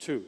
2.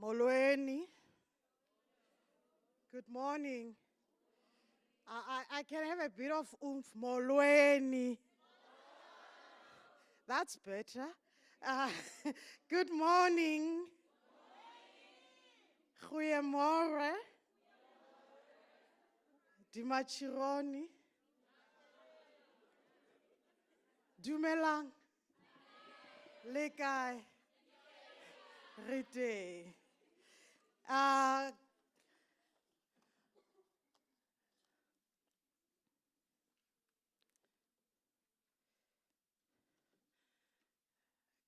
Molweni. Good morning. I can have a bit of oomph. Molweni. That's better. Good morning. Goeiemorgen. Dimachironi. Dumelang. Le kae. Re teng.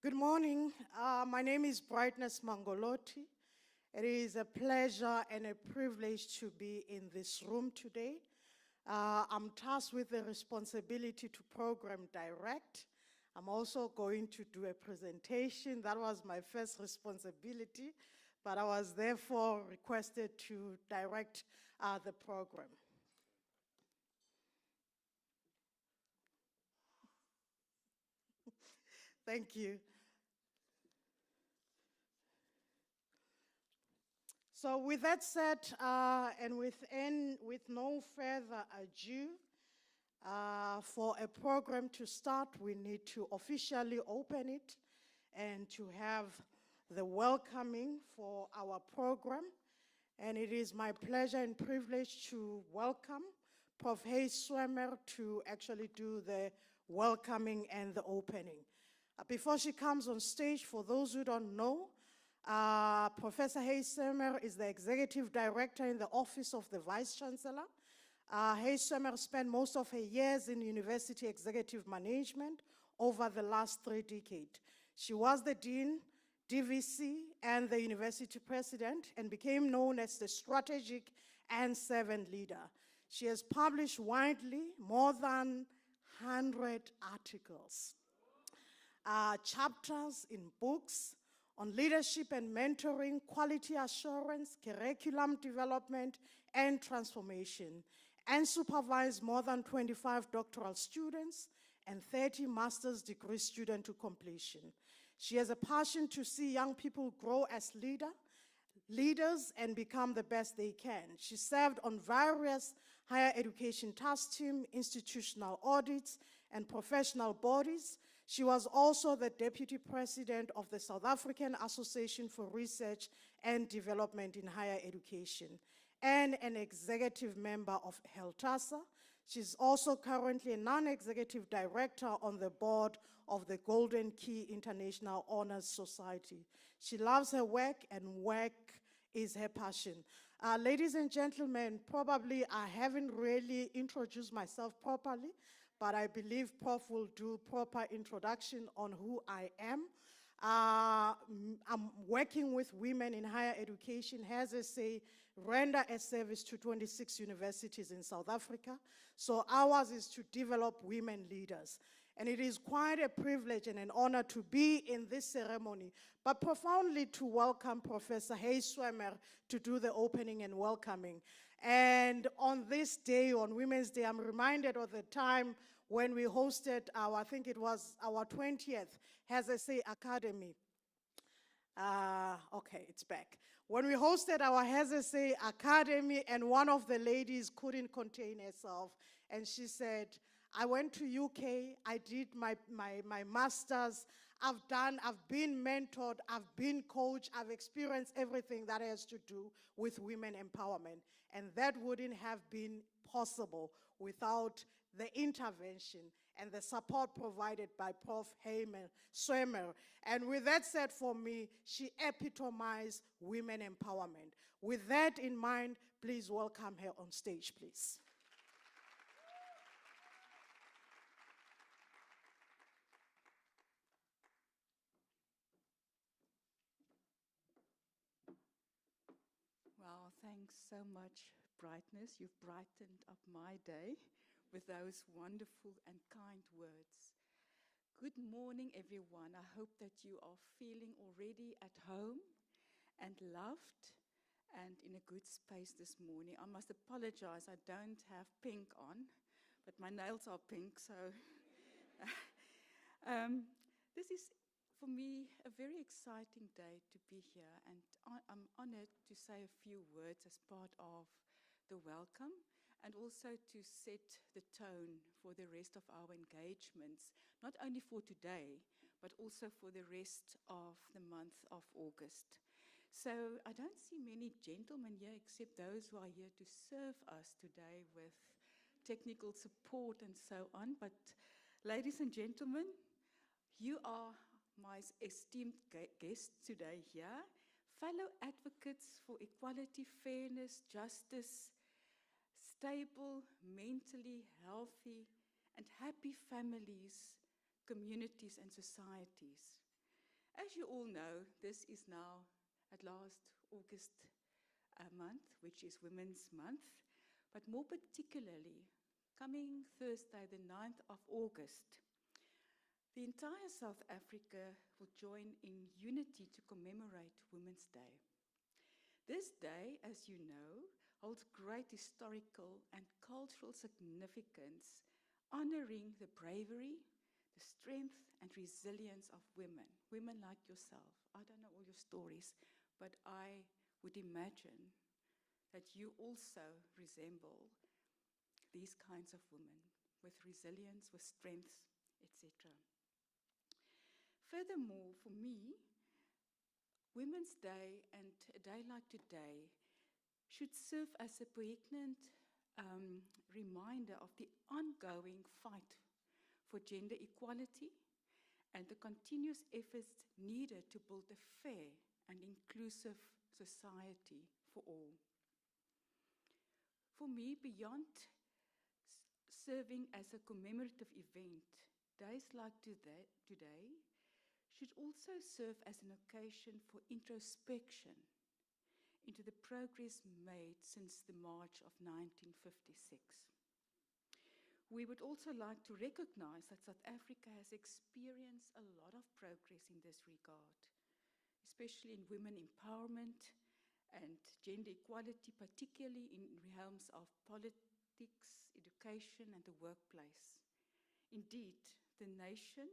Good morning. My name is Brightness Mangoloti. It is a pleasure and a privilege to be in this room today. I'm tasked with the responsibility to program direct. I'm also going to do a presentation. That was my first responsibility, but I was therefore requested to direct the program. Thank you. So with that said, and with no further ado, for a program to start, we need to officially open it and to have the welcoming for our program. And it is my pleasure and privilege to welcome Prof. Hayes Swemmer to actually do the welcoming and the opening. Before she comes on stage, for those who don't know, Professor Hayes Swemmer is the Executive Director in the Office of the Vice Chancellor. Hayes Swemmer spent most of her years in university executive management over the last 3 decades. She was the Dean, DVC, and the University President, and became known as the Strategic and Servant Leader. She has published widely more than 100 articles, chapters in books, on leadership and mentoring, quality assurance, curriculum development, and transformation, and supervised more than 25 doctoral students and 30 master's degree students to completion. She has a passion to see young people grow as leaders and become the best they can. She served on various higher education task teams, institutional audits, and professional bodies. She was also the Deputy President of the South African Association for Research and Development in Higher Education and an executive member of HELTASA. She's also currently a non-executive director on the board of the Golden Key International Honors Society. She loves her work, and work is her passion. Ladies and gentlemen, probably I haven't really introduced myself properly, but I believe Prof will do proper introduction on who I am. I'm working with women in higher education, as I say, render a service to 26 universities in South Africa. So ours is to develop women leaders. And it is quite a privilege and an honor to be in this ceremony, but profoundly to welcome Professor Hayes Swemmer to do the opening and welcoming. And on this day, on Women's Day, I'm reminded of the time when we hosted I think it was our 20th, as I say, Academy. Okay, it's back. When we hosted our HSA Academy, and one of the ladies couldn't contain herself, and she said, I went to UK, I did my master's, I've been mentored, I've been coached, I've experienced everything that has to do with women empowerment. And that wouldn't have been possible without the intervention and the support provided by Prof. Heyman Swimmer. And with that said, for me, she epitomized women empowerment. With that in mind, please welcome her on stage, please. Well, thanks so much, Brightness. You've brightened up my day with those wonderful and kind words. Good morning, everyone. I hope that you are feeling already at home and loved and in a good space this morning. I must apologize, I don't have pink on, but my nails are pink, so this is, for me, a very exciting day to be here, and I'm honored to say a few words as part of the welcome, and also to set the tone for the rest of our engagements, not only for today, but also for the rest of the month of August. So I don't see many gentlemen here except those who are here to serve us today with technical support and so on. But ladies and gentlemen, you are my esteemed guests today here, fellow advocates for equality, fairness, justice, stable, mentally healthy, and happy families, communities, and societies. As you all know, this is now at last August month, which is Women's Month, but more particularly, coming Thursday, the 9th of August, the entire South Africa will join in unity to commemorate Women's Day. This day, as you know, holds great historical and cultural significance, honoring the bravery, the strength and resilience of women like yourself. I don't know all your stories, but I would imagine that you also resemble these kinds of women with resilience, with strength, etc. Furthermore, for me, Women's Day and a day like today should serve as a poignant reminder of the ongoing fight for gender equality and the continuous efforts needed to build a fair and inclusive society for all. For me, beyond serving as a commemorative event, days like today should also serve as an occasion for introspection into the progress made since the March of 1956. We would also like to recognize that South Africa has experienced a lot of progress in this regard, especially in women empowerment and gender equality, particularly in realms of politics, education, and the workplace. Indeed, the nation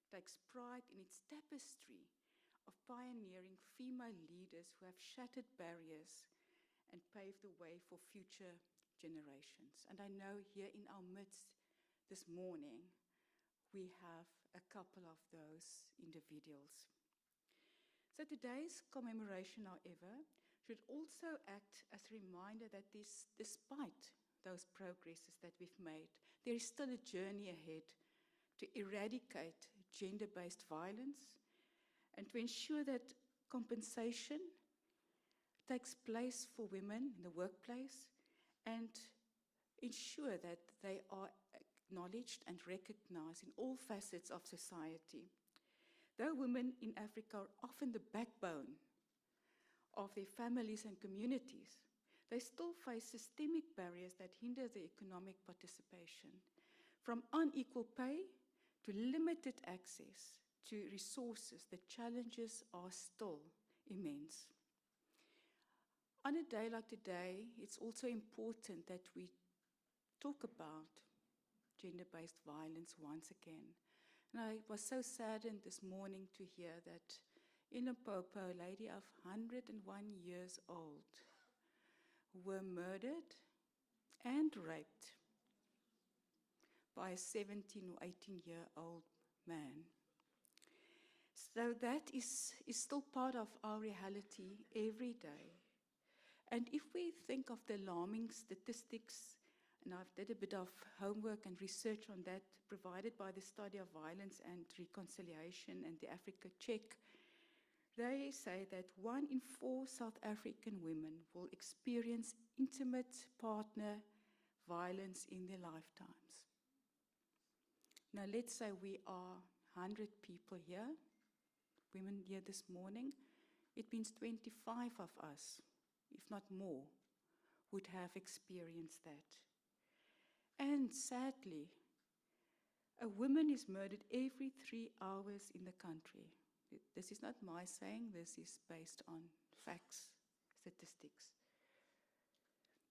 takes pride in its tapestry of pioneering female leaders who have shattered barriers and paved the way for future generations. And I know here in our midst this morning, we have a couple of those individuals. So today's commemoration, however, should also act as a reminder that despite those progresses that we've made, there is still a journey ahead to eradicate gender-based violence and to ensure that compensation takes place for women in the workplace and ensure that they are acknowledged and recognized in all facets of society. Though women in Africa are often the backbone of their families and communities, they still face systemic barriers that hinder their economic participation, from unequal pay to limited access to resources. The challenges are still immense. On a day like today, it's also important that we talk about gender-based violence once again. And I was so saddened this morning to hear that in Limpopo, a lady of 101 years old were murdered and raped by a 17 or 18-year-old man. So that is still part of our reality every day. And if we think of the alarming statistics, and I've did a bit of homework and research on that provided by the Study of Violence and Reconciliation and the Africa Check, they say that 1 in 4 South African women will experience intimate partner violence in their lifetimes. Now let's say we are 100 people here, women here this morning. It means 25 of us, if not more, would have experienced that. And sadly, a woman is murdered every 3 hours in the country. This is not my saying, this is based on facts, statistics.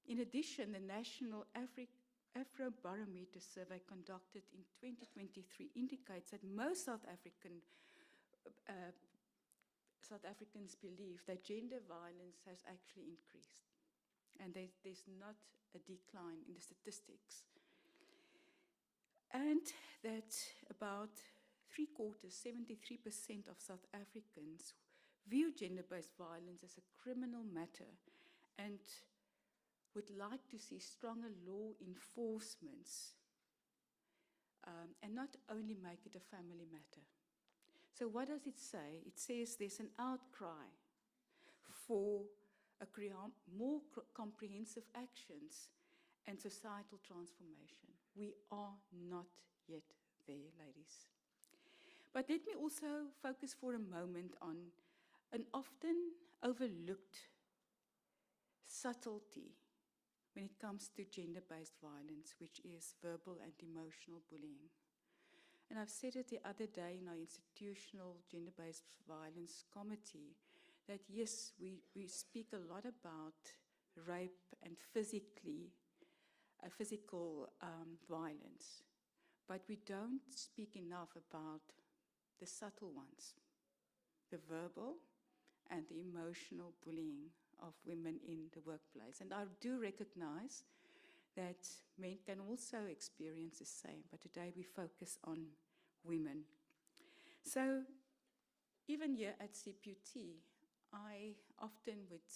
In addition, the National Afrobarometer survey conducted in 2023 indicates that most South Africans believe that gender violence has actually increased, and there's not a decline in the statistics. And that about 73% of South Africans view gender-based violence as a criminal matter and would like to see stronger law enforcements and not only make it a family matter. So what does it say? It says there's an outcry for more comprehensive actions and societal transformation. We are not yet there, ladies. But let me also focus for a moment on an often overlooked subtlety when it comes to gender-based violence, which is verbal and emotional bullying. And I've said it the other day in our institutional gender-based violence committee that yes, we speak a lot about rape and physical violence, but we don't speak enough about the subtle ones, the verbal and the emotional bullying of women in the workplace. And I do recognize that men can also experience the same, but today we focus on women. So even here at CPUT, I often would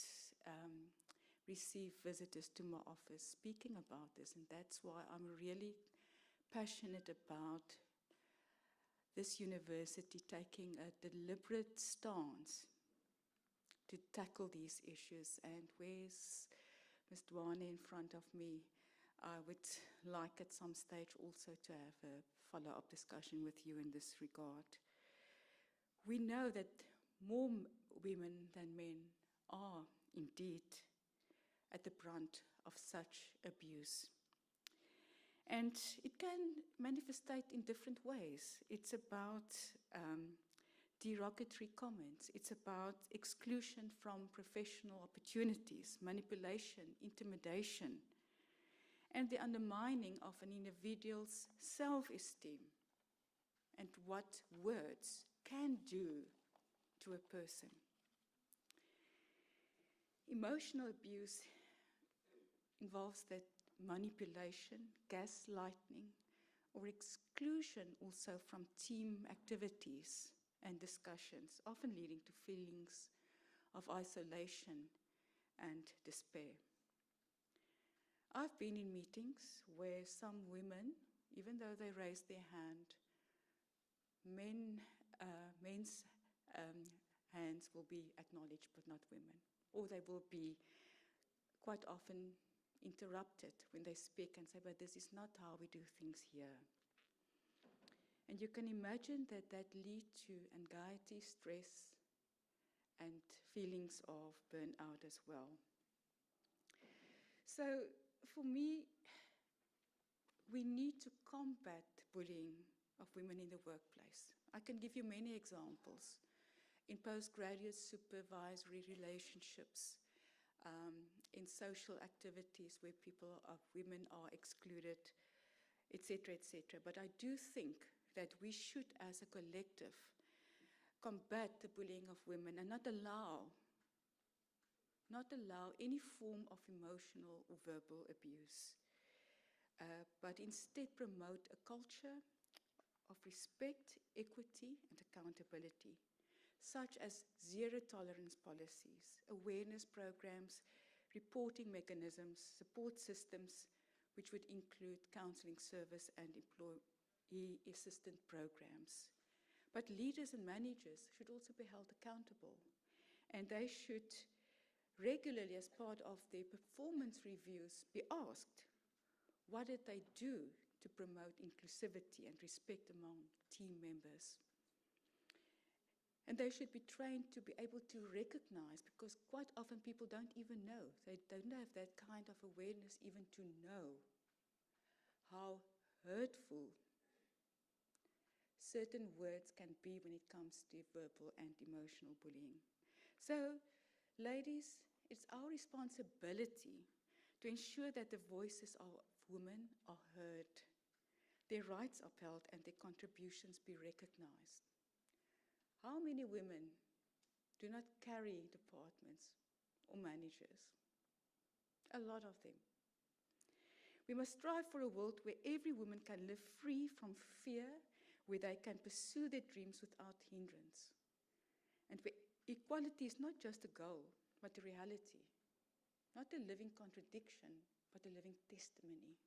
receive visitors to my office speaking about this, and that's why I'm really passionate about this university taking a deliberate stance to tackle these issues. And where's Ms. Dwane in front of me? I would like at some stage also to have a follow-up discussion with you in this regard. We know that more women than men are indeed at the brunt of such abuse. And it can manifestate in different ways. It's about derogatory comments. It's about exclusion from professional opportunities, manipulation, intimidation, and the undermining of an individual's self-esteem and what words can do to a person. Emotional abuse involves that manipulation, gaslighting, or exclusion also from team activities and discussions, often leading to feelings of isolation and despair. I've been in meetings where some women, even though they raised their hand, men's hands will be acknowledged but not women, or they will be quite often interrupted when they speak and say, but this is not how we do things here. And you can imagine that that leads to anxiety, stress, and feelings of burnout as well. So for me, we need to combat bullying of women in the workplace. I can give you many examples. In postgraduate supervisory relationships, in social activities where women are excluded, etc., etc. But I do think that we should, as a collective, combat the bullying of women and not allow any form of emotional or verbal abuse, but instead promote a culture of respect, equity, and accountability. such as zero tolerance policies, awareness programs, reporting mechanisms, support systems, which would include counseling service and employee assistance programs. But leaders and managers should also be held accountable, and they should regularly, as part of their performance reviews, be asked, what did they do to promote inclusivity and respect among team members? And they should be trained to be able to recognize, because quite often people don't even know. They don't have that kind of awareness even to know how hurtful certain words can be when it comes to verbal and emotional bullying. So, ladies, it's our responsibility to ensure that the voices of women are heard, their rights upheld, and their contributions be recognized. How many women do not carry departments or managers? A lot of them. We must strive for a world where every woman can live free from fear, where they can pursue their dreams without hindrance, and where equality is not just a goal, but a reality, not a living contradiction, but a living testimony.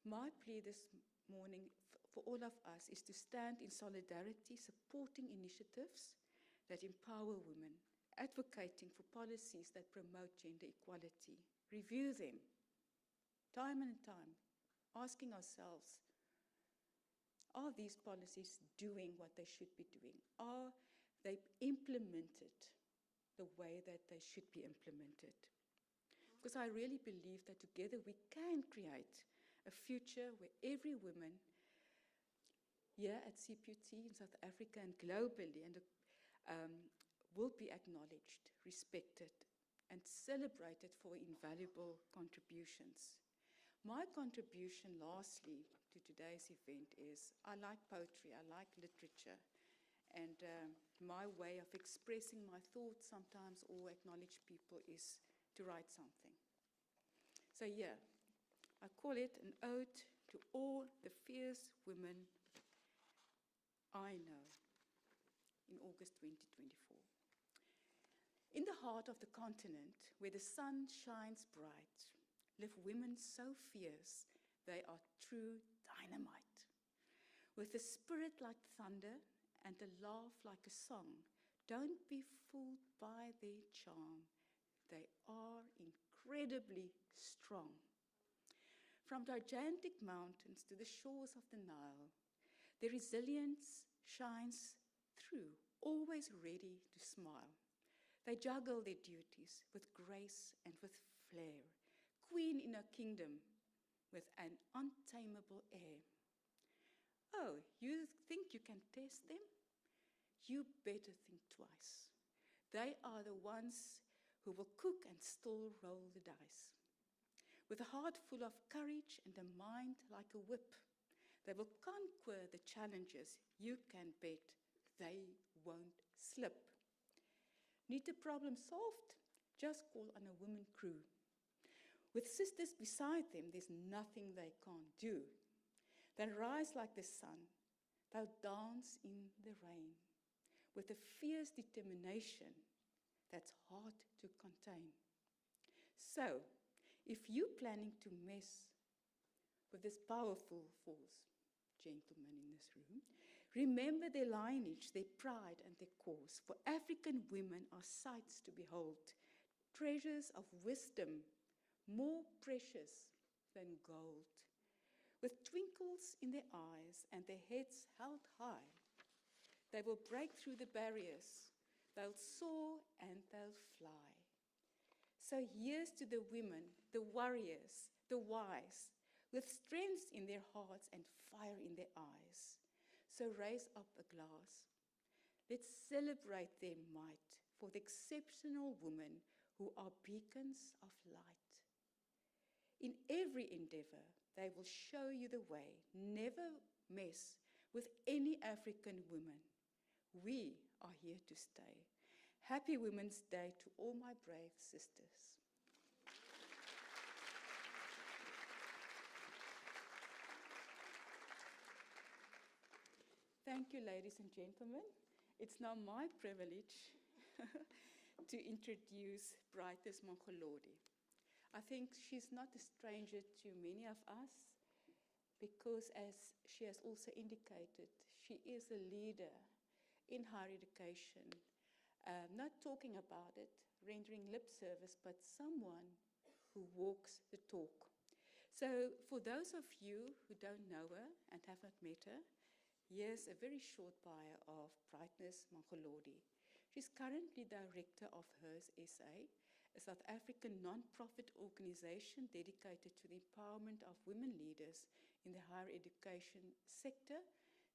My plea this morning for all of us is to stand in solidarity, supporting initiatives that empower women, advocating for policies that promote gender equality, review them time and time, asking ourselves, are these policies doing what they should be doing? Are they implemented the way that they should be implemented? Because I really believe that together we can create a future where every woman here at CPUT in South Africa and globally will be acknowledged, respected, and celebrated for invaluable contributions. My contribution, lastly, to today's event is I like poetry, I like literature, and my way of expressing my thoughts sometimes or acknowledge people is to write something. So yeah, I call it an ode to all the fierce women I know in August 2024. In the heart of the continent, where the sun shines bright, live women so fierce they are true dynamite. With a spirit like thunder and a laugh like a song, don't be fooled by their charm. They are incredibly strong. From gigantic mountains to the shores of the Nile, their resilience shines through, always ready to smile. They juggle their duties with grace and with flair, queen in a kingdom with an untamable air. Oh, you think you can test them? You better think twice. They are the ones who will cook and still roll the dice. With a heart full of courage and a mind like a whip, they will conquer the challenges. You can bet they won't slip. Need a problem solved? Just call on a women crew. With sisters beside them, there's nothing they can't do. They'll rise like the sun. They'll dance in the rain with a fierce determination that's hard to contain. So, if you're planning to mess with this powerful force, gentlemen in this room, remember their lineage, their pride, and their cause. For African women are sights to behold, treasures of wisdom, more precious than gold. With twinkles in their eyes and their heads held high, they will break through the barriers, they'll soar and they'll fly. So here's to the women, the warriors, the wise, with strength in their hearts and fire in their eyes. So raise up a glass. Let's celebrate their might for the exceptional women who are beacons of light. In every endeavor, they will show you the way. Never mess with any African woman. We are here to stay. Happy Women's Day to all my brave sisters. Thank you, ladies and gentlemen. It's now my privilege to introduce Brightness Mongolodi. I think she's not a stranger to many of us because, as she has also indicated, she is a leader in higher education, not talking about it, rendering lip service, but someone who walks the talk. So for those of you who don't know her and have not met her, here's a very short bio of Brightness Mongolodi. She's currently director of HERS SA, a South African non-profit organization dedicated to the empowerment of women leaders in the higher education sector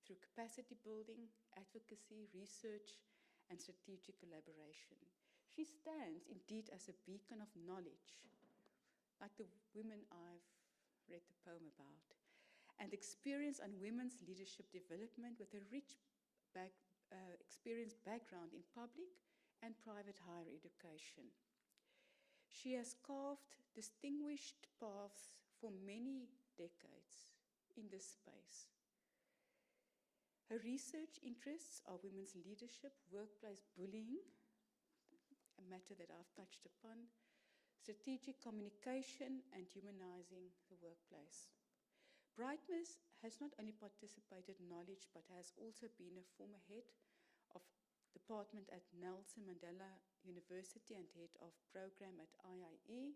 through capacity building, advocacy, research, and strategic collaboration. She stands indeed as a beacon of knowledge, like the women I've read the poem about, and experience on women's leadership development with a rich experience background in public and private higher education. She has carved distinguished paths for many decades in this space. Her research interests are women's leadership, workplace bullying, a matter that I've touched upon, strategic communication, and humanizing the workplace. Brightness has not only participated in knowledge, but has also been a former head of department at Nelson Mandela University and head of program at IIE.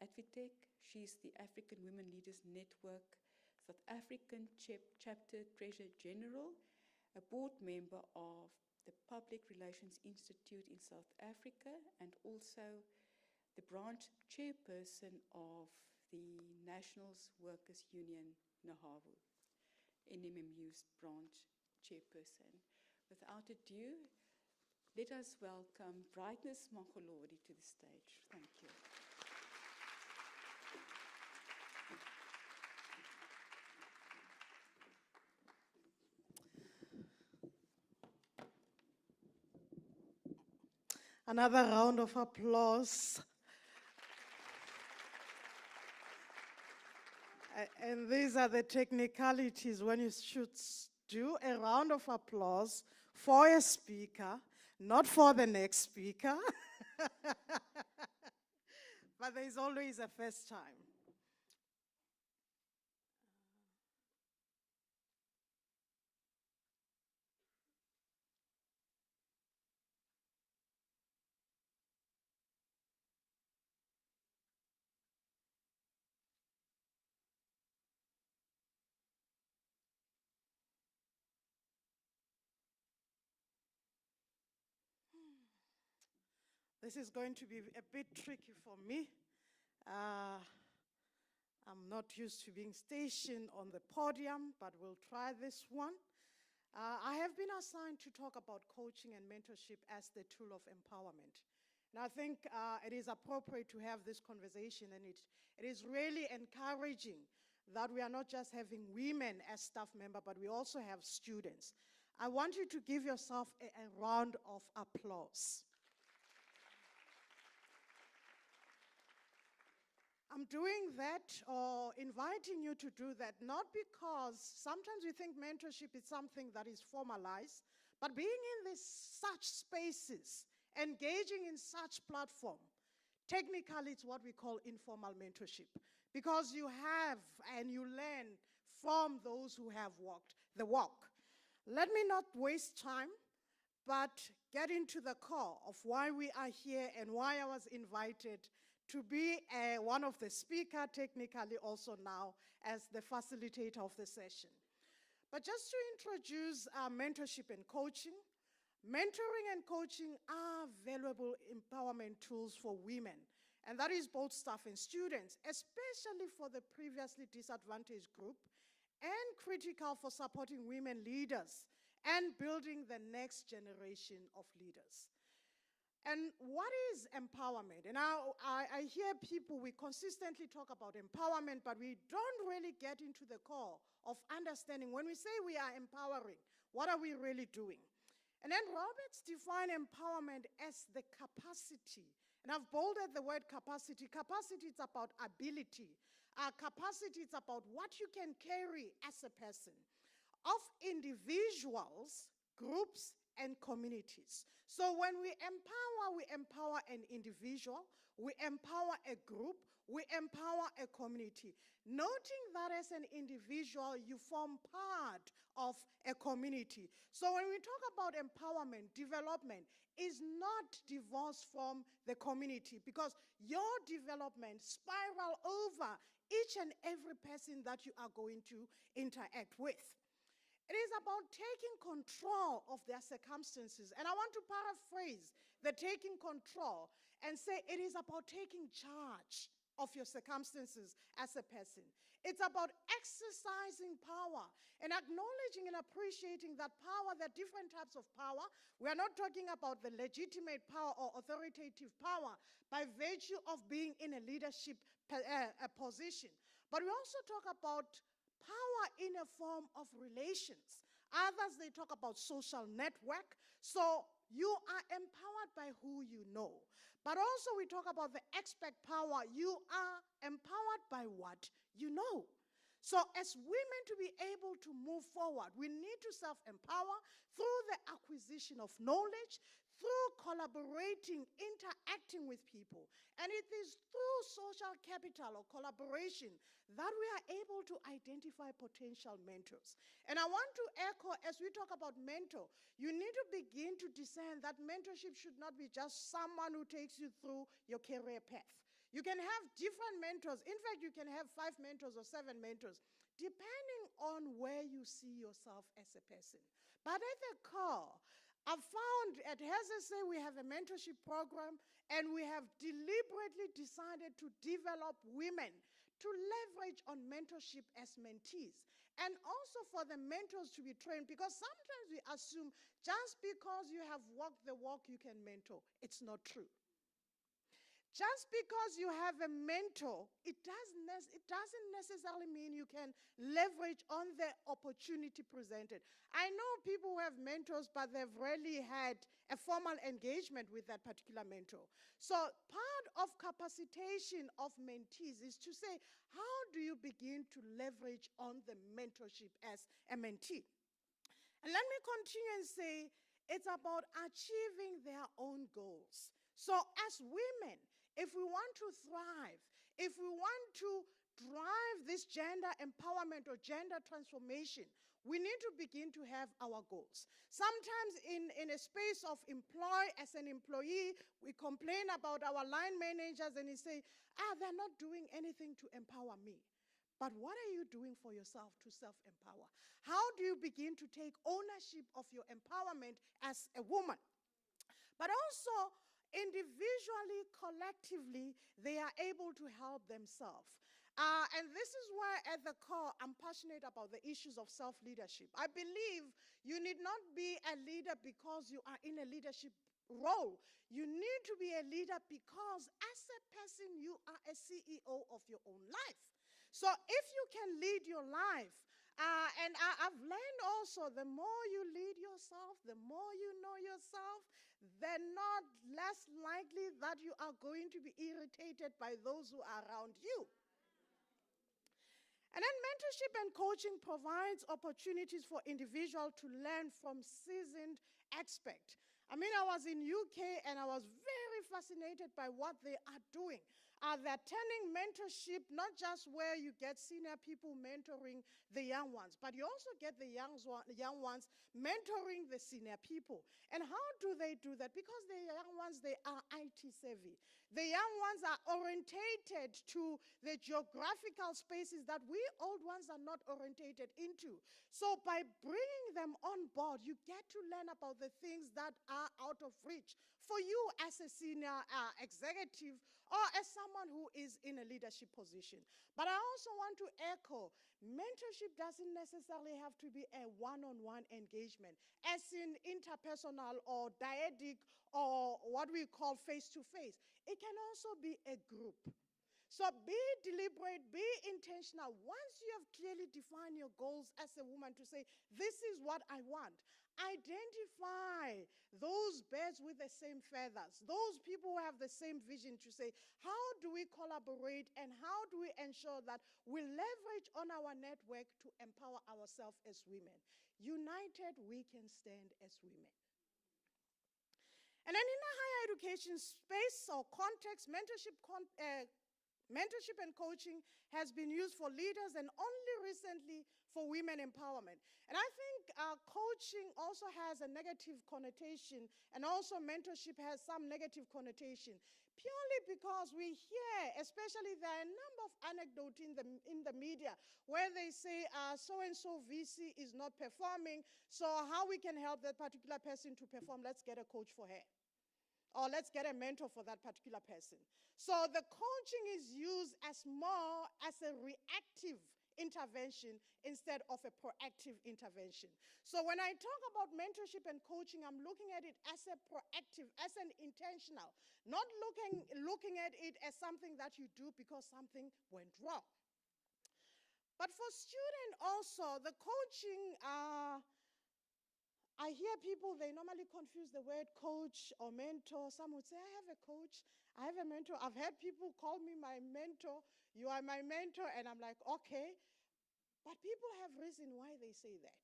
At Vitec, she's the African Women Leaders Network South African Chapter Treasurer General, a board member of the Public Relations Institute in South Africa, and also the branch chairperson of the Nationals Workers Union, NAHAWU, NMMU's branch chairperson. Without ado, let us welcome Brightness Mongolodi to the stage. Thank you. Another round of applause. And these are the technicalities when you should do a round of applause for a speaker, not for the next speaker. But there's always a first time. This is going to be a bit tricky for me. I'm not used to being stationed on the podium, but we'll try this one. I have been assigned to talk about coaching and mentorship as the tool of empowerment. And I think it is appropriate to have this conversation, and it is really encouraging that we are not just having women as staff members, but we also have students. I want you to give yourself a round of applause. I'm doing that or inviting you to do that, not because sometimes we think mentorship is something that is formalized, but being in such spaces, engaging in such platform, technically it's what we call informal mentorship, because you have and you learn from those who have walked the walk. Let me not waste time, but get into the core of why we are here and why I was invited to be one of the speakers, technically also now as the facilitator of the session. But just to introduce mentorship and coaching, mentoring and coaching are valuable empowerment tools for women, and that is both staff and students, especially for the previously disadvantaged group, and critical for supporting women leaders and building the next generation of leaders. And what is empowerment? And I hear people, we consistently talk about empowerment, but we don't really get into the core of understanding. When we say we are empowering, what are we really doing? And then Roberts defined empowerment as the capacity. And I've bolded the word capacity. Capacity is about ability. Capacity is about what you can carry as a person. Of individuals, groups, and communities. So when we empower an individual, we empower a group, we empower a community. Noting that as an individual, you form part of a community. So when we talk about empowerment, development is not divorced from the community, because your development spiral over each and every person that you are going to interact with. It is about taking control of their circumstances. And I want to paraphrase the taking control and say it is about taking charge of your circumstances as a person. It's about exercising power and acknowledging and appreciating that power, there are different types of power. We are not talking about the legitimate power or authoritative power by virtue of being in a leadership position. But we also talk about power in a form of relations. Others, they talk about social network. So you are empowered by who you know. But also we talk about the expert power. You are empowered by what you know. So as women, to be able to move forward, we need to self-empower through the acquisition of knowledge, through collaborating, interacting with people. And it is through social capital or collaboration that we are able to identify potential mentors. And I want to echo, as we talk about mentor, you need to begin to discern that mentorship should not be just someone who takes you through your career path. You can have different mentors. In fact, you can have 5 mentors or 7 mentors, depending on where you see yourself as a person. But at the core, I've found at HSSA we have a mentorship program, and we have deliberately decided to develop women to leverage on mentorship as mentees, and also for the mentors to be trained, because sometimes we assume just because you have walked the walk you can mentor. It's not true. Just because you have a mentor, it doesn't necessarily mean you can leverage on the opportunity presented. I know people who have mentors, but they've rarely had a formal engagement with that particular mentor. So part of capacitation of mentees is to say, how do you begin to leverage on the mentorship as a mentee? And let me continue and say, it's about achieving their own goals. So as women, if we want to thrive, if we want to drive this gender empowerment or gender transformation, we need to begin to have our goals. Sometimes in a space of as an employee, we complain about our line managers and we say, they're not doing anything to empower me. But what are you doing for yourself to self-empower? How do you begin to take ownership of your empowerment as a woman? But also, individually, collectively, they are able to help themselves. And this is why at the core, I'm passionate about the issues of self-leadership. I believe you need not be a leader because you are in a leadership role. You need to be a leader because as a person, you are a CEO of your own life. So if you can lead your life, and I've learned also, the more you lead yourself, the more you know yourself, then not less likely that you are going to be irritated by those who are around you. And then mentorship and coaching provides opportunities for individuals to learn from seasoned experts. I mean, I was in UK and I was very fascinated by what they are doing. They're turning mentorship not just where you get senior people mentoring the young ones, but you also get the young ones mentoring the senior people. And how do they do that? Because the young ones, they are IT savvy. The young ones are orientated to the geographical spaces that we old ones are not orientated into. So by bringing them on board, you get to learn about the things that are out of reach for you as a senior executive or as someone who is in a leadership position. But I also want to echo, mentorship doesn't necessarily have to be a one-on-one engagement, as in interpersonal or dyadic or what we call face-to-face. It can also be a group. So be deliberate, be intentional. Once you have clearly defined your goals as a woman to say, this is what I want, identify those birds with the same feathers, those people who have the same vision to say, how do we collaborate and how do we ensure that we leverage on our network to empower ourselves as women? United, we can stand as women. And then in a higher education space or context, mentorship and coaching has been used for leaders and only recently for women empowerment. And I think coaching also has a negative connotation, and also mentorship has some negative connotation, purely because we hear, especially there are a number of anecdotes in the media where they say so-and-so VC is not performing, so how we can help that particular person to perform, let's get a coach for her. Or let's get a mentor for that particular person. So the coaching is used as more as a reactive intervention instead of a proactive intervention. So when I talk about mentorship and coaching, I'm looking at it as a proactive, as an intentional, not looking at it as something that you do because something went wrong. But for students also, the coaching, I hear people, they normally confuse the word coach or mentor. Some would say, I have a coach, I have a mentor. I've had people call me my mentor, you are my mentor, and I'm like, okay. But people have reason why they say that.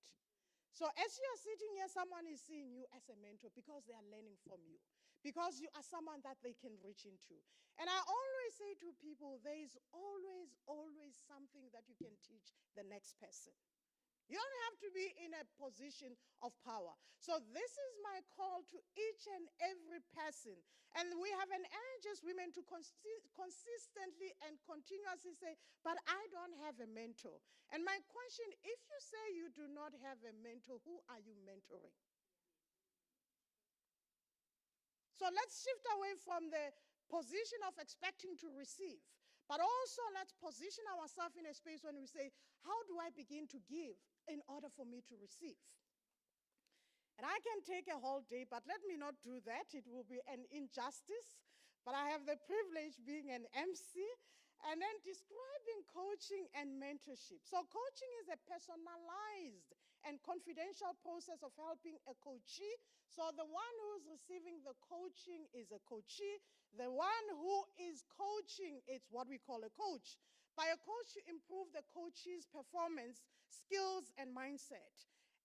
So as you are sitting here, someone is seeing you as a mentor because they are learning from you, because you are someone that they can reach into. And I always say to people, there is always something that you can teach the next person. You don't have to be in a position of power. So this is my call to each and every person. And we have an urge as women to consistently and continuously say, but I don't have a mentor. And my question, if you say you do not have a mentor, who are you mentoring? So let's shift away from the position of expecting to receive, but also let's position ourselves in a space when we say, how do I begin to give in order for me to receive? And I can take a whole day, but let me not do that. It will be an injustice. But I have the privilege being an MC and then describing coaching and mentorship. So coaching is a personalized and confidential process of helping a coachee. So the one who's receiving the coaching is a coachee. The one who is coaching, it's what we call a coach. By a coach, you improve the coachee's performance, skills, and mindset.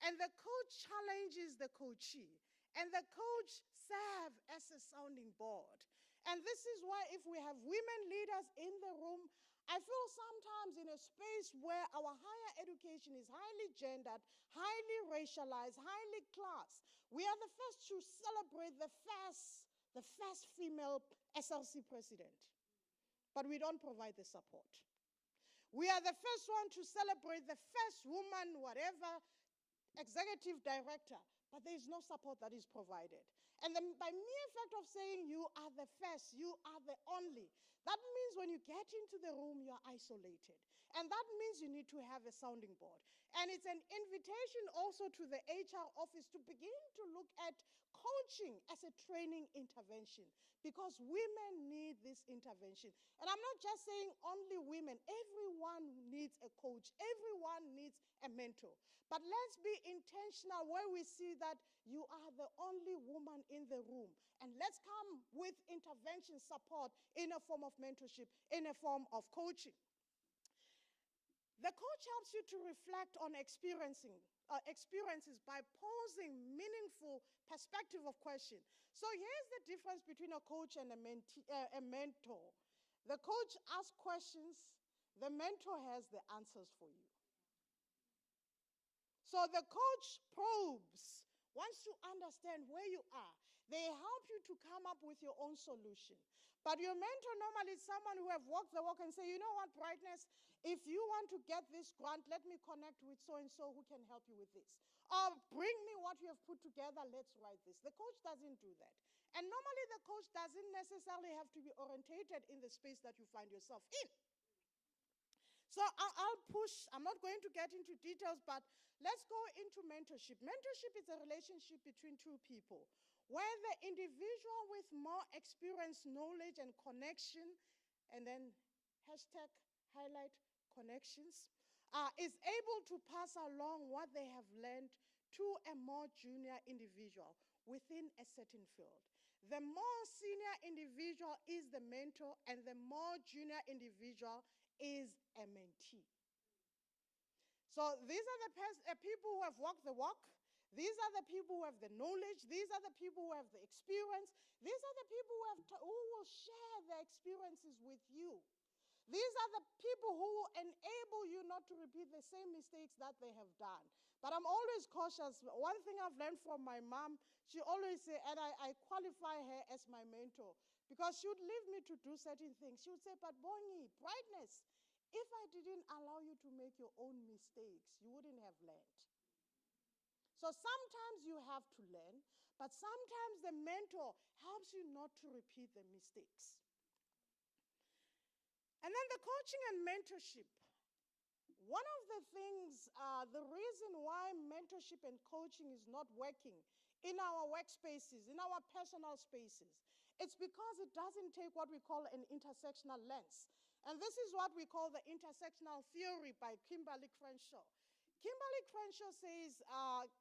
And the coach challenges the coachee. And the coach serves as a sounding board. And this is why if we have women leaders in the room, I feel sometimes in a space where our higher education is highly gendered, highly racialized, highly class, we are the first to celebrate the first female SLC president. But we don't provide the support. We are the first one to celebrate the first woman, whatever, executive director, but there is no support that is provided. And then by mere fact of saying you are the first, you are the only, that means when you get into the room, you are isolated. And that means you need to have a sounding board. And it's an invitation also to the HR office to begin to look at coaching as a training intervention, because women need this intervention. And I'm not just saying only women. Everyone needs a coach. Everyone needs a mentor. But let's be intentional where we see that you are the only woman in the room. And let's come with intervention support in a form of mentorship, in a form of coaching. The coach helps you to reflect on experiences by posing meaningful perspective of question. So here's the difference between a coach and a mentor. The coach asks questions, the mentor has the answers for you. So the coach probes, wants to understand where you are. They help you to come up with your own solution. But your mentor normally is someone who have walked the walk and say, you know what, Brightness, if you want to get this grant, let me connect with so-and-so who can help you with this. Or bring me what you have put together, let's write this. The coach doesn't do that. And normally the coach doesn't necessarily have to be orientated in the space that you find yourself in. So I'll push, I'm not going to get into details, but let's go into mentorship. Mentorship is a relationship between two people where the individual with more experience, knowledge, and connection, and then hashtag highlight connections, is able to pass along what they have learned to a more junior individual within a certain field. The more senior individual is the mentor, and the more junior individual is a mentee. So these are the people who have walked the walk. These are the people who have the knowledge. These are the people who have the experience. These are the people who will share their experiences with you. These are the people who will enable you not to repeat the same mistakes that they have done. But I'm always cautious. One thing I've learned from my mom, she always say, and I qualify her as my mentor, because she would leave me to do certain things. She would say, but Bongi, brightness, if I didn't allow you to make your own mistakes, you wouldn't have learned. So sometimes you have to learn, but sometimes the mentor helps you not to repeat the mistakes. And then the coaching and mentorship. One of the things, the reason why mentorship and coaching is not working in our workspaces, in our personal spaces, it's because it doesn't take what we call an intersectional lens. And this is what we call the intersectional theory by Kimberly Crenshaw. Kimberly Crenshaw says,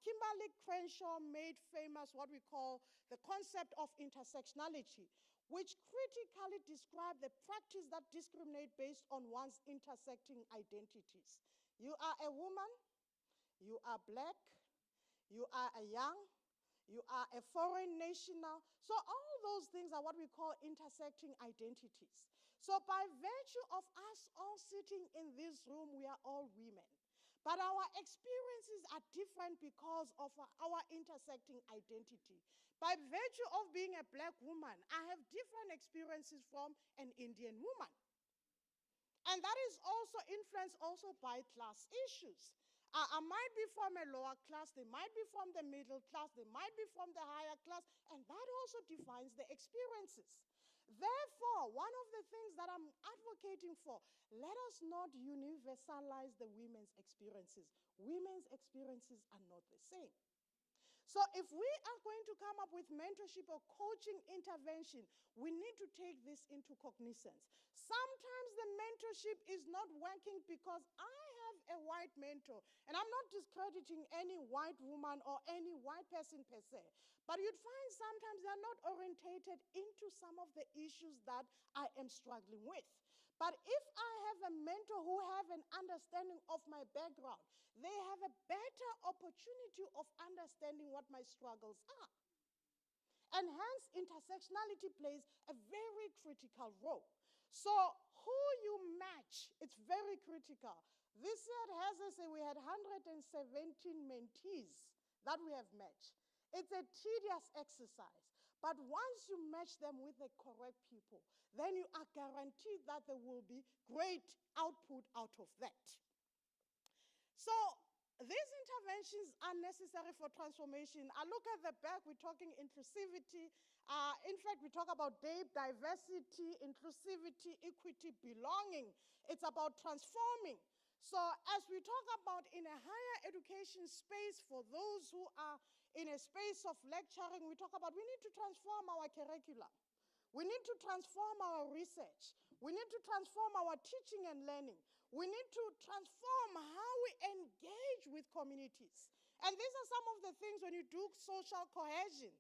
Kimberly Crenshaw made famous what we call the concept of intersectionality, which critically describe the practice that discriminate based on one's intersecting identities. You are a woman, you are black, you are a young, you are a foreign national. So all those things are what we call intersecting identities. So by virtue of us all sitting in this room, we are all women. But our experiences are different because of our intersecting identity. By virtue of being a black woman, I have different experiences from an Indian woman. And that is also influenced also by class issues. I might be from a lower class, they might be from the middle class, they might be from the higher class, and that also defines the experiences. Therefore, one of the things that I'm advocating for, let us not universalize the women's experiences. Women's experiences are not the same. So if we are going to come up with mentorship or coaching intervention, we need to take this into cognizance. Sometimes the mentorship is not working because I have a white mentor, and I'm not discrediting any white woman or any white person per se, but you'd find sometimes they're not orientated into some of the issues that I am struggling with. But if I have a mentor who have an understanding of my background, they have a better opportunity of understanding what my struggles are. And hence, intersectionality plays a very critical role. So who you match, it's very critical. This year at HASA, we had 117 mentees that we have matched. It's a tedious exercise. But once you match them with the correct people, then you are guaranteed that there will be great output out of that. So these interventions are necessary for transformation. I look at the back, we're talking inclusivity. In fact, we talk about diversity, inclusivity, equity, belonging. It's about transforming. So as we talk about in a higher education space for those who are in a space of lecturing, we talk about we need to transform our curriculum. We need to transform our research. We need to transform our teaching and learning. We need to transform how we engage with communities. And these are some of the things when you do social cohesion.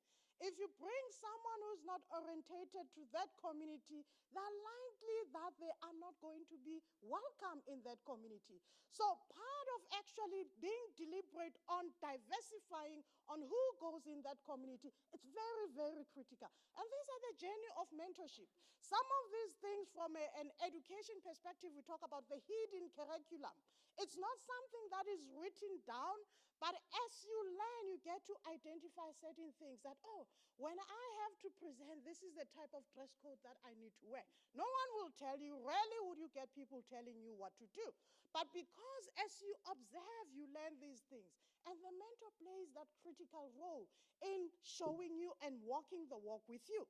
If you bring someone who's not orientated to that community, they're likely that they are not going to be welcome in that community. So part of actually being deliberate on diversifying on who goes in that community, it's very, very critical. And these are the journey of mentorship. Some of these things from an education perspective, we talk about the hidden curriculum. It's not something that is written down, but as you learn, you get to identify certain things that, oh, when I have to present, this is the type of dress code that I need to wear. No one will tell you, rarely would you get people telling you what to do. But because as you observe, you learn these things. And the mentor plays that critical role in showing you and walking the walk with you.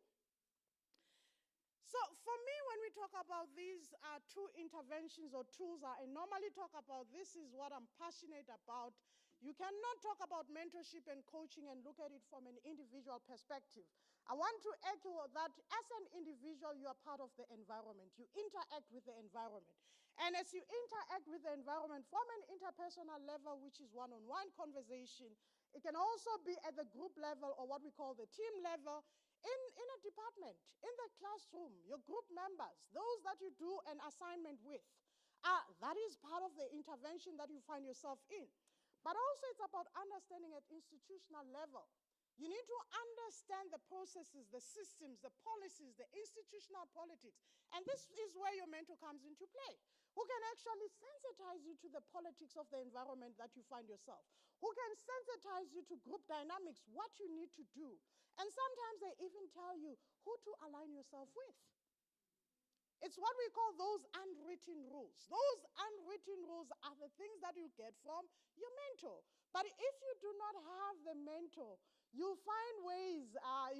So for me, when we talk about these two interventions or tools, I normally talk about this is what I'm passionate about. You cannot talk about mentorship and coaching and look at it from an individual perspective. I want to echo that as an individual, you are part of the environment. You interact with the environment. And as you interact with the environment from an interpersonal level, which is one-on-one conversation, it can also be at the group level or what we call the team level, in a department, in the classroom, your group members, those that you do an assignment with, that is part of the intervention that you find yourself in. But also it's about understanding at institutional level. You need to understand the processes, the systems, the policies, the institutional politics. And this is where your mentor comes into play, who can actually sensitize you to the politics of the environment that you find yourself, who can sensitize you to group dynamics, what you need to do. And sometimes they even tell you who to align yourself with. It's what we call those unwritten rules. Those unwritten rules are the things that you get from your mentor. But if you do not have the mentor, you find ways, I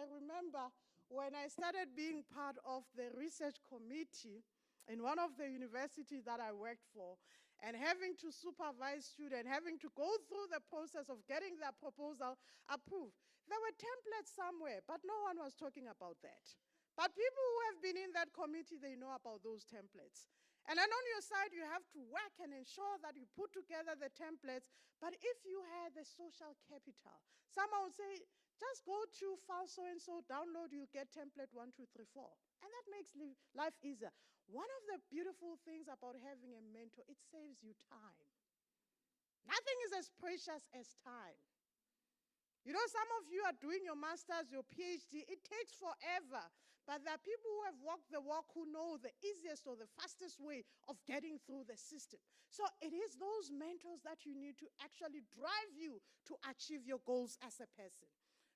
remember when I started being part of the research committee in one of the universities that I worked for, and having to supervise students, having to go through the process of getting their proposal approved. There were templates somewhere, but no one was talking about that. But people who have been in that committee, they know about those templates. And then on your side, you have to work and ensure that you put together the templates. But if you had the social capital, someone would say, just go to file so-and-so, download, you'll get template 1, 2, 3, 4. And that makes life easier. One of the beautiful things about having a mentor, it saves you time. Nothing is as precious as time. You know, some of you are doing your master's, your PhD, it takes forever. But there are people who have walked the walk who know the easiest or the fastest way of getting through the system. So it is those mentors that you need to actually drive you to achieve your goals as a person.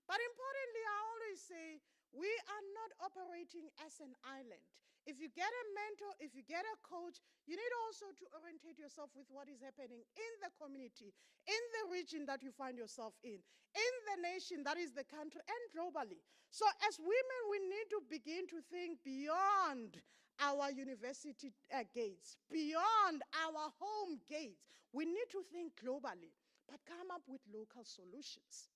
But importantly, I always say, we are not operating as an island. If you get a mentor, if you get a coach, you need also to orientate yourself with what is happening in the community, in the region that you find yourself in the nation, that is the country, and globally. So as women, we need to begin to think beyond our university gates, beyond our home gates. We need to think globally, but come up with local solutions.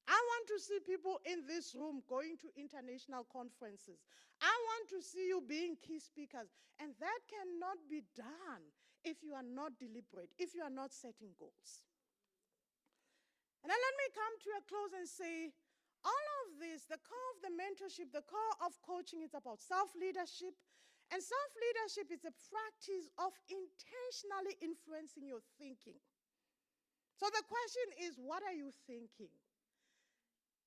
I want to see people in this room going to international conferences. I want to see you being key speakers. And that cannot be done if you are not deliberate, if you are not setting goals. And then let me come to a close and say, all of this, the core of the mentorship, the core of coaching, it's about self-leadership. And self-leadership is a practice of intentionally influencing your thinking. So the question is, what are you thinking?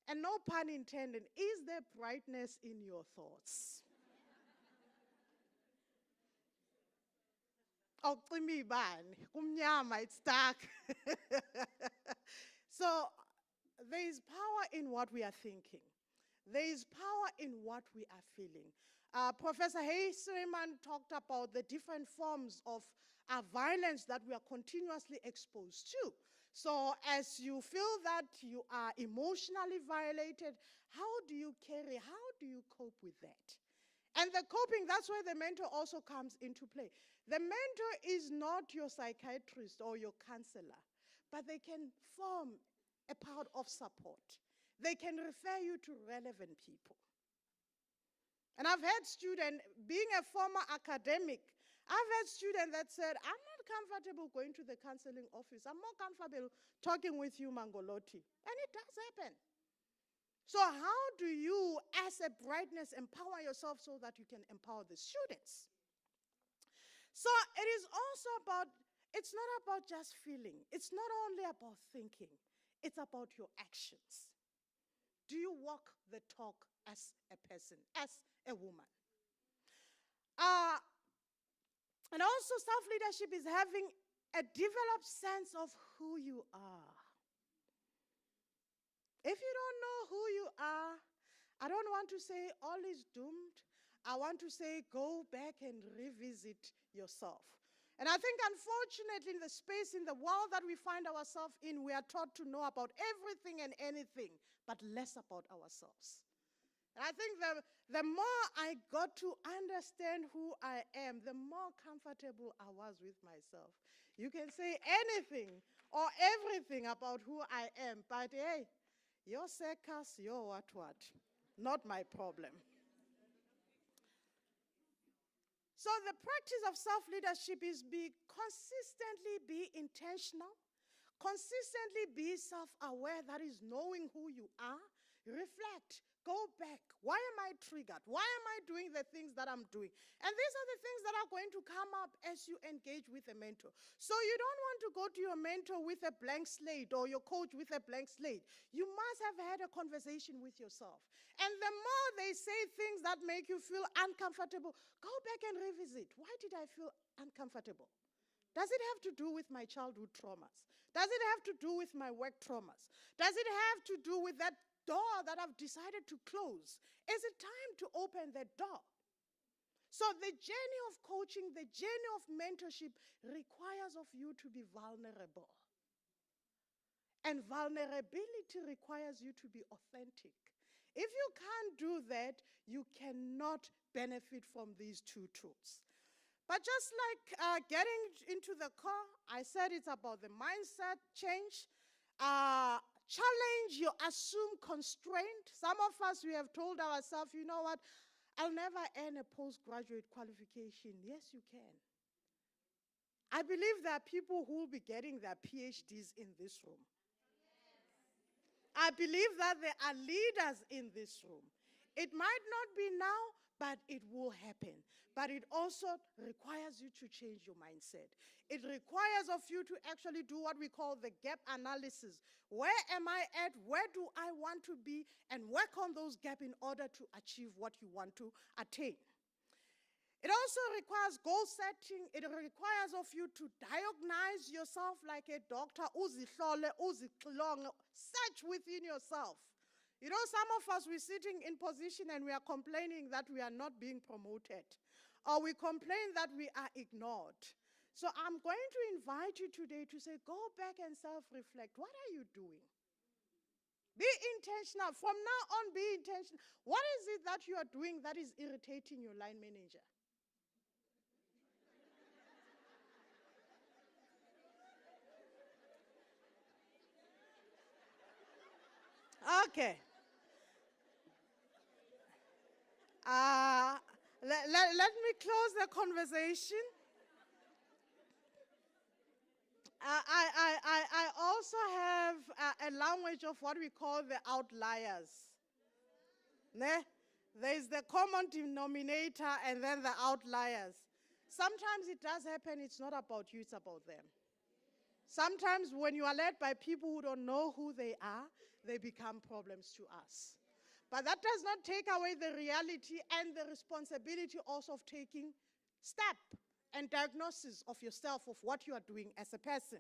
And no pun intended, is there brightness in your thoughts? Oh, it's dark. So there is power in what we are thinking. There is power in what we are feeling. Professor Hayes-Suleiman talked about the different forms of violence that we are continuously exposed to. So as you feel that you are emotionally violated, how do you cope with that? And the coping, that's where the mentor also comes into play. The mentor is not your psychiatrist or your counselor, but they can form a part of support. They can refer you to relevant people. And I've had students, being a former academic, I've had students that said, I'm not comfortable going to the counseling office. I'm more comfortable talking with you, Mangolotti. And it does happen. So how do you, as a brightness, empower yourself so that you can empower the students? So it is also about, it's not about just feeling. It's not only about thinking. It's about your actions. Do you walk the talk as a person, as a woman? And also self-leadership is having a developed sense of who you are. If you don't know who you are, I don't want to say all is doomed. I want to say go back and revisit yourself. And I think unfortunately in the space, in the world that we find ourselves in, we are taught to know about everything and anything, but less about ourselves. And I think the more I got to understand who I am, the more comfortable I was with myself. You can say anything or everything about who I am, but hey, your circus, your what, not my problem. So the practice of self-leadership is consistently be intentional, consistently be self-aware, that is knowing who you are, reflect, go back. Why am I triggered? Why am I doing the things that I'm doing? And these are the things that are going to come up as you engage with a mentor. So you don't want to go to your mentor with a blank slate or your coach with a blank slate. You must have had a conversation with yourself. And the more they say things that make you feel uncomfortable, go back and revisit. Why did I feel uncomfortable? Does it have to do with my childhood traumas? Does it have to do with my work traumas? Does it have to do with that door that I've decided to close? Is it time to open that door? So the journey of coaching, the journey of mentorship requires of you to be vulnerable. And vulnerability requires you to be authentic. If you can't do that, you cannot benefit from these two tools. But just like getting into the core, I said it's about the mindset change. Challenge your assumed constraint. Some of us, we have told ourselves, you know what, I'll never earn a postgraduate qualification. Yes, you can. I believe there are people who will be getting their PhDs in this room. I believe that there are leaders in this room. It might not be now, but it will happen. But it also requires you to change your mindset. It requires of you to actually do what we call the gap analysis. Where am I at? Where do I want to be? And work on those gaps in order to achieve what you want to attain. It also requires goal setting. It requires of you to diagnose yourself like a doctor. Search within yourself. You know, some of us, we're sitting in position and we are complaining that we are not being promoted. Or we complain that we are ignored. So I'm going to invite you today to say, go back and self-reflect. What are you doing? Be intentional. From now on, be intentional. What is it that you are doing that is irritating your line manager? Okay. Let me close the conversation. I also have a language of what we call the outliers. Ne? There's the common denominator and then the outliers. Sometimes it does happen, it's not about you, it's about them. Sometimes when you are led by people who don't know who they are, they become problems to us. But that does not take away the reality and the responsibility also of taking step and diagnosis of yourself, of what you are doing as a person.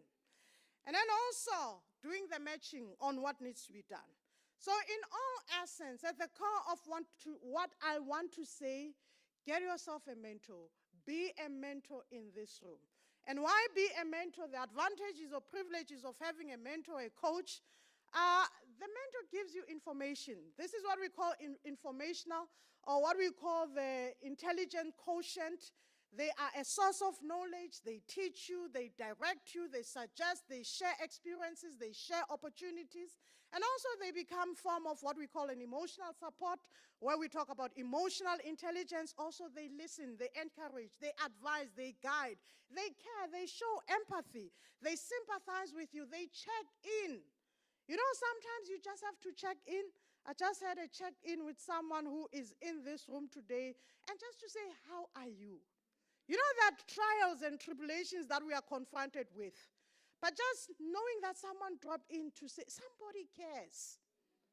And then also doing the matching on what needs to be done. So in all essence, at the core of what I want to say, get yourself a mentor. Be a mentor in this room. And why be a mentor? The advantages or privileges of having a mentor, a coach. The mentor gives you information. This is what we call informational, or what we call the intelligent quotient. They are a source of knowledge. They teach you, they direct you, they suggest, they share experiences, they share opportunities. And also they become form of what we call an emotional support, where we talk about emotional intelligence. Also they listen, they encourage, they advise, they guide, they care, they show empathy, they sympathize with you, they check in. You know, sometimes you just have to check in. I just had a check-in with someone who is in this room today, and just to say, how are you? You know that trials and tribulations that we are confronted with, but just knowing that someone dropped in to say, somebody cares.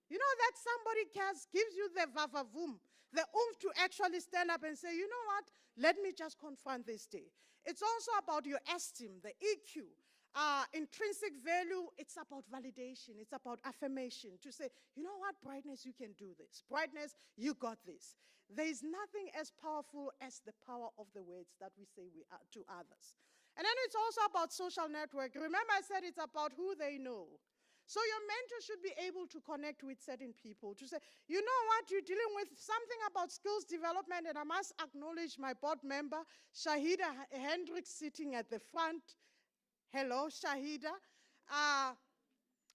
You know that somebody cares gives you the vavavoom, the oomph to actually stand up and say, you know what, let me just confront this day. It's also about your esteem, the EQ. Intrinsic value, it's about validation, it's about affirmation, to say, you know what, Brightness, you can do this. Brightness, you got this. There is nothing as powerful as the power of the words that we say to others. And then it's also about social network. Remember I said it's about who they know. So your mentor should be able to connect with certain people, to say, you know what, you're dealing with something about skills development, and I must acknowledge my board member, Shahida Hendricks, sitting at the front. Hello, Shahida.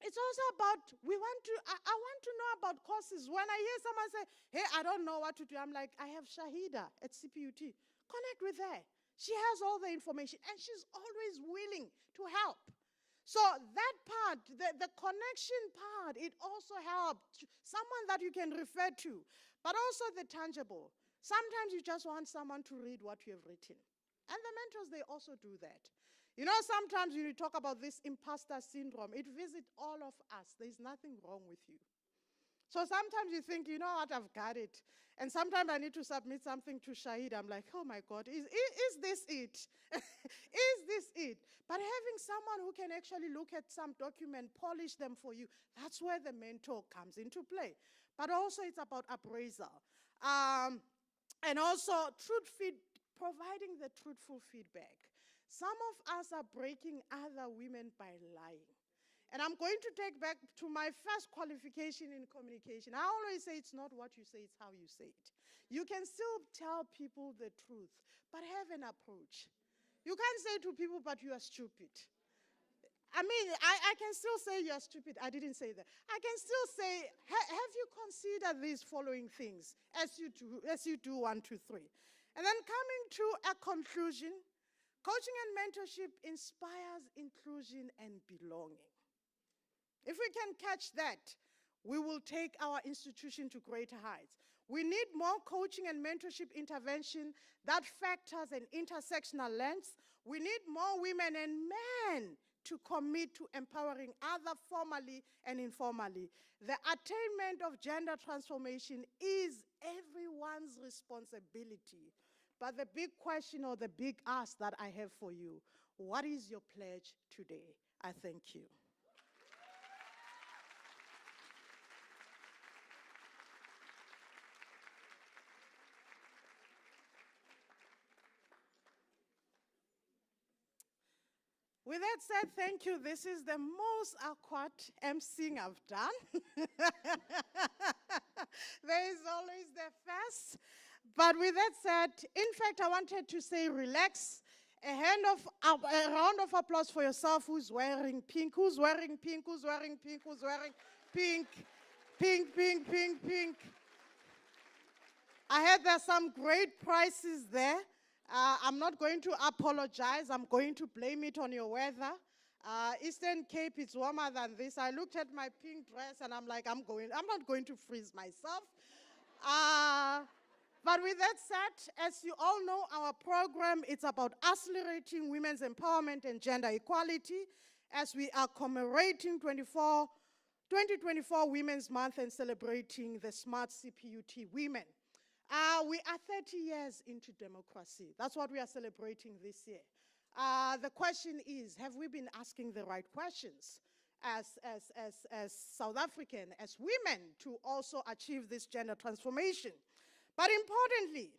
It's also about, I want to know about courses. When I hear someone say, hey, I don't know what to do, I'm like, I have Shahida at CPUT. Connect with her. She has all the information, and she's always willing to help. So that part, the connection part, it also helped. Someone that you can refer to, but also the tangible. Sometimes you just want someone to read what you have written. And the mentors, they also do that. You know, sometimes when you talk about this imposter syndrome, it visits all of us. There's nothing wrong with you. So sometimes you think, you know what, I've got it. And sometimes I need to submit something to Shahid. I'm like, oh my God, is this it? Is this it? But having someone who can actually look at some document, polish them for you, that's where the mentor comes into play. But also it's about appraisal. And also providing the truthful feedback. Some of us are breaking other women by lying. And I'm going to take back to my first qualification in communication. I always say it's not what you say, it's how you say it. You can still tell people the truth, but have an approach. You can't say to people, but you are stupid. I mean, I can still say you are stupid. I didn't say that. I can still say, have you considered these following things as you do 1, 2, 3. And then coming to a conclusion, coaching and mentorship inspires inclusion and belonging. If we can catch that, we will take our institution to greater heights. We need more coaching and mentorship intervention that factors an intersectional lens. We need more women and men to commit to empowering others formally and informally. The attainment of gender transformation is everyone's responsibility. But the big question or the big ask that I have for you, what is your pledge today? I thank you. With that said, thank you. This is the most awkward emceeing I've done. There is always the first. But with that said, in fact, I wanted to say relax. A round of applause for yourself who's wearing pink. Who's wearing pink? Who's wearing pink? Who's wearing pink? Pink, pink, pink, pink. I heard there's some great prizes there. I'm not going to apologize. I'm going to blame it on your weather. Eastern Cape is warmer than this. I looked at my pink dress and I'm like, I'm not going to freeze myself. But with that said, as you all know, our program is about accelerating women's empowerment and gender equality as we are commemorating 2024 Women's Month and celebrating the Smart CPUT Women. We are 30 years into democracy. That's what we are celebrating this year. The question is, have we been asking the right questions as South African, as women, to also achieve this gender transformation? But importantly,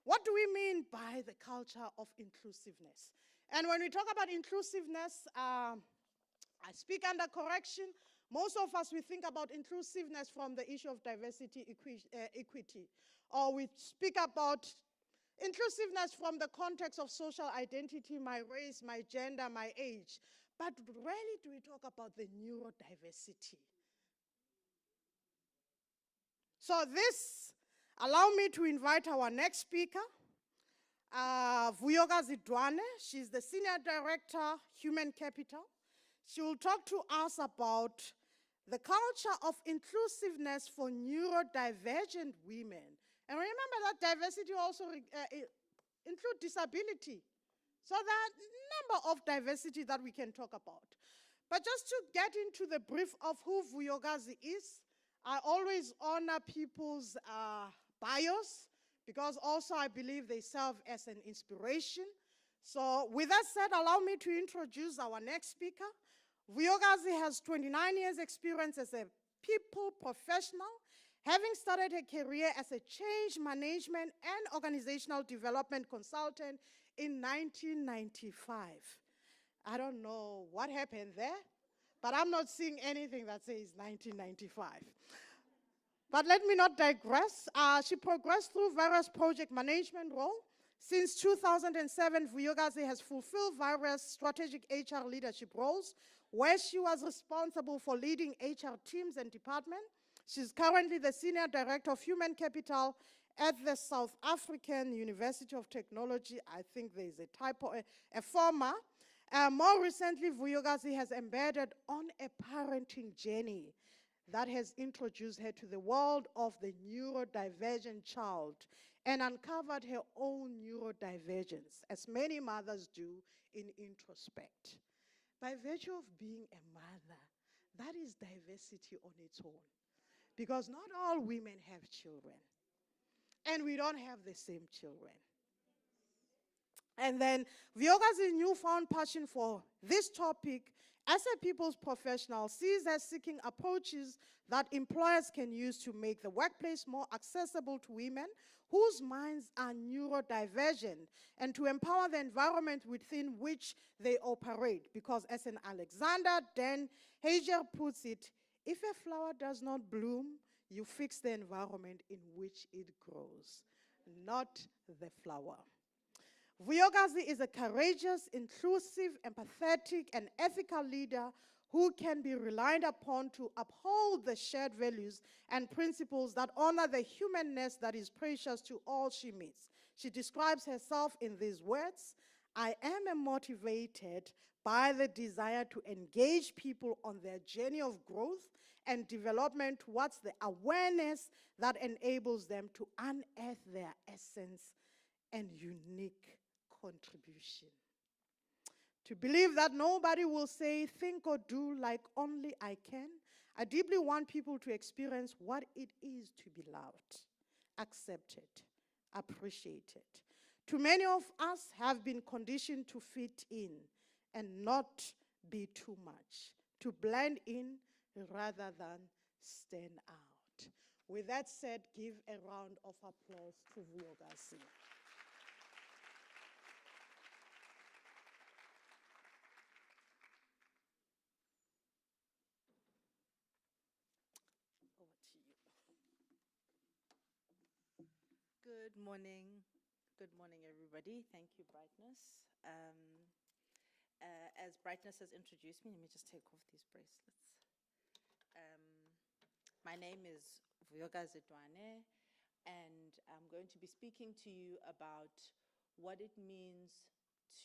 what do we mean by the culture of inclusiveness? And when we talk about inclusiveness, I speak under correction. Most of us, we think about inclusiveness from the issue of diversity, equity. Or we speak about inclusiveness from the context of social identity, my race, my gender, my age. But rarely do we talk about the neurodiversity. So this, allow me to invite our next speaker, Vuyoka Zidwane. She's the Senior Director, Human Capital. She will talk to us about the culture of inclusiveness for neurodivergent women. And remember that diversity also includes disability. So there are a number of diversity that we can talk about. But just to get into the brief of who Vuyokazi is, I always honor people's bios because also I believe they serve as an inspiration. So with that said, allow me to introduce our next speaker. Vuyokazi has 29 years experience as a people professional, having started her career as a change management and organizational development consultant in 1995. I don't know what happened there, but I'm not seeing anything that says 1995. But let me not digress. She progressed through various project management roles. Since 2007, Vuyokazi has fulfilled various strategic HR leadership roles, where she was responsible for leading HR teams and departments. She's currently the Senior Director of Human Capital at the South African University of Technology. I think there's a typo, a former. More recently, Vuyokazi has embarked on a parenting journey that has introduced her to the world of the neurodivergent child and uncovered her own neurodivergence, as many mothers do in introspect. By virtue of being a mother, that is diversity on its own. Because not all women have children. And we don't have the same children. And then Vuyokazi's newfound passion for this topic as a people's professional sees as seeking approaches that employers can use to make the workplace more accessible to women whose minds are neurodivergent and to empower the environment within which they operate. Because as an Alexander Den Hager puts it, if a flower does not bloom, you fix the environment in which it grows, not the flower. Vuyokazi is a courageous, inclusive, empathetic, and ethical leader who can be relied upon to uphold the shared values and principles that honor the humanness that is precious to all she meets. She describes herself in these words: I am motivated by the desire to engage people on their journey of growth and development towards the awareness that enables them to unearth their essence and unique contribution. To believe that nobody will say, think or do like only I can, I deeply want people to experience what it is to be loved, accepted, appreciated. Too many of us have been conditioned to fit in and not be too much, to blend in rather than stand out. With that said, give a round of applause to Vuyokazi. Good morning. Good morning, everybody. Thank you, Brightness. As Brightness has introduced me, let me just take off these bracelets. My name is Vuyokazi Dwane, and I'm going to be speaking to you about what it means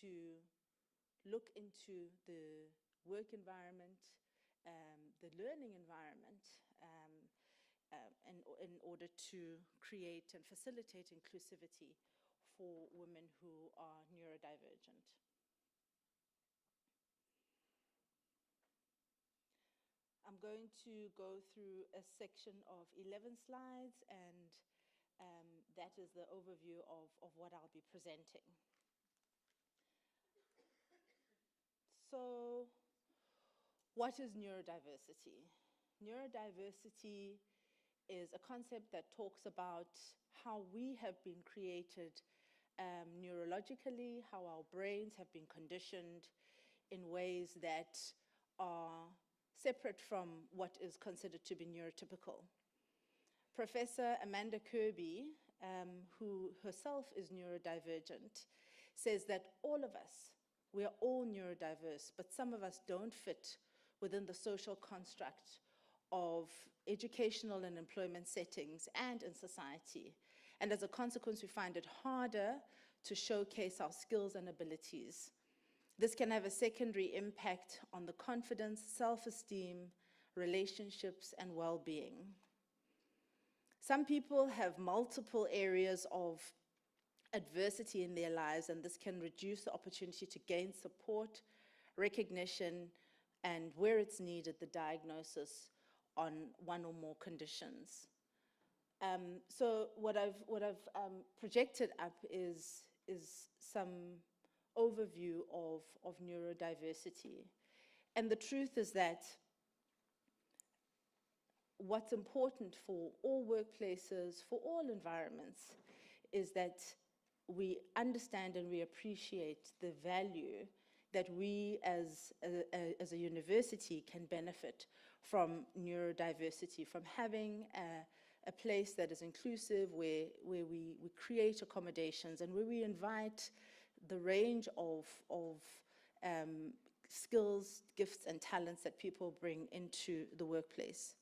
to look into the work environment, the learning environment, in order to create and facilitate inclusivity for women who are neurodivergent. I'm going to go through a section of 11 slides, and that is the overview of what I'll be presenting. So, what is neurodiversity? Neurodiversity is a concept that talks about how we have been created neurologically, how our brains have been conditioned in ways that are separate from what is considered to be neurotypical. Professor Amanda Kirby, who herself is neurodivergent, says that all of us, we are all neurodiverse, but some of us don't fit within the social construct of educational and employment settings and in society. And as a consequence, we find it harder to showcase our skills and abilities. This can have a secondary impact on the confidence, self-esteem, relationships, and well-being. Some people have multiple areas of adversity in their lives, and this can reduce the opportunity to gain support, recognition, and where it's needed, the diagnosis on one or more conditions. So what I've projected up is some overview of neurodiversity. And the truth is that what's important for all workplaces, for all environments, is that we understand and we appreciate the value that we as a university can benefit from neurodiversity, from having a place that is inclusive, where we create accommodations and where we invite the range of skills, gifts, and talents that people bring into the workplace.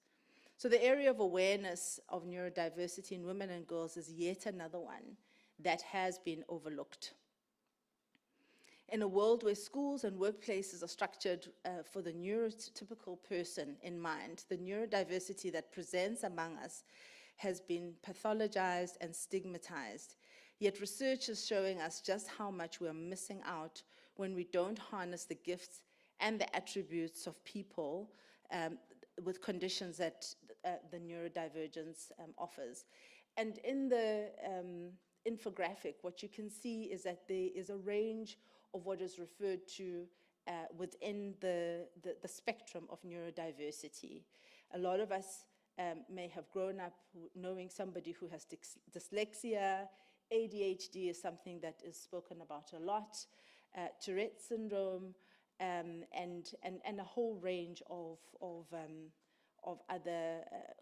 So the area of awareness of neurodiversity in women and girls is yet another one that has been overlooked. In a world where schools and workplaces are structured for the neurotypical person in mind, the neurodiversity that presents among us has been pathologized and stigmatized. Yet research is showing us just how much we are missing out when we don't harness the gifts and the attributes of people with conditions that the neurodivergence offers. And in the infographic, what you can see is that there is a range of what is referred to within the spectrum of neurodiversity. A lot of us may have grown up knowing somebody who has dyslexia. ADHD is something that is spoken about a lot, Tourette's syndrome, and a whole range of other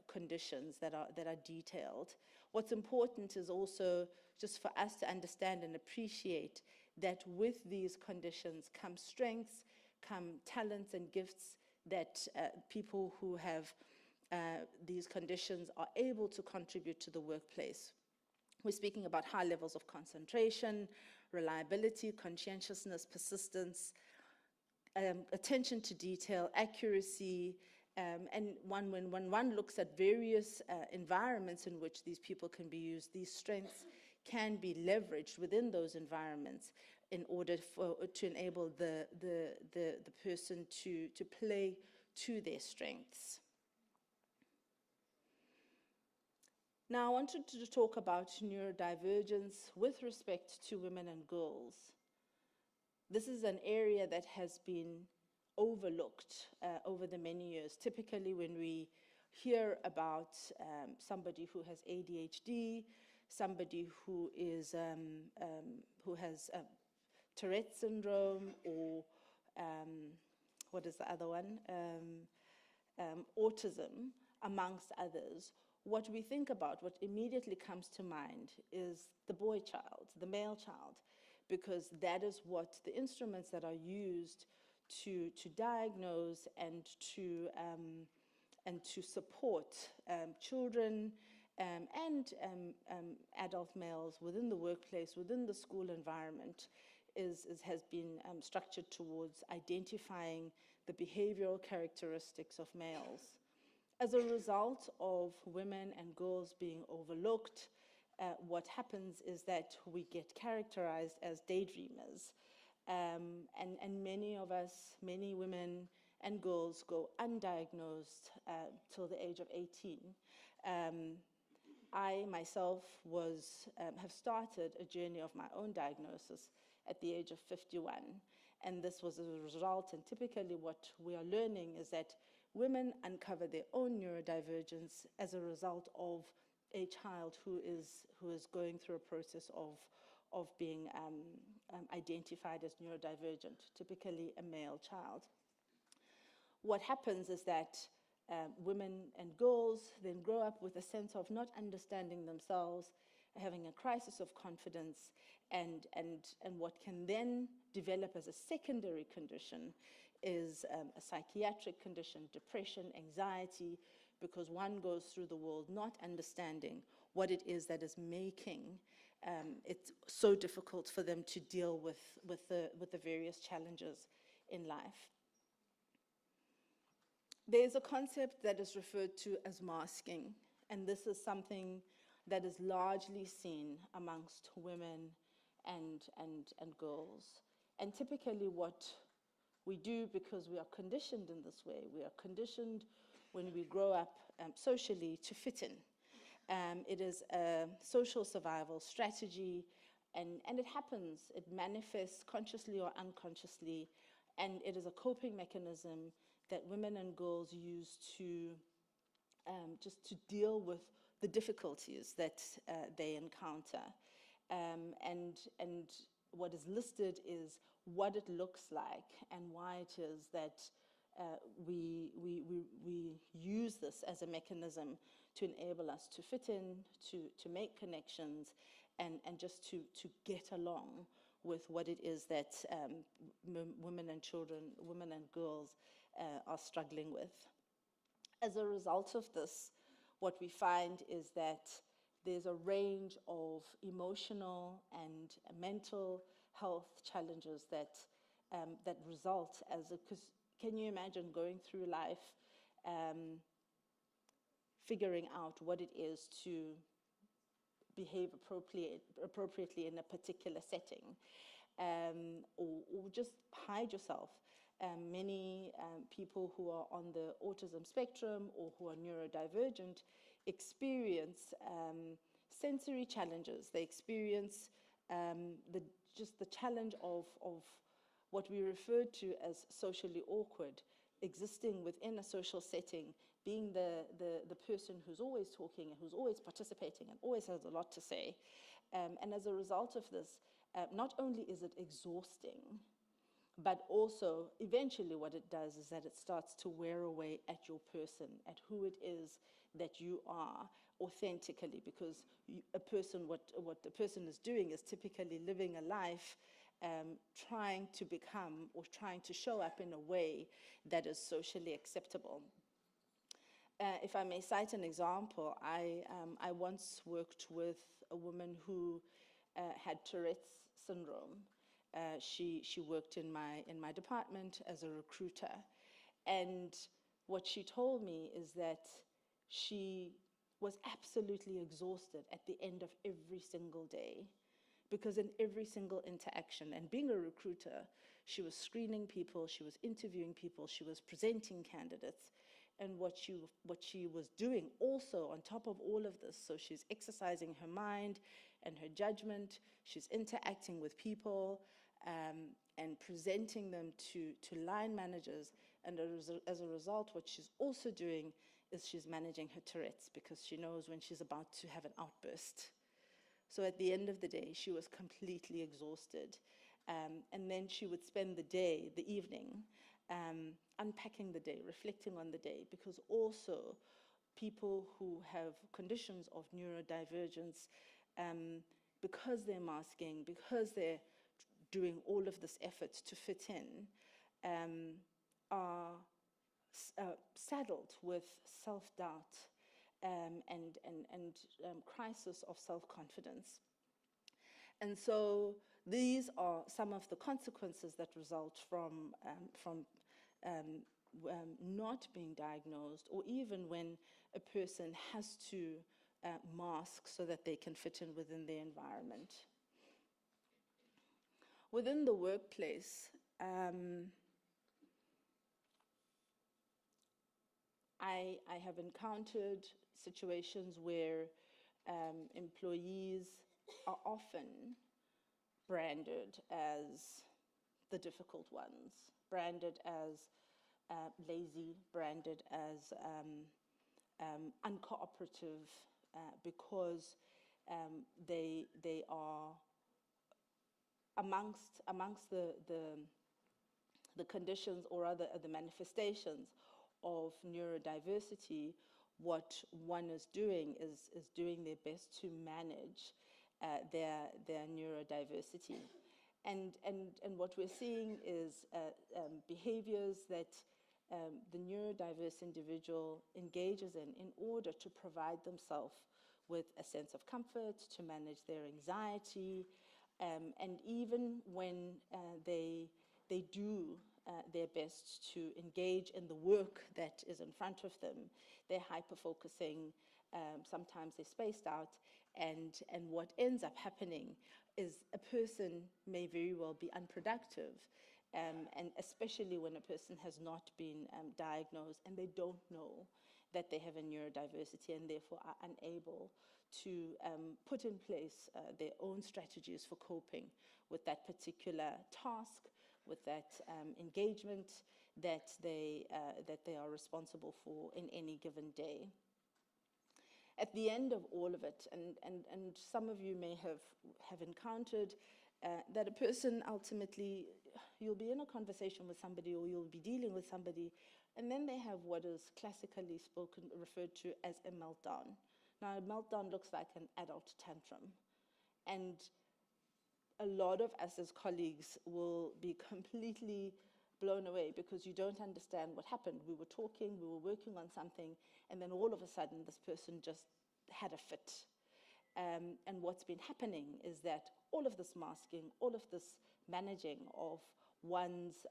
conditions that are detailed. What's important is also just for us to understand and appreciate that with these conditions come strengths, come talents and gifts that people who have these conditions are able to contribute to the workplace. We're speaking about high levels of concentration, reliability, conscientiousness, persistence, attention to detail, accuracy, and when one looks at various environments in which these people can be used, these strengths can be leveraged within those environments in order to enable the person to play to their strengths. Now, I wanted to talk about neurodivergence with respect to women and girls. This is an area that has been overlooked over the many years. Typically, when we hear about somebody who has ADHD, somebody who has Tourette's syndrome, or what is the other one? Autism, amongst others. What we think about, what immediately comes to mind is the boy child, the male child, because that is what the instruments that are used to diagnose and to support children and adult males within the workplace, within the school environment, has been structured towards identifying the behavioral characteristics of males. As a result of women and girls being overlooked, what happens is that we get characterized as daydreamers. And many of us, many women and girls go undiagnosed till the age of 18. I myself have started a journey of my own diagnosis at the age of 51. And this was a result, and typically what we are learning is that women uncover their own neurodivergence as a result of a child who is going through a process of being identified as neurodivergent, typically a male child. What happens is that women and girls then grow up with a sense of not understanding themselves, having a crisis of confidence, and what can then develop as a secondary condition is a psychiatric condition, depression, anxiety, because one goes through the world not understanding what it is that is making it so difficult for them to deal with the various challenges in life. There's a concept that is referred to as masking, and this is something that is largely seen amongst women and girls. And typically what we do, because we are conditioned in this way, we are conditioned when we grow up socially to fit in. It is a social survival strategy, and it happens, it manifests consciously or unconsciously, and it is a coping mechanism that women and girls use to just to deal with the difficulties that they encounter. And what is listed is what it looks like and why it is that we use this as a mechanism to enable us to fit in, to make connections, and just to get along with what it is that women and children, women and girls are struggling with. As a result of this, what we find is that there's a range of emotional and mental health challenges that result as a, because can you imagine going through life figuring out what it is to behave appropriately in a particular setting, or just hide yourself. Many people who are on the autism spectrum or who are neurodivergent experience sensory challenges. They experience just the challenge of what we refer to as socially awkward, existing within a social setting, being the person who's always talking and who's always participating and always has a lot to say. And as a result of this, not only is it exhausting, but also eventually what it does is that it starts to wear away at your person, at who it is that you are authentically, because what the person is doing is typically living a life trying to become or trying to show up in a way that is socially acceptable. If I may cite an example, I once worked with a woman who had Tourette's syndrome. She worked in my department as a recruiter, and what she told me is that she was absolutely exhausted at the end of every single day, because in every single interaction, and being a recruiter, she was screening people, she was interviewing people, she was presenting candidates, and what she was doing also on top of all of this, so she's exercising her mind and her judgment, she's interacting with people and presenting them to line managers, and as a result, what she's also doing is she's managing her Tourette's, because she knows when she's about to have an outburst. So at the end of the day, she was completely exhausted. And then she would spend the evening, unpacking the day, reflecting on the day, because also people who have conditions of neurodivergence, because they're masking, because they're doing all of this effort to fit in, are saddled with self-doubt and crisis of self-confidence. And so these are some of the consequences that result from not being diagnosed, or even when a person has to mask so that they can fit in within their environment. Within the workplace, I have encountered situations where employees are often branded as the difficult ones, branded as lazy, branded as uncooperative, because they are amongst the conditions or other the manifestations of neurodiversity. What one is doing is doing their best to manage their neurodiversity. And what we're seeing is behaviors that the neurodiverse individual engages in order to provide themselves with a sense of comfort, to manage their anxiety, and even when they do their best to engage in the work that is in front of them, they're hyper-focusing, sometimes they're spaced out, and what ends up happening is a person may very well be unproductive, and especially when a person has not been diagnosed and they don't know that they have a neurodiversity and therefore are unable to put in place their own strategies for coping with that particular task, with that engagement that they are responsible for in any given day. At the end of all of it, and some of you may have encountered that a person ultimately, you'll be in a conversation with somebody or you'll be dealing with somebody, and then they have what is classically referred to as a meltdown. Now, a meltdown looks like an adult tantrum, and a lot of us as colleagues will be completely blown away because you don't understand what happened. We were talking, we were working on something, and then all of a sudden this person just had a fit. And what's been happening is that all of this masking, all of this managing of one's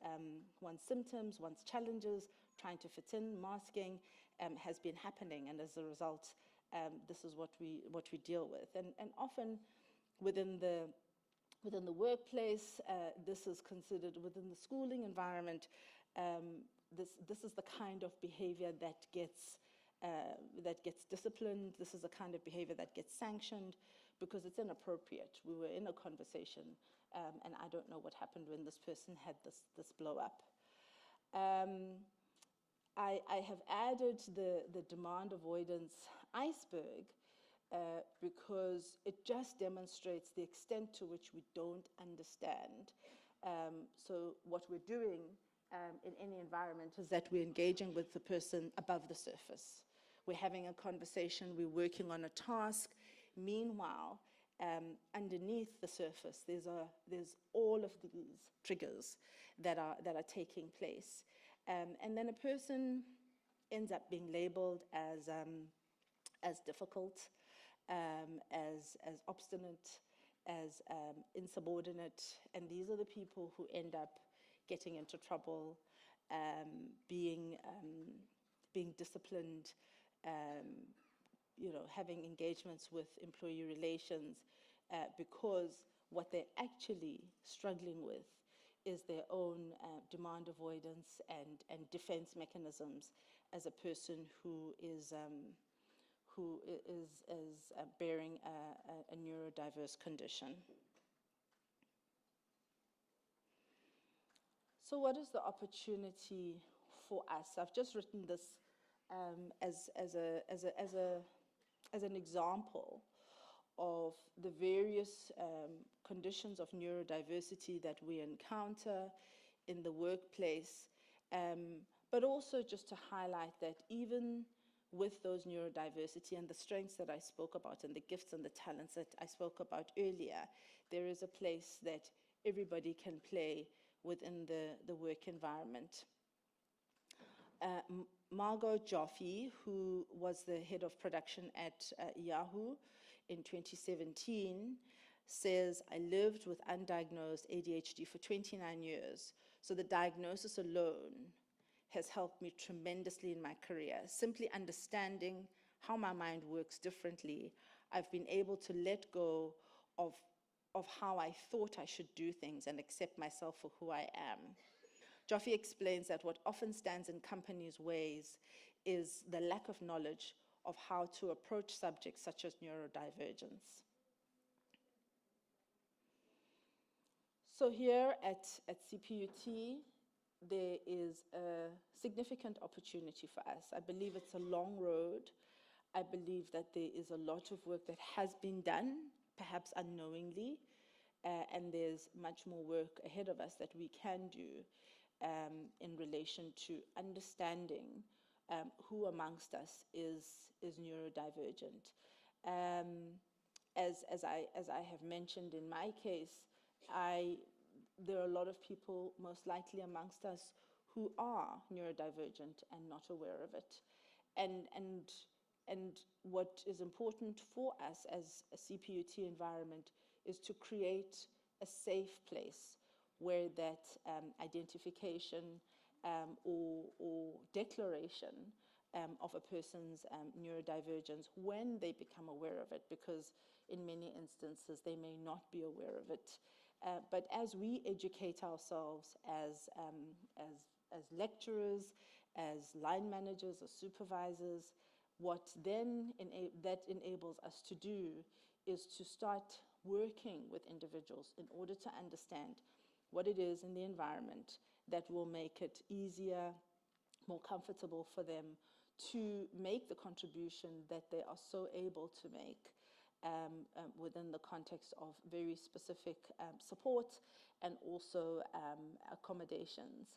symptoms, one's challenges, trying to fit in, masking, has been happening. And as a result, this is what we deal with. And often within the workplace, this is considered within the schooling environment. This is the kind of behavior that gets disciplined. This is the kind of behavior that gets sanctioned because it's inappropriate. We were in a conversation, and I don't know what happened when this person had this blow up. I have added the demand avoidance iceberg because it just demonstrates the extent to which we don't understand. So what we're doing in any environment is that we're engaging with the person above the surface. We're having a conversation, we're working on a task. Meanwhile, underneath the surface, there's all of these triggers that are taking place. And then a person ends up being labeled as difficult, as obstinate, as insubordinate. And these are the people who end up getting into trouble, being disciplined, having engagements with employee relations, because what they're actually struggling with is their own demand avoidance and defense mechanisms as a person who is bearing a neurodiverse condition. So what is the opportunity for us? I've just written this as an example of the various conditions of neurodiversity that we encounter in the workplace, but also just to highlight that even with those neurodiversity and the strengths that I spoke about and the gifts and the talents that I spoke about earlier, there is a place that everybody can play within the work environment. Margot Joffe, who was the head of production at Yahoo in 2017, says, "I lived with undiagnosed ADHD for 29 years, so the diagnosis alone has helped me tremendously in my career. Simply understanding how my mind works differently, I've been able to let go of how I thought I should do things and accept myself for who I am." Joffe explains that what often stands in companies' ways is the lack of knowledge of how to approach subjects such as neurodivergence. So here at CPUT, there is a significant opportunity for us. I believe it's a long road. I believe that there is a lot of work that has been done, perhaps unknowingly, and there's much more work ahead of us that we can do in relation to understanding who amongst us is neurodivergent. As I have mentioned in my case, there are a lot of people most likely amongst us who are neurodivergent and not aware of it. And what is important for us as a CPUT environment is to create a safe place where that identification or declaration of a person's neurodivergence, when they become aware of it, because in many instances they may not be aware of it. But as we educate ourselves as lecturers, as line managers or supervisors, what then that enables us to do is to start working with individuals in order to understand what it is in the environment that will make it easier, more comfortable for them to make the contribution that they are so able to make within the context of very specific support and also accommodations.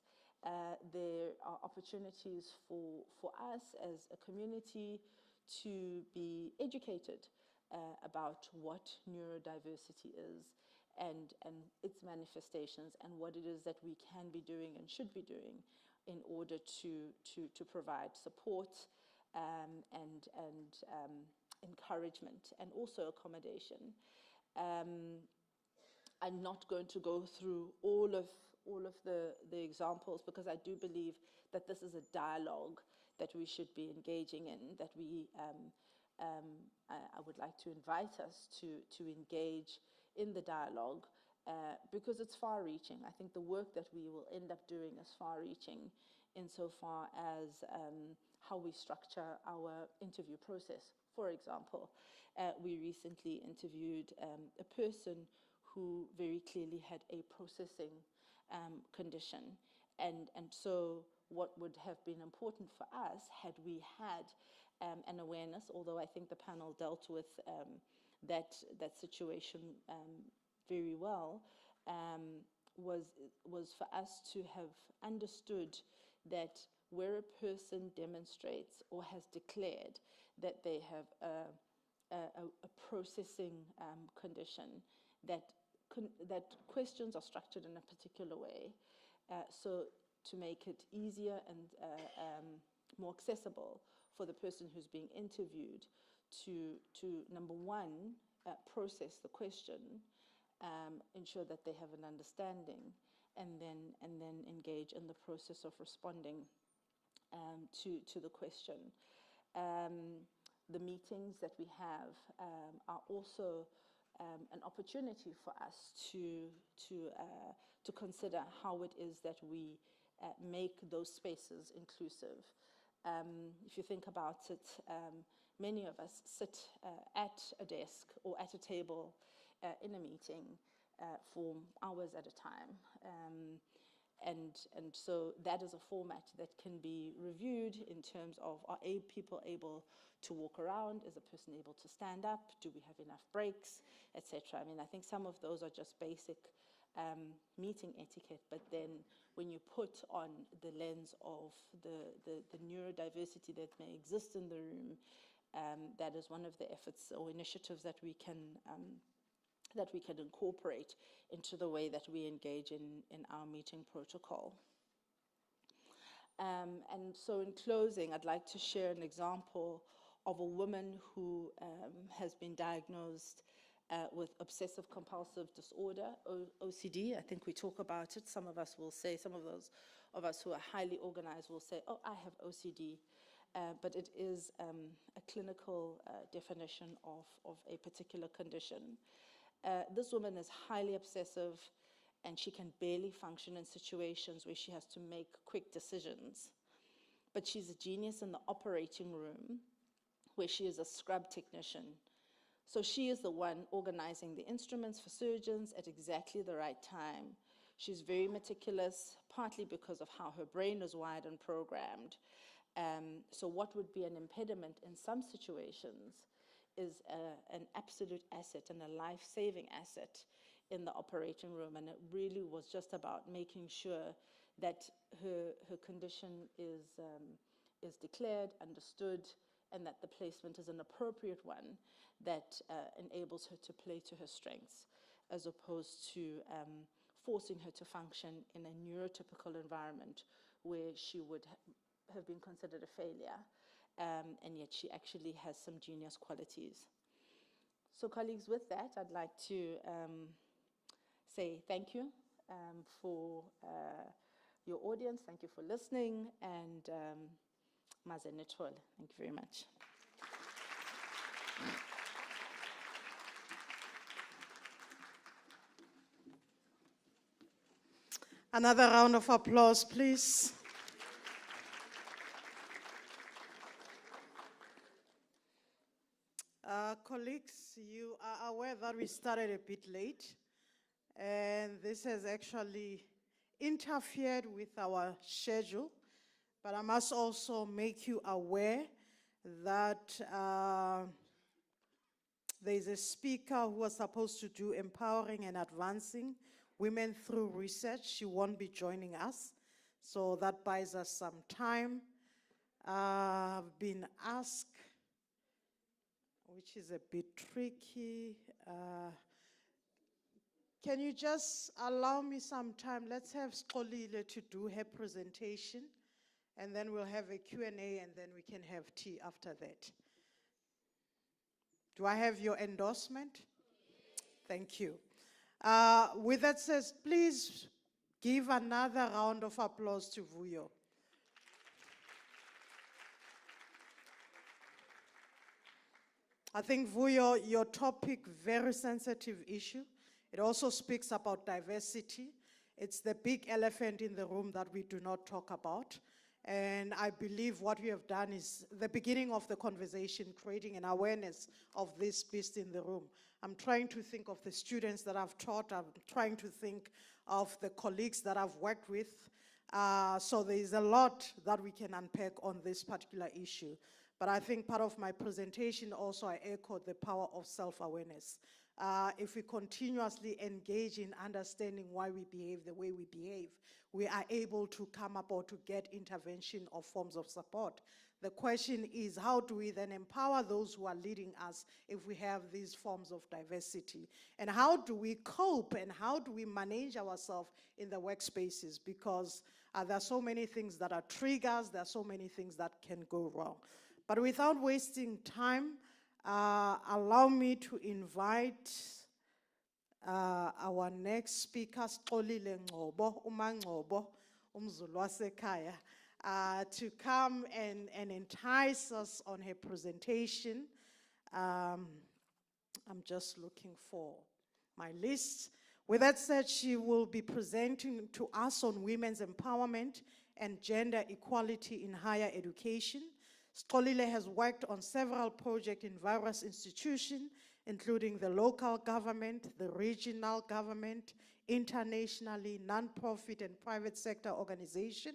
There are opportunities for us as a community to be educated about what neurodiversity is and its manifestations and what it is that we can be doing and should be doing in order to provide support and encouragement and also accommodation. I'm not going to go through all of the examples, because I do believe that this is a dialogue that we should be engaging in, that I would like to invite us to engage in the dialogue, because it's far-reaching. I think the work that we will end up doing is far-reaching insofar as how we structure our interview process. For example, we recently interviewed a person who very clearly had a processing condition. And so what would have been important for us had we had an awareness, although I think the panel dealt with that situation very well, was for us to have understood that where a person demonstrates or has declared that they have a processing condition, that questions are structured in a particular way, so to make it easier and more accessible for the person who's being interviewed to number one, process the question, ensure that they have an understanding, and then engage in the process of responding to the question. The meetings that we have are also an opportunity for us to consider how it is that we make those spaces inclusive. If you think about it, many of us sit at a desk or at a table in a meeting for hours at a time. And so that is a format that can be reviewed in terms of, are people able to walk around? Is a person able to stand up? Do we have enough breaks, etc.? I mean, I think some of those are just basic meeting etiquette, but then when you put on the lens of the neurodiversity that may exist in the room, that is one of the efforts or initiatives that we can incorporate into the way that we engage in our meeting protocol. And so in closing, I'd like to share an example of a woman who has been diagnosed with obsessive compulsive disorder, OCD. I think we talk about it. Some of us will say, some of those of us who are highly organized will say, oh, I have OCD. But it is a clinical definition of a particular condition. This woman is highly obsessive, and she can barely function in situations where she has to make quick decisions. But she's a genius in the operating room, where she is a scrub technician. So she is the one organizing the instruments for surgeons at exactly the right time. She's very meticulous, partly because of how her brain is wired and programmed. So what would be an impediment in some situations is an absolute asset and a life-saving asset in the operating room. And it really was just about making sure that her condition is declared, understood, and that the placement is an appropriate one that enables her to play to her strengths, as opposed to forcing her to function in a neurotypical environment where she would have been considered a failure, and yet she actually has some genius qualities. So colleagues, with that, I'd like to say thank you for your audience. Thank you for listening, and Mazenetol. Thank you very much. Another round of applause, please. Colleagues, you are aware that we started a bit late, and this has actually interfered with our schedule. But I must also make you aware that there's a speaker who was supposed to do empowering and advancing women through research. She won't be joining us, so that buys us some time. I've been asked, which is a bit tricky, can you just allow me some time? Let's have Skolile to do her presentation, and then we'll have a Q&A, and then we can have tea after that. Do I have your endorsement? Thank you. With that said, please give another round of applause to Vuyo. I think, Vuyo, your topic, very sensitive issue. It also speaks about diversity. It's the big elephant in the room that we do not talk about. And I believe what we have done is the beginning of the conversation, creating an awareness of this beast in the room. I'm trying to think of the students that I've taught. I'm trying to think of the colleagues that I've worked with. So there is a lot that we can unpack on this particular issue. But I think part of my presentation also, I echoed the power of self-awareness. If we continuously engage in understanding why we behave the way we behave, we are able to come up or to get intervention or forms of support. The question is, how do we then empower those who are leading us if we have these forms of diversity? And how do we cope and how do we manage ourselves in the workspaces? Because there are so many things that are triggers, there are so many things that can go wrong. But without wasting time, allow me to invite our next speaker, Xolile Ngcobo, uMaNgcobo, umZulu wasekhaya, to come and entice us on her presentation. I'm just looking for my list. With that said, she will be presenting to us on women's empowerment and gender equality in higher education. Xolile has worked on several projects in various institutions, including the local government, the regional government, internationally, non-profit and private sector organization.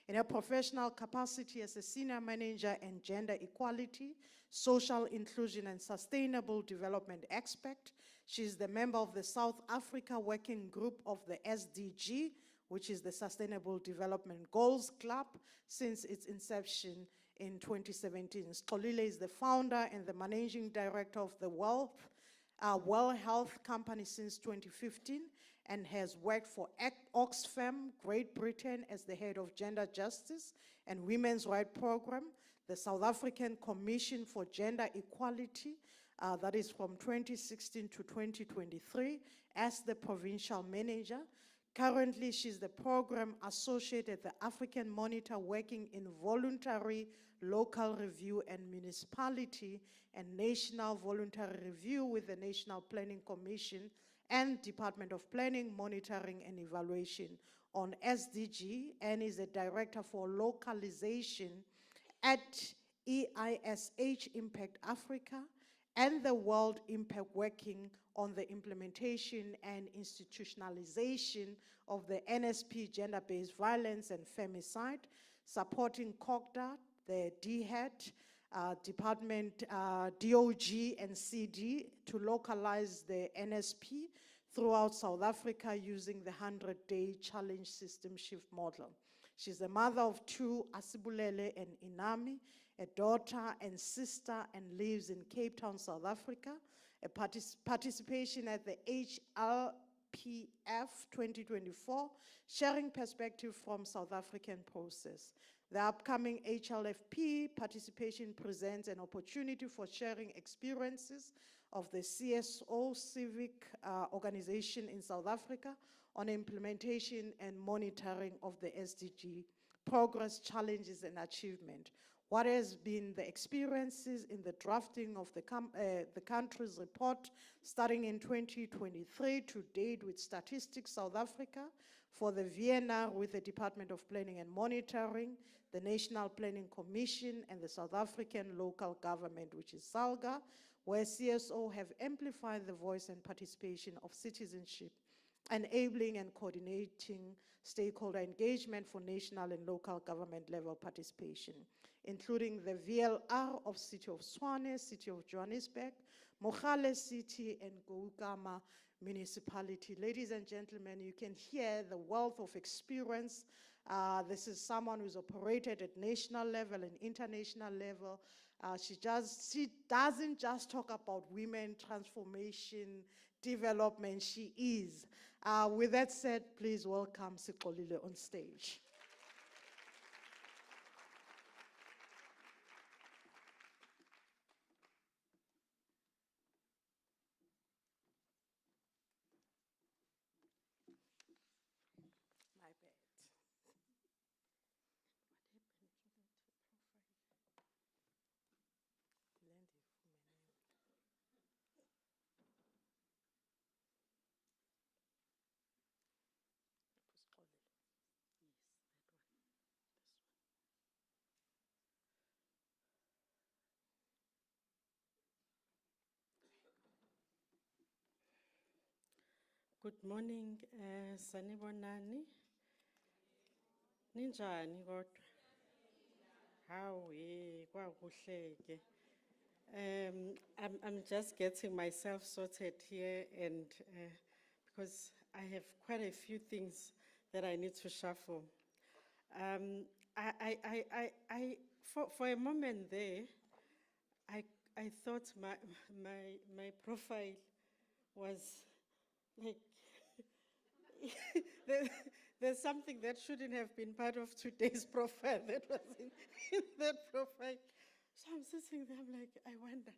In her professional capacity as a senior manager in gender equality, social inclusion and sustainable development expert, she is the member of the South Africa Working Group of the SDG, which is the Sustainable Development Goals Club, since its inception in 2017. Xolile is the founder and the managing director of the Well Health Company since 2015 and has worked for Oxfam, Great Britain as the head of Gender Justice and Women's Rights Program, the South African Commission for Gender Equality, that is from 2016 to 2023, as the provincial manager. Currently, she's the program associate at the African Monitor working in voluntary local review and municipality and national voluntary review with the National Planning Commission and Department of Planning, Monitoring and Evaluation on SDG, and is a director for localization at EISH Impact Africa and the World Impact working on the implementation and institutionalization of the NSP gender-based violence and femicide, supporting COGDA, the DHET, Department, DOG and CD to localize the NSP throughout South Africa using the 100-day challenge system shift model. She's the mother of two, Asibulele and Inami, a daughter and sister, and lives in Cape Town, South Africa. A participation at the HLPF 2024, sharing perspective from South African process. The upcoming HLFP participation presents an opportunity for sharing experiences of the CSO civic organization in South Africa on implementation and monitoring of the SDG progress, challenges, and achievement. What has been the experiences in the drafting of the country's report starting in 2023 to date with Statistics South Africa, for the VNR with the Department of Planning and Monitoring, the National Planning Commission, and the South African local government, which is SALGA, where CSO have amplified the voice and participation of citizenship, enabling and coordinating stakeholder engagement for national and local government level participation, including the VLR of City of Tshwane, City of Johannesburg, Mogale City, and Goukama Municipality. Ladies and gentlemen, you can hear the wealth of experience. This is someone who's operated at national level and international level. She doesn't just talk about women transformation, development, she is. With that said, please welcome Xolile on stage. Good morning, sanibonani. Ninjani kodwa? Hawe, kwakuhleke. I'm just getting myself sorted here, and because I have quite a few things that I need to shuffle. For a moment there, I thought my profile was like there's something that shouldn't have been part of today's profile that was in that profile. So I'm sitting there, I'm like, I wonder,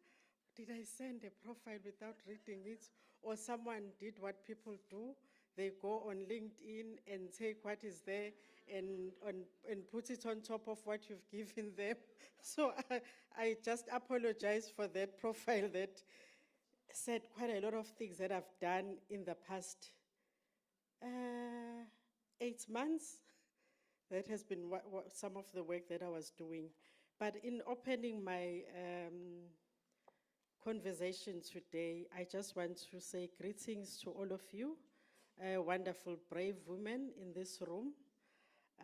did I send a profile without reading it? Or someone did what people do? They go on LinkedIn and take what is there and put it on top of what you've given them. So I just apologize for that profile that said quite a lot of things that I've done in the past 8 months. That has been some of the work that I was doing. But in opening my conversation today, I just want to say greetings to all of you, wonderful, brave women in this room.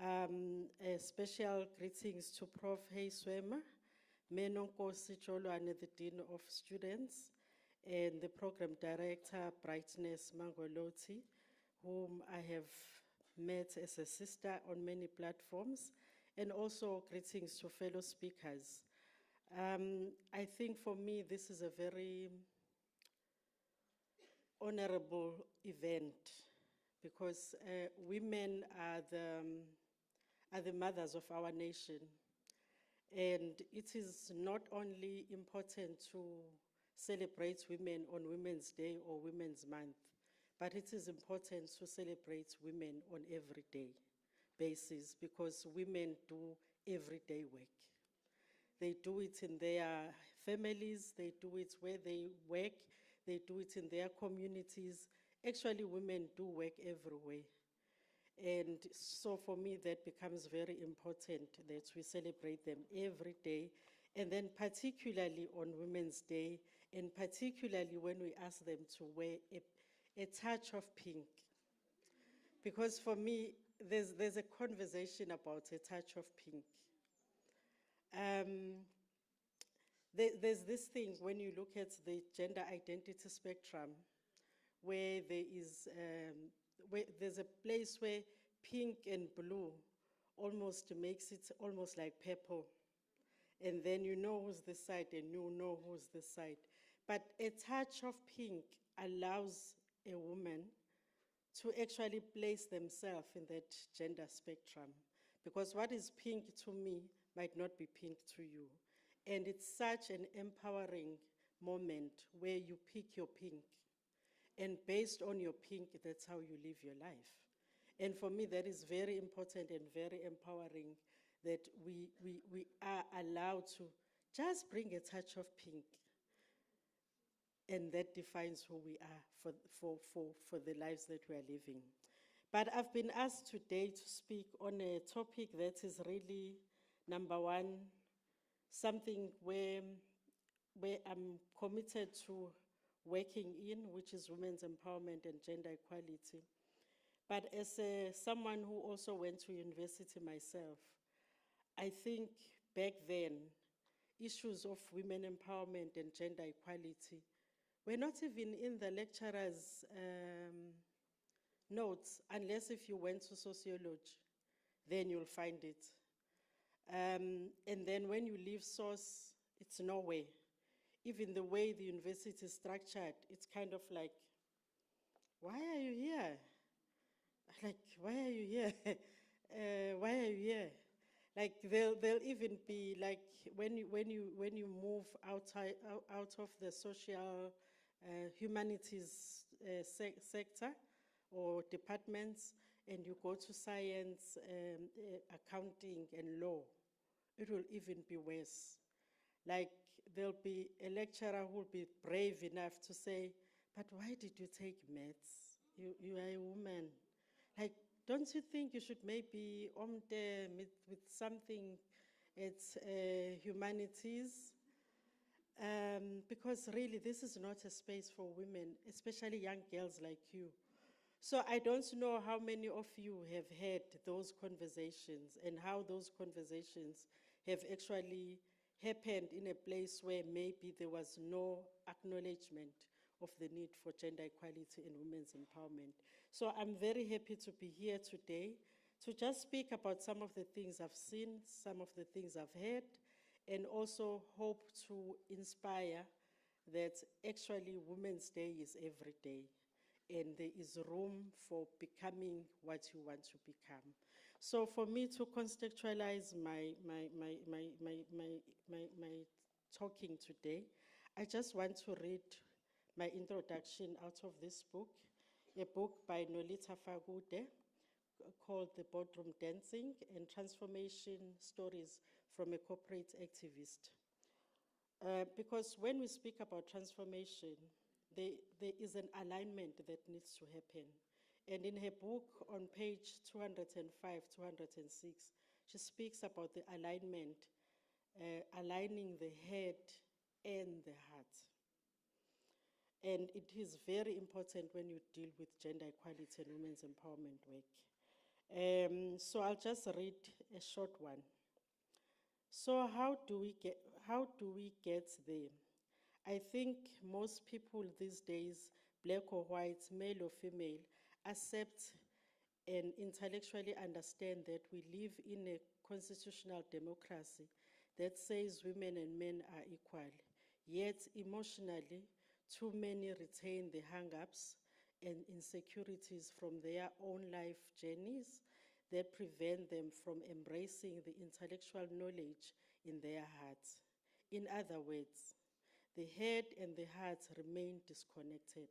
A special greetings to Prof. Heiswema, Menonkosi Cholwane, the Dean of Students, and the Program Director, Brightness Mangoloti, whom I have met as a sister on many platforms, and also greetings to fellow speakers. I think for me, this is a very honorable event because women are the mothers of our nation. And it is not only important to celebrate women on Women's Day or Women's Month, but it is important to celebrate women on everyday basis because women do everyday work. They do it in their families, they do it where they work, they do it in their communities. Actually, women do work everywhere. And so for me, that becomes very important that we celebrate them every day. And then particularly on Women's Day, and particularly when we ask them to wear a touch of pink. Because for me, there's a conversation about a touch of pink. There's this thing when you look at the gender identity spectrum, where there's a place where pink and blue almost makes it almost like purple. And then you know who's this side and you know who's this side. But a touch of pink allows a woman to actually place themselves in that gender spectrum. Because what is pink to me might not be pink to you. And it's such an empowering moment where you pick your pink. And based on your pink, that's how you live your life. And for me, that is very important and very empowering that we are allowed to just bring a touch of pink. And that defines who we are for the lives that we are living. But I've been asked today to speak on a topic that is really, number one, something where I'm committed to working in, which is women's empowerment and gender equality. But as someone who also went to university myself, I think back then, issues of women empowerment and gender equality were not even in the lecturer's notes, unless if you went to sociology, then you'll find it. And then when you leave source, it's nowhere. Even the way the university is structured, it's kind of like, why are you here? Like, why are you here? Why are you here? Like, they'll even be like, when you move out of the social humanities sector or departments, and you go to science, accounting, and law, it will even be worse. Like, there'll be a lecturer who will be brave enough to say, but why did you take maths? You are a woman. Like, don't you think you should maybe with something, it's humanities? Because really, this is not a space for women, especially young girls like you, So I don't know how many of you have had those conversations and how those conversations have actually happened in a place where maybe there was no acknowledgement of the need for gender equality and women's empowerment. So I'm very happy to be here today to just speak about some of the things I've seen, some of the things I've heard, and also hope to inspire that actually Women's Day is every day, and there is room for becoming what you want to become. So for me to contextualize my talking today, I just want to read my introduction out of this book, a book by Nolita Fagude called The Boardroom Dancing and Transformation Stories from a Corporate Activist. Because when we speak about transformation, there is an alignment that needs to happen. And in her book on page 205, 206, she speaks about the alignment, aligning the head and the heart. And it is very important when you deal with gender equality and women's empowerment work. So I'll just read a short one. So how do we get there? I think most people these days, black or white, male or female, accept and intellectually understand that we live in a constitutional democracy that says women and men are equal. Yet emotionally, too many retain the hang-ups and insecurities from their own life journeys that prevent them from embracing the intellectual knowledge in their hearts. In other words, the head and the heart remain disconnected.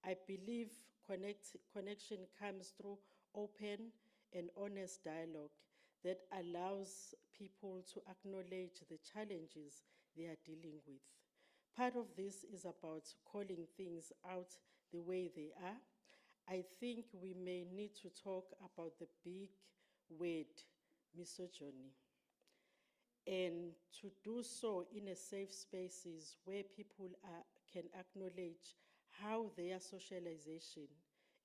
I believe connection comes through open and honest dialogue that allows people to acknowledge the challenges they are dealing with. Part of this is about calling things out the way they are. I think we may need to talk about the big word, misogyny, and to do so in a safe spaces where people can acknowledge how their socialization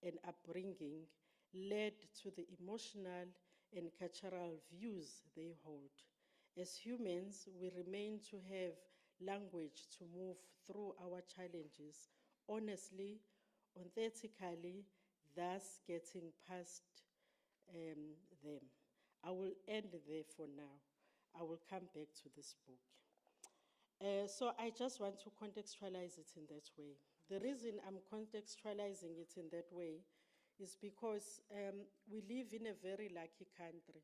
and upbringing led to the emotional and cultural views they hold. As humans, we remain to have language to move through our challenges honestly, authentically, thus getting past them. I will end there for now. I will come back to this book. So I just want to contextualize it in that way. The reason I'm contextualizing it in that way is because we live in a very lucky country,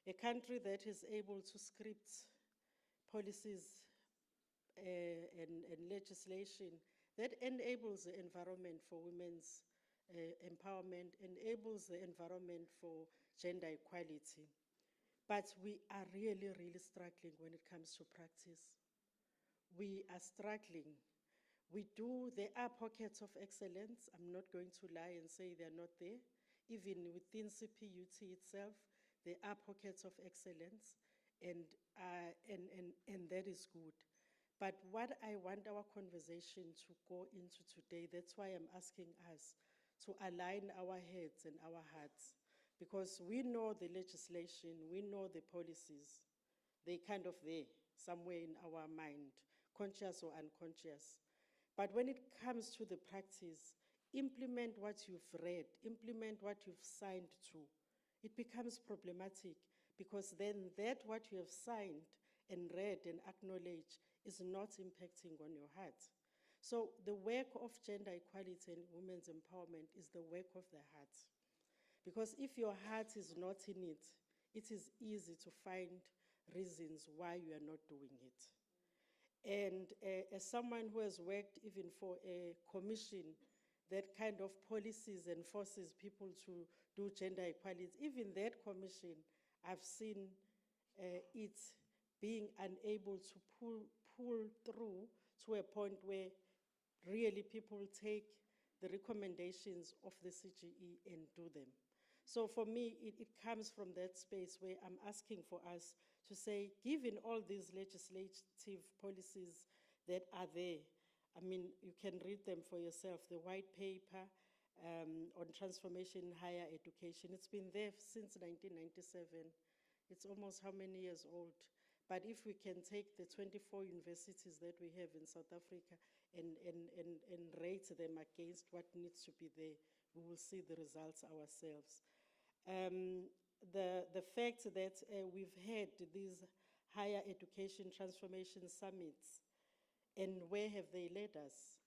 a country that is able to script policies and legislation that enables the environment for women's empowerment, enables the environment for gender equality. But we are really, really struggling when it comes to practice. We are struggling. There are pockets of excellence. I'm not going to lie and say they're not there. Even within CPUT itself, there are pockets of excellence, and that is good. But what I want our conversation to go into today, that's why I'm asking us to align our heads and our hearts, because we know the legislation, we know the policies. They're kind of there, somewhere in our mind, conscious or unconscious. But when it comes to the practice, implement what you've read, implement what you've signed to. It becomes problematic, because then that what you have signed and read and acknowledged is not impacting on your heart. So the work of gender equality and women's empowerment is the work of the heart. Because if your heart is not in it, it is easy to find reasons why you are not doing it. And as someone who has worked even for a commission that kind of policies and forces people to do gender equality, even that commission, I've seen it being unable to pull through to a point where really people take the recommendations of the CGE and do them. So for me, it comes from that space where I'm asking for us to say, given all these legislative policies that are there, I mean, you can read them for yourself, the white paper, on transformation in higher education. It's been there since 1997. It's almost how many years old? But if we can take the 24 universities that we have in South Africa and rate them against what needs to be there, we will see the results ourselves. The fact that we've had these higher education transformation summits, and where have they led us?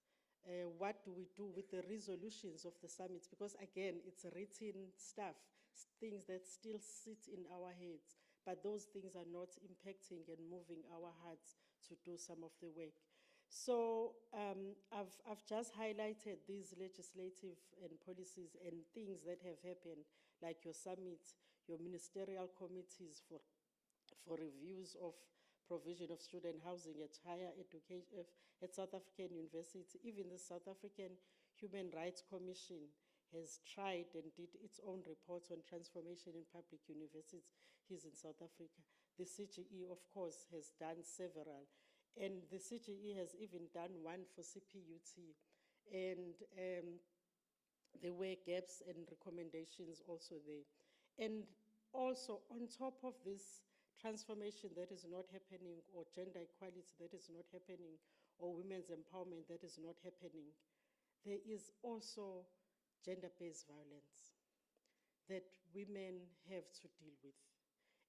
What do we do with the resolutions of the summits? Because again, it's written stuff, things that still sit in our heads, but those things are not impacting and moving our hearts to do some of the work. So I've just highlighted these legislative and policies and things that have happened, like your summits, your ministerial committees for reviews of provision of student housing at higher education, at South African universities. Even the South African Human Rights Commission has tried and did its own reports on transformation in public universities in South Africa. The CGE, of course, has done several. And the CGE has even done one for CPUT. And there were gaps and recommendations also there. And also, on top of this transformation that is not happening, or gender equality that is not happening, or women's empowerment that is not happening, there is also gender-based violence that women have to deal with.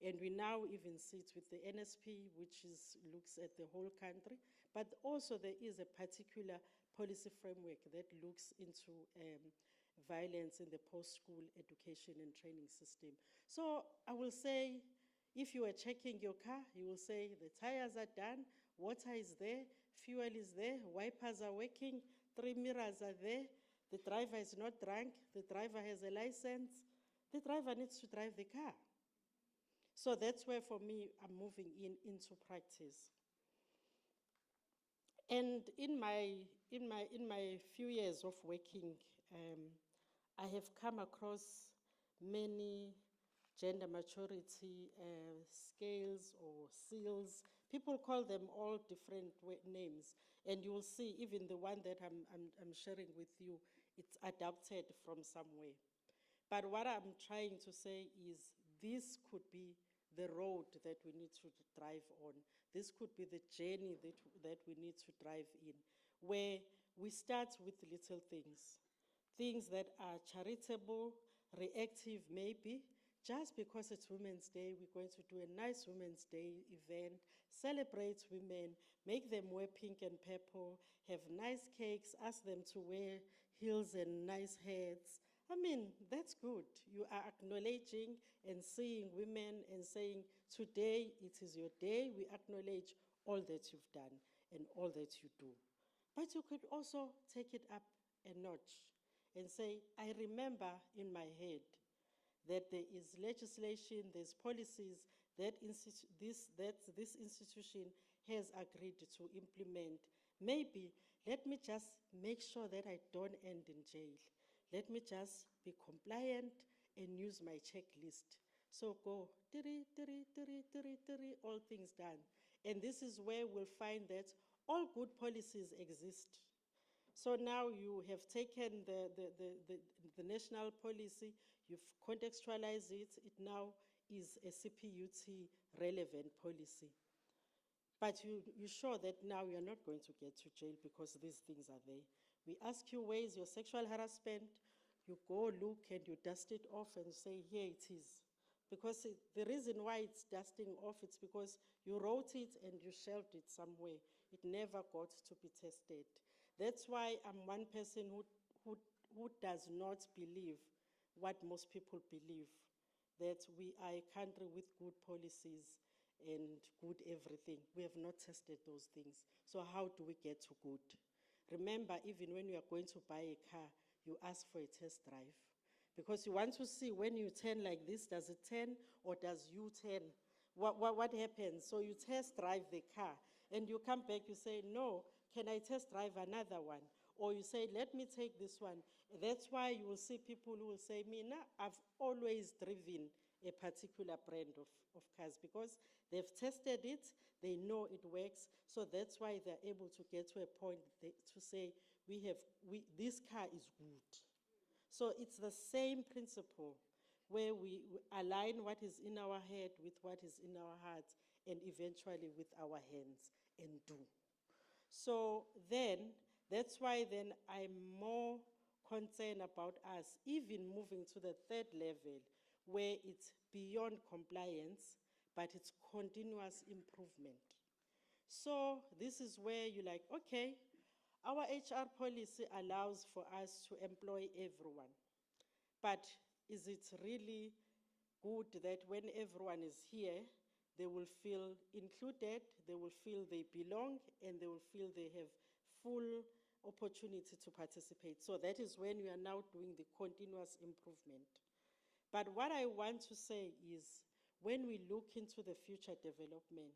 And we now even see it with the NSP, which looks at the whole country, but also there is a particular policy framework that looks into violence in the post-school education and training system. So I will say, if you are checking your car, you will say the tires are done, water is there, fuel is there, wipers are working, 3 mirrors are there, the driver is not drunk, the driver has a license, the driver needs to drive the car. So that's where, for me, I'm moving into practice. And in my few years of working, I have come across many gender maturity scales or seals. People call them all different names. And you will see even the one that I'm sharing with you, it's adapted from somewhere. But what I'm trying to say is this could be the road that we need to drive on. This could be the journey that we need to drive in, where we start with little things. Things that are charitable, reactive maybe. Just because it's Women's Day, we're going to do a nice Women's Day event, celebrate women, make them wear pink and purple, have nice cakes, ask them to wear heels and nice hats. I mean, that's good. You are acknowledging and seeing women and saying, today it is your day. We acknowledge all that you've done and all that you do. But you could also take it up a notch and say, I remember in my head that there is legislation, there's policies that this institution has agreed to implement. Maybe let me just make sure that I don't end in jail. Let me just be compliant and use my checklist. So go, all things done. And this is where we'll find that all good policies exist. So now you have taken the national policy, you've contextualized it, it now is a CPUT relevant policy. But you're sure that now you're not going to get to jail because these things are there. We ask you, where is your sexual harassment? You go look and you dust it off and say, here it is. Because the reason why it's dusting off, it's because you wrote it and you shelved it somewhere. It never got to be tested. That's why I'm one person who does not believe what most people believe, that we are a country with good policies and good everything. We have not tested those things. So how do we get to good? Remember, even when you are going to buy a car, you ask for a test drive. Because you want to see when you turn like this, does it turn or does you turn? What happens? So you test drive the car and you come back, you say, no, can I test drive another one? Or you say, let me take this one. That's why you will see people who will say, Mina, I've always driven a particular brand of cars because they've tested it, they know it works, so that's why they're able to get to a point to say, this car is good. So it's the same principle where we align what is in our head with what is in our hearts and eventually with our hands and do. So then, that's why then I'm more concerned about us even moving to the third level where it's beyond compliance, but it's continuous improvement. So this is where you're like, okay, our HR policy allows for us to employ everyone. But is it really good that when everyone is here, they will feel included, they will feel they belong, and they will feel they have full opportunity to participate? So that is when we are now doing the continuous improvement. But what I want to say is, when we look into the future development,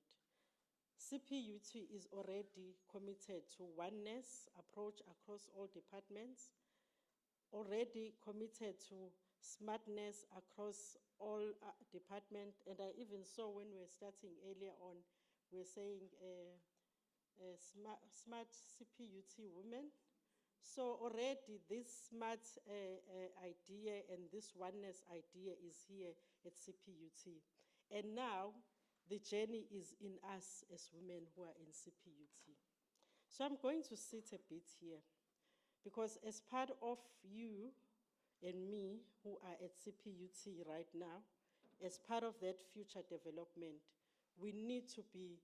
CPUT is already committed to oneness approach across all departments, already committed to smartness across all departments, and I even saw when we were starting earlier on, we were saying smart CPUT Women. So already this smart idea and this oneness idea is here at CPUT. And now the journey is in us as women who are in CPUT. So I'm going to sit a bit here because as part of you and me who are at CPUT right now, as part of that future development, we need to be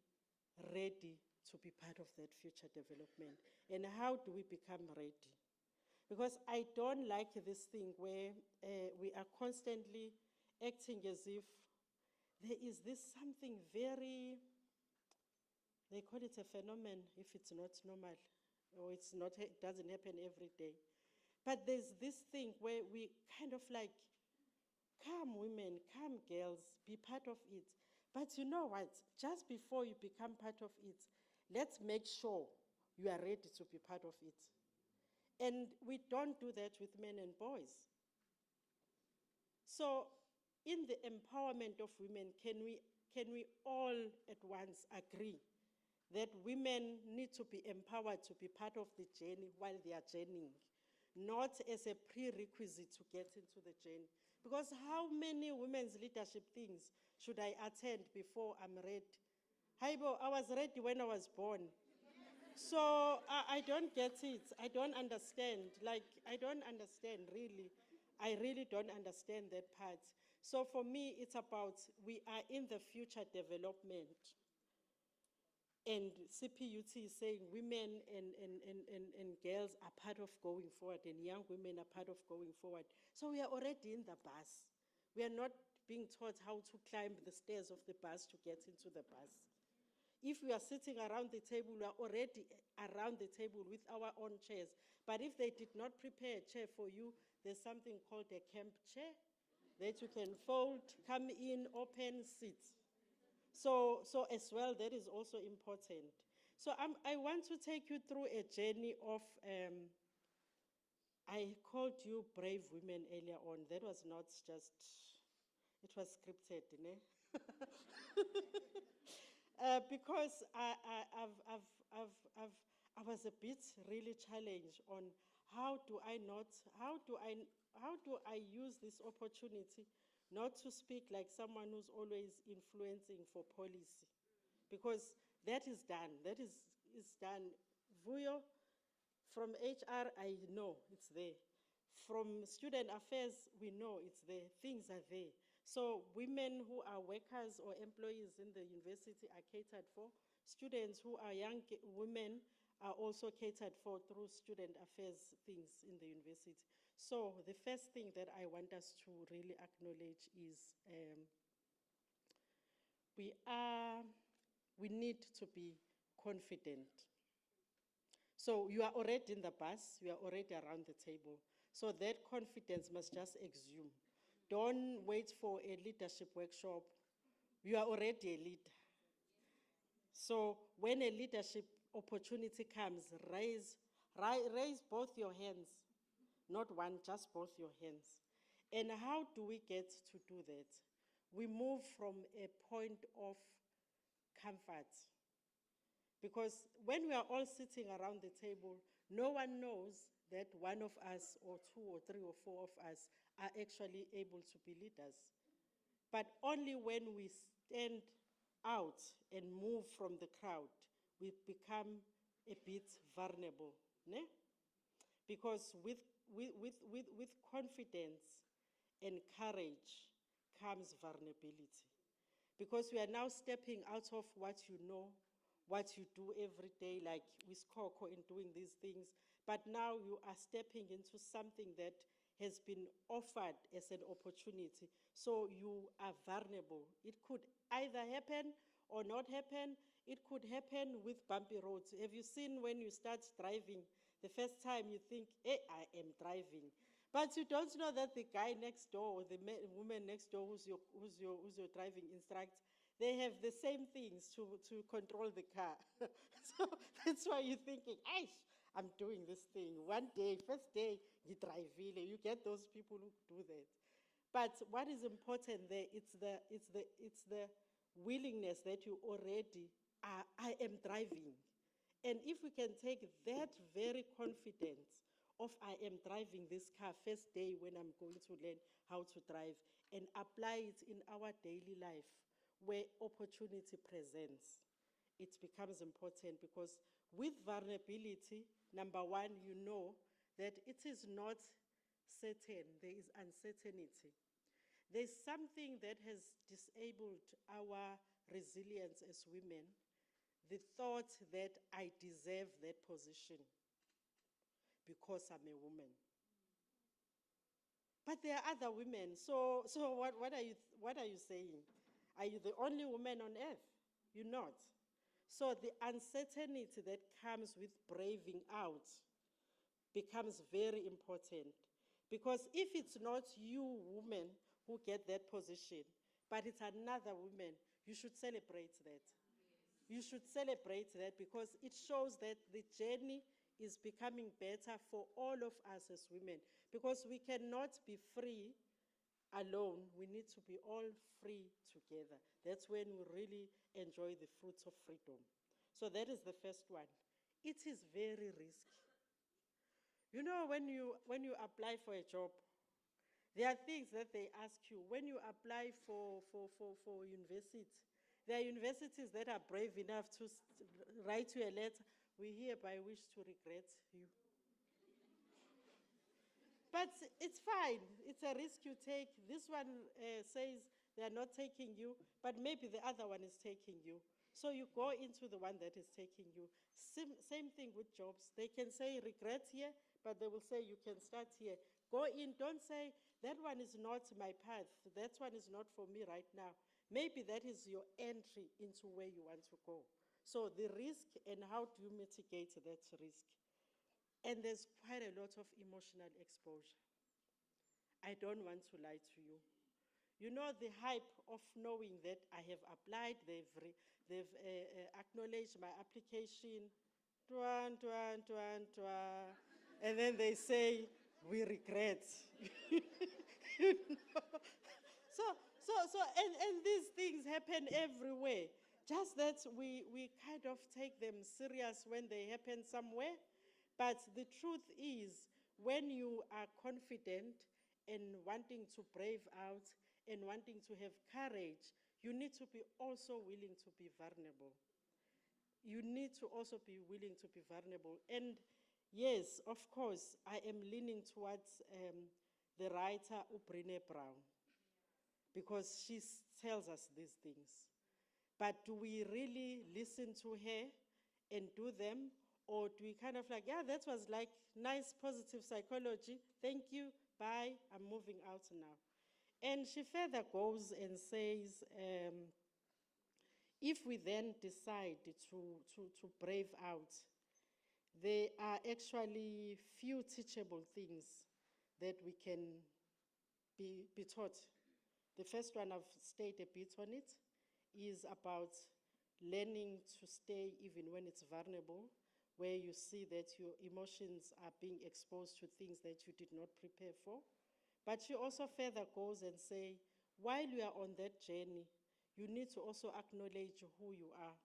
ready to be part of that future development. And how do we become ready? Because I don't like this thing where we are constantly acting as if there is this something very, they call it a phenomenon if it's not normal, or it's not, it doesn't happen every day. But there's this thing where we kind of like, come women, come girls, be part of it. But you know what, just before you become part of it, let's make sure you are ready to be part of it. And we don't do that with men and boys. So in the empowerment of women, can we all at once agree that women need to be empowered to be part of the journey while they are journeying, not as a prerequisite to get into the journey? Because how many women's leadership things should I attend before I'm ready? Haibo, I was ready when I was born. So I don't get it. I don't understand. Like, I don't understand, really. I really don't understand that part. So for me, it's about we are in the future development. And CPUT is saying women and girls are part of going forward, and young women are part of going forward. So we are already in the bus. We are not being taught how to climb the stairs of the bus to get into the bus. If we are sitting around the table, we are already around the table with our own chairs. But if they did not prepare a chair for you, there's something called a camp chair that you can fold, come in, open, sit. So as well, that is also important. So I want to take you through a journey of, I called you brave women earlier on. That was not just, it was scripted, ne? Because I was a bit really challenged on how do I use this opportunity not to speak like someone who's always influencing for policy, because that is done. That is done. Vuyo, from HR, I know it's there. From student affairs, we know it's there. Things are there. So women who are workers or employees in the university are catered for. Students who are young women are also catered for through student affairs things in the university. So the first thing that I want us to really acknowledge is we need to be confident. So you are already in the bus, you are already around the table. So that confidence must just exude. Don't wait for a leadership workshop. You are already a leader. So when a leadership opportunity comes, raise both your hands. Not one, just both your hands. And how do we get to do that? We move from a point of comfort. Because when we are all sitting around the table, no one knows that one of us, or two, or three, or four of us are actually able to be leaders. But only when we stand out and move from the crowd, we become a bit vulnerable. Ne? Because with confidence and courage comes vulnerability. Because we are now stepping out of what you know, what you do every day, like with Coco in doing these things, but now you are stepping into something that has been offered as an opportunity. So you are vulnerable. It could either happen or not happen. It could happen with bumpy roads. Have you seen when you start driving, the first time you think, hey, I am driving. But you don't know that the guy next door or the woman next door who's your driving instructor, they have the same things to control the car. So that's why you're thinking, aish, I'm doing this thing. One day, first day, you drive really. You get those people who do that. But what is important there, it's the willingness that you already are, I am driving. And if we can take that very confidence of I am driving this car first day when I'm going to learn how to drive, and apply it in our daily life where opportunity presents, it becomes important, because with vulnerability, number one, you know that it is not certain, there is uncertainty. There's something that has disabled our resilience as women, the thought that I deserve that position because I'm a woman. But there are other women. So what are you saying? Are you the only woman on earth? You're not. So the uncertainty that comes with braving out becomes very important. Because if it's not you women who get that position, but it's another woman, you should celebrate that. You should celebrate that, because it shows that the journey is becoming better for all of us as women, because we cannot be free alone. We need to be all free together. That's when we really enjoy the fruits of freedom. So that is the first one. It is very risky. You know, when you apply for a job, there are things that they ask you. When you apply for university, there are universities that are brave enough to write you a letter. We hereby wish to regret you. But it's fine. It's a risk you take. This one says they are not taking you, but maybe the other one is taking you. So you go into the one that is taking you. Same thing with jobs. They can say regret here, but they will say you can start here. Go in. Don't say that one is not my path. That one is not for me right now. Maybe that is your entry into where you want to go. So the risk, and how do you mitigate that risk? And there's quite a lot of emotional exposure. I don't want to lie to you. You know, the hype of knowing that I have applied, they've acknowledged my application, and then they say, we regret. You know? And these things happen everywhere. Just that we kind of take them serious when they happen somewhere. But the truth is, when you are confident and wanting to brave out and wanting to have courage, you need to be also willing to be vulnerable. You need to also be willing to be vulnerable. And yes, of course, I am leaning towards the writer Ubrine Brown, because she tells us these things. But do we really listen to her and do them? Or do we kind of like, yeah, that was like nice, positive psychology. Thank you. Bye. I'm moving out now. And she further goes and says, if we then decide to brave out, there are actually few teachable things that we can be taught. The first one, I've stayed a bit on it, is about learning to stay even when it's vulnerable, where you see that your emotions are being exposed to things that you did not prepare for. But she also further goes and say, while you are on that journey, you need to also acknowledge who you are.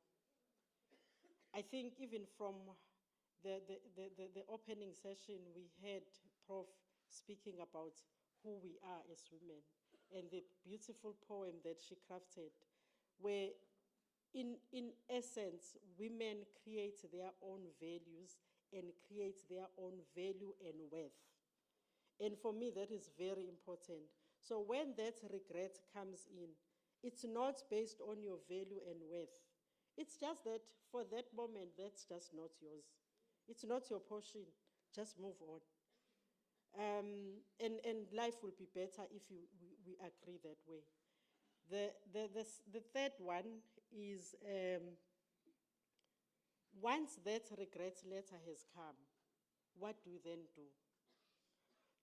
I think even from the opening session, we had Prof speaking about who we are as women and the beautiful poem that she crafted, where in essence, women create their own values and create their own value and worth. And for me, that is very important. So when that regret comes in, it's not based on your value and worth. It's just that for that moment, that's just not yours. It's not your portion. Just move on. And life will be better if we agree that way. The third one is once that regret letter has come, what do you then do?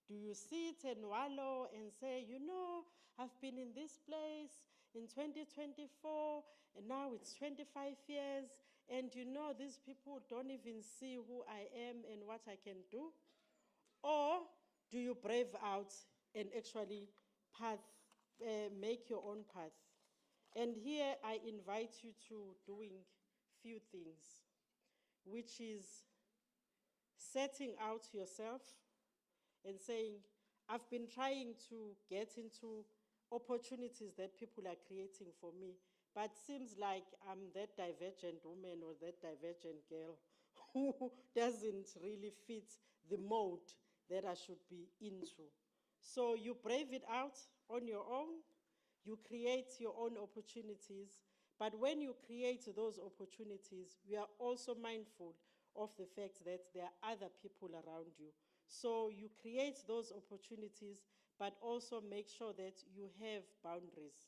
Do you sit and wallow and say, you know, I've been in this place in 2024, and now it's 25 years, and you know, these people don't even see who I am and what I can do? Or do you brave out and actually make your own path? And here I invite you to doing few things, which is setting out yourself and saying, I've been trying to get into opportunities that people are creating for me, but seems like I'm that divergent woman or that divergent girl who doesn't really fit the mode that I should be into. So you brave it out on your own, you create your own opportunities, but when you create those opportunities, we are also mindful of the fact that there are other people around you. So you create those opportunities, but also make sure that you have boundaries.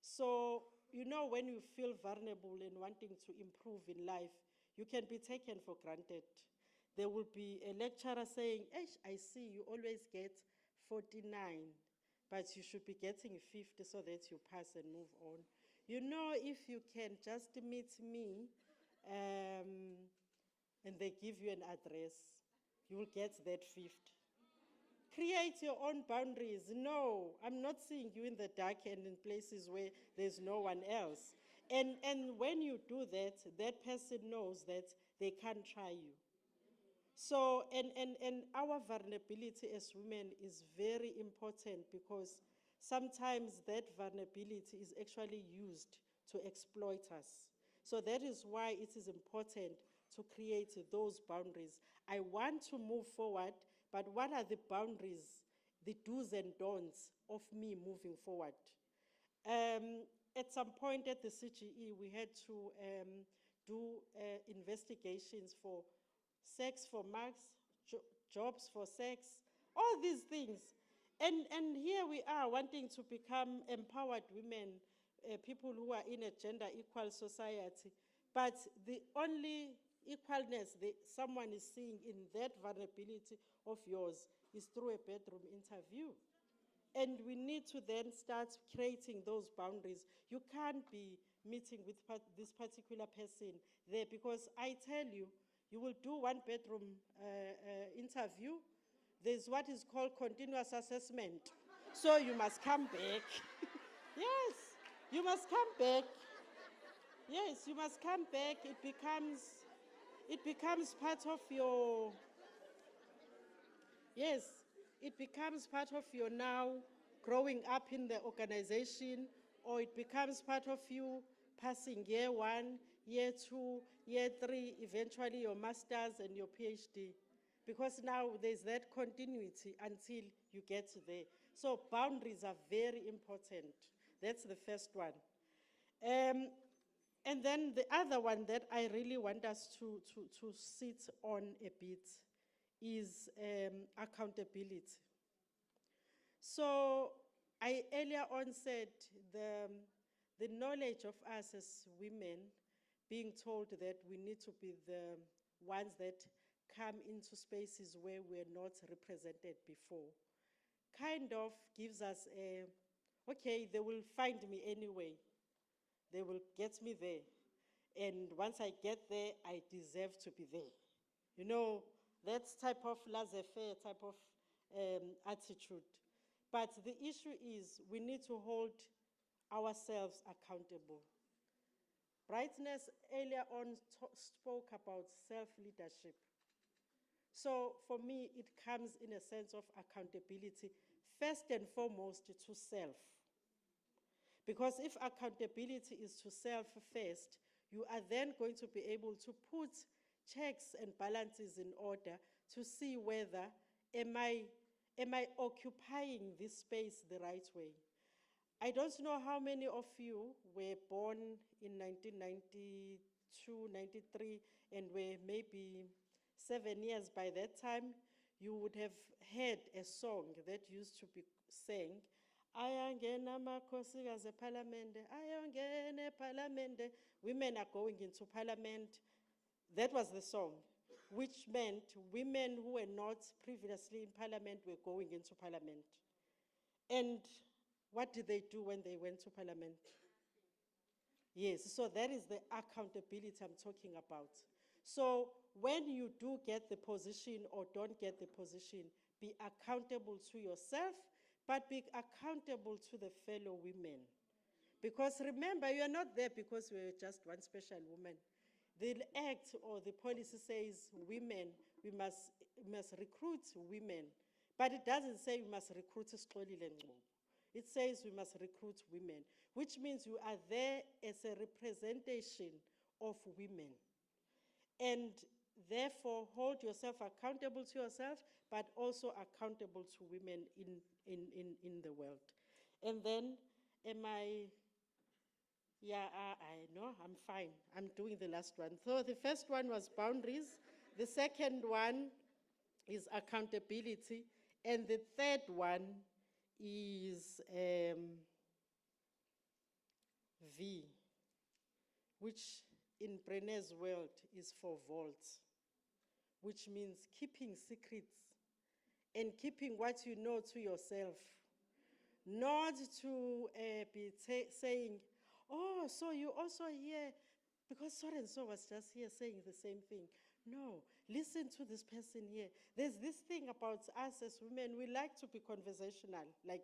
So, you know, when you feel vulnerable and wanting to improve in life, you can be taken for granted. There will be a lecturer saying, I see you always get 49, but you should be getting 50 so that you pass and move on. You know, if you can just meet me, and they give you an address, you will get that 50. Create your own boundaries. No, I'm not seeing you in the dark and in places where there's no one else. And when you do that, that person knows that they can't try you. So, and our vulnerability as women is very important because sometimes that vulnerability is actually used to exploit us. So that is why it is important to create those boundaries. I want to move forward, but what are the boundaries, the do's and don'ts of me moving forward? At some point at the CGE, we had to do investigations for sex for marks, jobs for sex, all these things. And here we are wanting to become empowered women, people who are in a gender equal society. But the only equalness that someone is seeing in that vulnerability of yours is through a bedroom interview. And we need to then start creating those boundaries. You can't be meeting with this particular person there because I tell you, you will do one bedroom interview. There's what is called continuous assessment. So you must come back. Yes, you must come back. Yes, you must come back. It becomes part of your, yes, it becomes part of your now growing up in the organization, or it becomes part of you passing year 1, year 2, year 3, eventually your master's and your PhD. Because now there's that continuity until you get there. So boundaries are very important. That's the first one. And then the other one that I really want us to sit on a bit is accountability. So I earlier on said the knowledge of us as women being told that we need to be the ones that come into spaces where we're not represented before kind of gives us a, okay, they will find me anyway. They will get me there. And once I get there, I deserve to be there. You know, that type of laissez-faire type of attitude. But the issue is we need to hold ourselves accountable. Brightness earlier on spoke about self-leadership. So for me, it comes in a sense of accountability, first and foremost to self. Because if accountability is to self first, you are then going to be able to put checks and balances in order to see whether am I occupying this space the right way. I don't know how many of you were born in 1992, 93, and were maybe 7 years by that time. You would have heard a song that used to be sang, Ayangena makhosikazi ePhalamende, ayangena ePhalamende. Women are going into parliament. That was the song, which meant women who were not previously in parliament were going into parliament. And what did they do when they went to parliament? Yes, so that is the accountability I'm talking about. So when you do get the position or don't get the position, be accountable to yourself, but be accountable to the fellow women. Because remember, you are not there because we're just one special woman. The act or the policy says women, we must recruit women. But it doesn't say we must recruit Sixolile Ngcobo. It says we must recruit women, which means you are there as a representation of women. And therefore, hold yourself accountable to yourself, but also accountable to women in the world. And then, I know, I'm fine. I'm doing the last one. So the first one was boundaries. The second one is accountability. And the third one is V, which in Brené's world is for vault, which means keeping secrets and keeping what you know to yourself. Not to be saying, oh, so you also hear, because so and so was just here saying the same thing. No, listen to this person here. There's this thing about us as women, we like to be conversational. Like,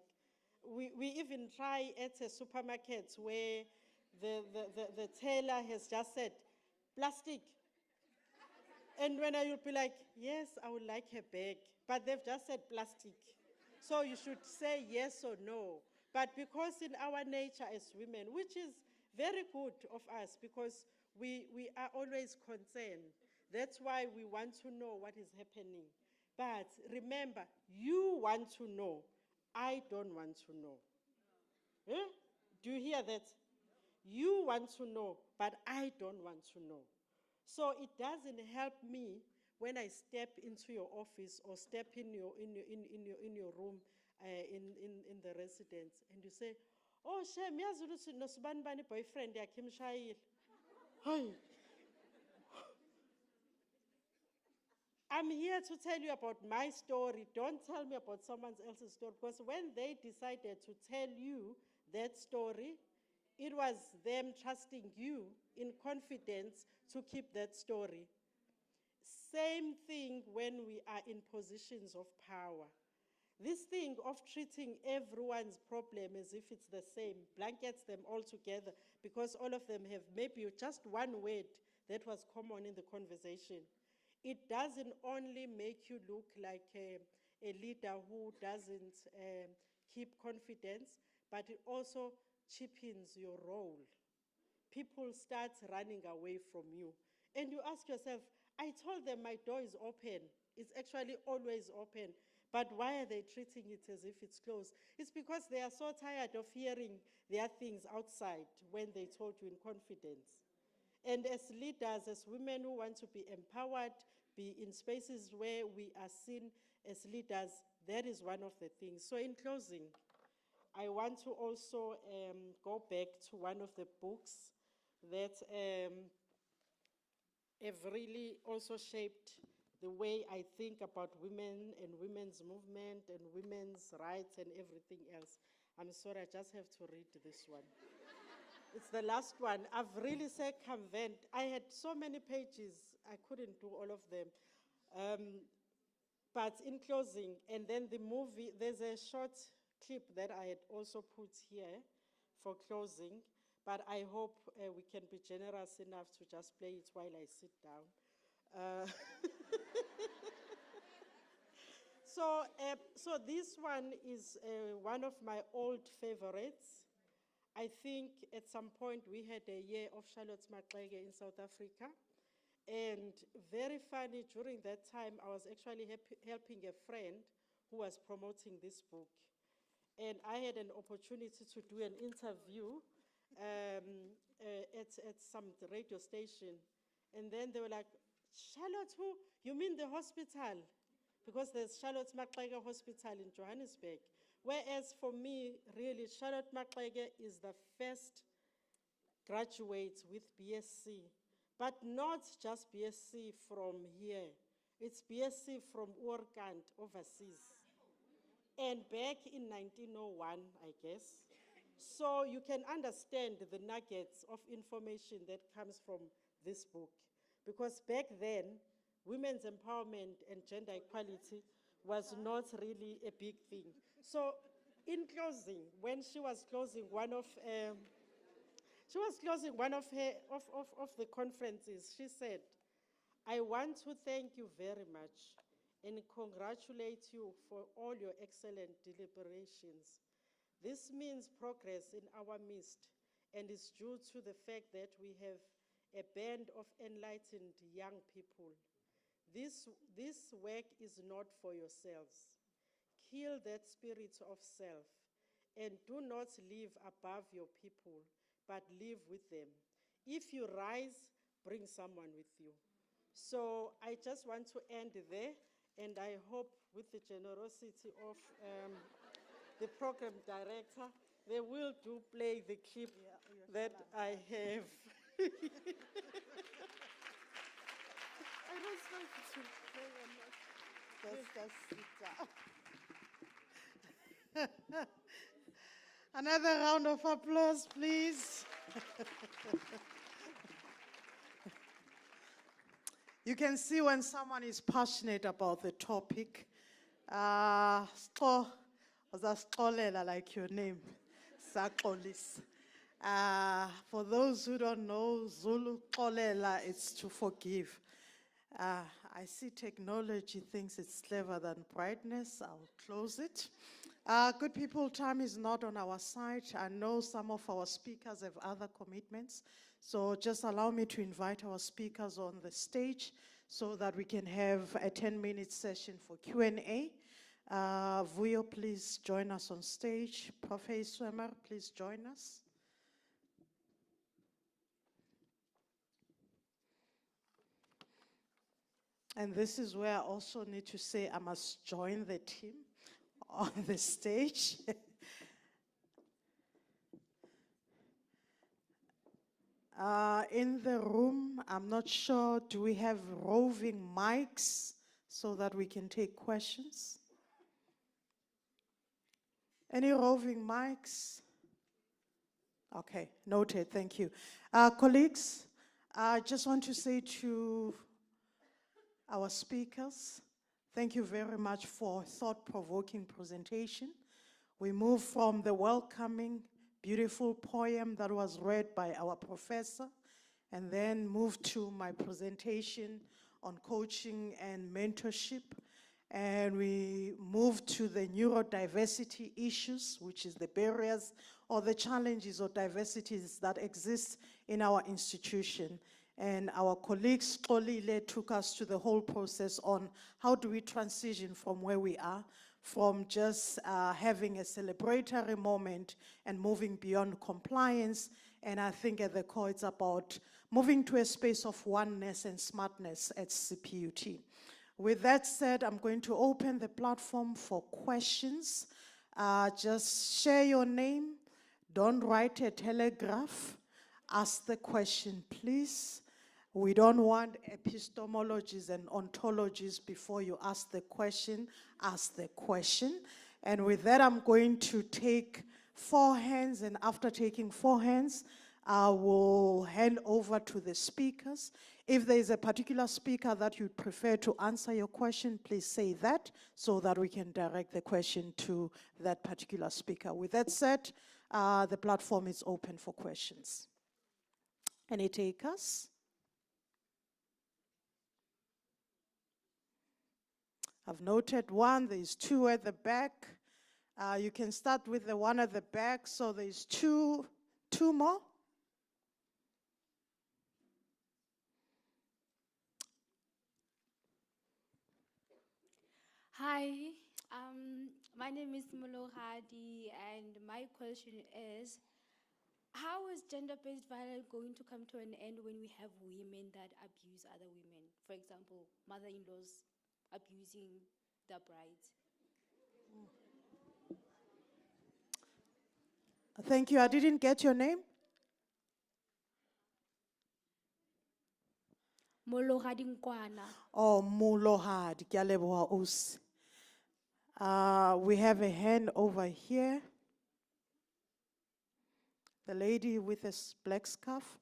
we even try at a supermarket where the tailor has just said, plastic. And when you'll be like, yes, I would like a bag, but they've just said plastic. So you should say yes or no. But because in our nature as women, which is very good of us, because we are always concerned. That's why we want to know what is happening. But remember, you want to know. I don't want to know. Eh? Do you hear that? You want to know, but I don't want to know. So it doesn't help me when I step into your office or step in your room in the residence and you say, oh, Shem, yazi ukuthi nosibani bani boyfriend yakhe imshayile. Hey. I'm here to tell you about my story. Don't tell me about someone else's story, because when they decided to tell you that story, it was them trusting you in confidence to keep that story. Same thing when we are in positions of power. This thing of treating everyone's problem as if it's the same, blankets them all together because all of them have maybe just one word that was common in the conversation. It doesn't only make you look like a leader who doesn't keep confidence, but it also cheapens your role. People start running away from you. And you ask yourself, I told them my door is open. It's actually always open. But why are they treating it as if it's closed? It's because they are so tired of hearing their things outside when they told you in confidence. And as leaders, as women who want to be empowered, be in spaces where we are seen as leaders, that is one of the things. So in closing, I want to also go back to one of the books that have really also shaped the way I think about women and women's movement and women's rights and everything else. I'm sorry, I just have to read this one. It's the last one. I've really circumvented. I had so many pages, I couldn't do all of them. But in closing, and then the movie, there's a short clip that I had also put here for closing, but I hope we can be generous enough to just play it while I sit down. So this one is one of my old favorites. I think at some point we had a year of Charlotte Maxege in South Africa. And very funny, during that time, I was actually helping a friend who was promoting this book. And I had an opportunity to do an interview at some radio station. And then they were like, Charlotte, who? You mean the hospital? Because there's Charlotte Maxege Hospital in Johannesburg. Whereas for me, really, Charlotte Maxege is the first graduate with BSc, but not just BSc from here. It's BSc from Oorkant, overseas. And back in 1901, I guess. So you can understand the nuggets of information that comes from this book. Because back then, women's empowerment and gender equality was not really a big thing. So in closing, when she was closing one of the conferences, she said, I want to thank you very much and congratulate you for all your excellent deliberations. This means progress in our midst and is due to the fact that we have a band of enlightened young people. This work is not for yourselves. Kill that spirit of self and do not live above your people, but live with them. If you rise, bring someone with you. So I just want to end there, and I hope with the generosity of the program director, they will do play the clip that I have. I don't know if it will play or not. Just sit down. Another round of applause, please. You can see when someone is passionate about the topic. Like your name, Sakolis. For those who don't know, Zulu Xolela, it's to forgive. I see technology thinks it's clever than brightness. I'll close it. Good people, time is not on our side. I know some of our speakers have other commitments. So just allow me to invite our speakers on the stage so that we can have a 10-minute session for Q&A. Vuyo, please join us on stage. Professor Swimmer, please join us. And this is where I also need to say I must join the team on the stage. In the room, I'm not sure, do we have roving mics so that we can take questions? Any roving mics? Okay, noted, thank you. Colleagues, I just want to say to our speakers, thank you very much for thought-provoking presentation. We move from the welcoming, beautiful poem that was read by our professor, and then move to my presentation on coaching and mentorship. And we move to the neurodiversity issues, which is the barriers or the challenges or diversities that exist in our institution. And our colleagues, Xolile, took us to the whole process on how do we transition from where we are, from just having a celebratory moment and moving beyond compliance. And I think at the core, it's about moving to a space of oneness and smartness at CPUT. With that said, I'm going to open the platform for questions. Just share your name. Don't write a telegraph. Ask the question, please. We don't want epistemologies and ontologies before you ask the question. Ask the question. And with that, I'm going to take 4 hands, and after taking 4 hands, I will hand over to the speakers. If there is a particular speaker that you'd prefer to answer your question, please say that so that we can direct the question to that particular speaker. With that said, the platform is open for questions. Any takers? I've noted one, there's two at the back. You can start with the one at the back, so there's two more. Hi, my name is Molohadi, and my question is, how is gender-based violence going to come to an end when we have women that abuse other women? For example, mother-in-laws abusing their brides. Thank you. I didn't get your name. Molohadi Nkwana. Oh, Mulohadi. Ke a leboha, ausi. We have a hand over here. The lady with a black scarf.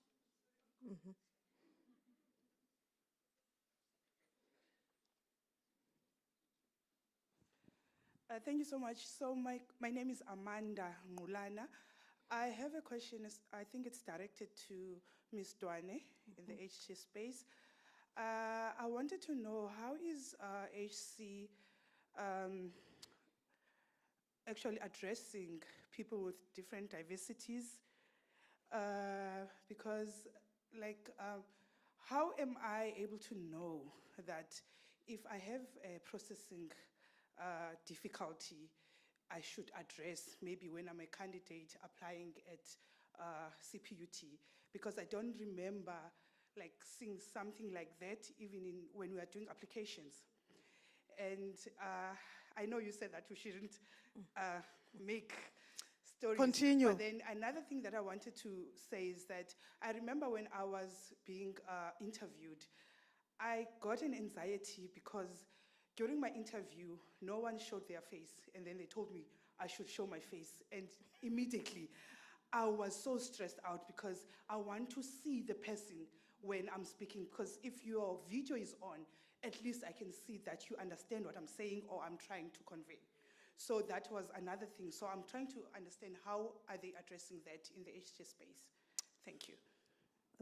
Thank you so much. So my name is Amanda Ngulana. I have a question, I think it's directed to Ms. Dwane in the HC space. I wanted to know, how is HC actually addressing people with different diversities? Because how am I able to know that if I have a processing difficulty, I should address maybe when I'm a candidate applying at CPUT? Because I don't remember seeing something like that even when we are doing applications. And I know you said that we shouldn't make stories. Continue. But then another thing that I wanted to say is that I remember when I was being interviewed, I got an anxiety because during my interview, no one showed their face, and then they told me I should show my face. And immediately, I was so stressed out because I want to see the person when I'm speaking, because if your video is on, at least I can see that you understand what I'm saying or I'm trying to convey. So that was another thing. So I'm trying to understand how are they addressing that in the HT space. Thank you.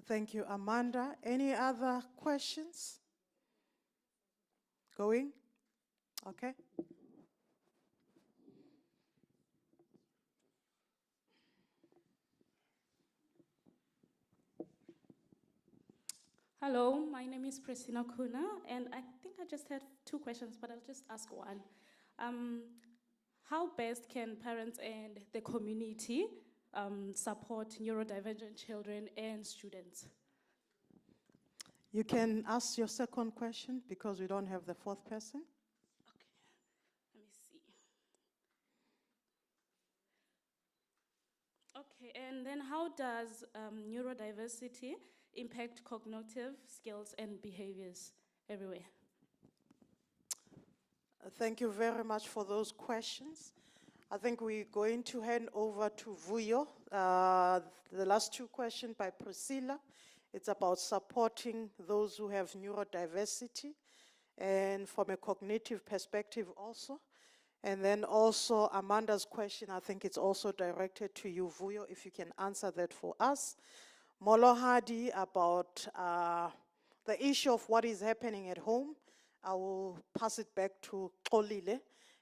Thank you, Amanda. Any other questions? Going? Okay. Hello, my name is Priscilla Kuna, and I think I just had two questions, but I'll just ask one. How best can parents and the community support neurodivergent children and students? You can ask your second question because we don't have the fourth person. Okay, let me see. Okay, and then how does neurodiversity impact cognitive skills and behaviors everywhere? Thank you very much for those questions. I think we're going to hand over to Vuyo. The last two questions by Priscilla. It's about supporting those who have neurodiversity and from a cognitive perspective also. And then also Amanda's question, I think it's also directed to you, Vuyo, if you can answer that for us. Molohadi, about the issue of what is happening at home. I will pass it back to Xolile,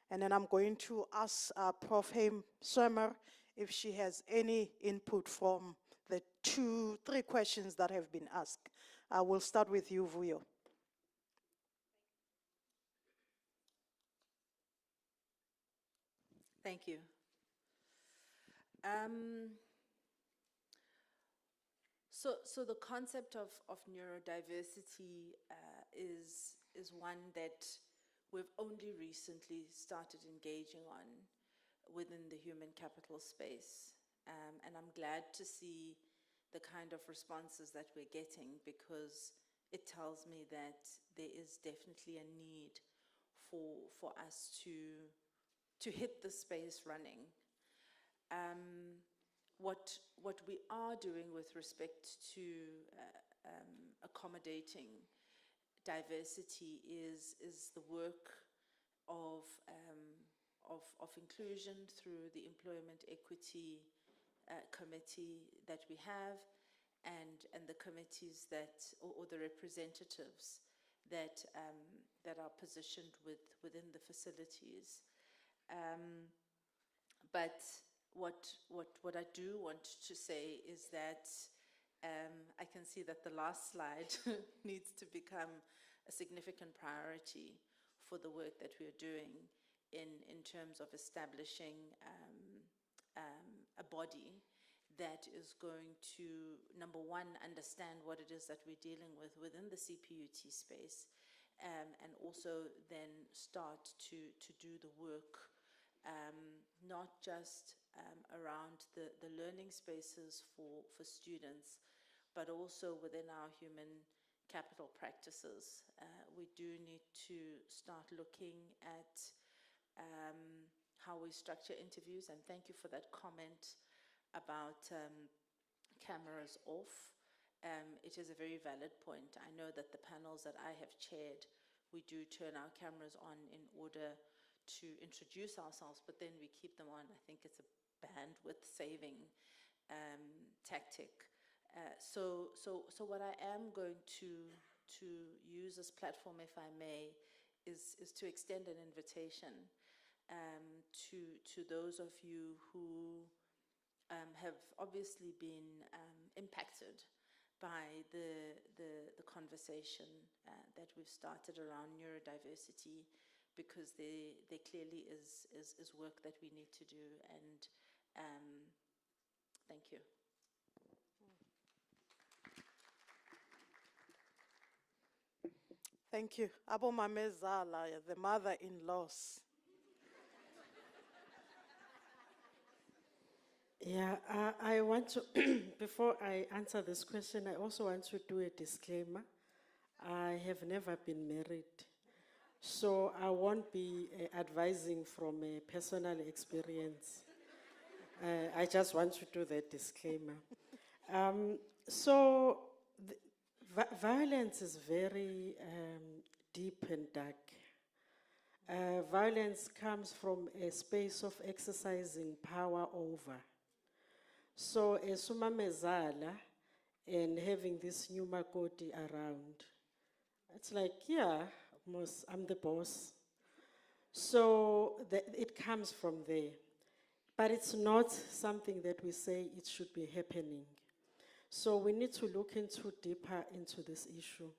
and then I'm going to ask Prof. Haim Swimmer if she has any input from the three questions that have been asked. I will start with you, Vuyo. Thank you. So the concept of neurodiversity is one that we've only recently started engaging on within the human capital space. And I'm glad to see the kind of responses that we're getting, because it tells me that there is definitely a need for us to hit the space running. What we are doing with respect to accommodating diversity is the work of inclusion through the Employment Equity Committee that we have, and the committees that, or the representatives that that are positioned within the facilities. But what I do want to say is that I can see that the last slide needs to become a significant priority for the work that we are doing in terms of establishing a body that is going to, number one, understand what it is that we're dealing with within the CPUT space, and also then start to do the work, not just around the learning spaces for students, but also within our human capital practices. We do need to start looking at how we structure interviews, and thank you for that comment about cameras off. It is a very valid point. I know that the panels that I have chaired, we do turn our cameras on in order to introduce ourselves, but then we keep them on. I think it's a bandwidth saving tactic. So what I am going to use this platform, if I may, is to extend an invitation to those of you who have obviously been impacted by the conversation that we've started around neurodiversity, because there clearly is work that we need to do, and thank you. Thank you. Abo Mamezala, the mother-in-laws. Yeah, I want to, before I answer this question, I also want to do a disclaimer. I have never been married, so I won't be advising from a personal experience. I just want to do that disclaimer. So violence is very deep and dark. Violence comes from a space of exercising power over. So as umamezala and having this new makoti around, it's like, yeah, I'm the boss. So it comes from there. But it's not something that we say it should be happening. So we need to look deeper into this issue.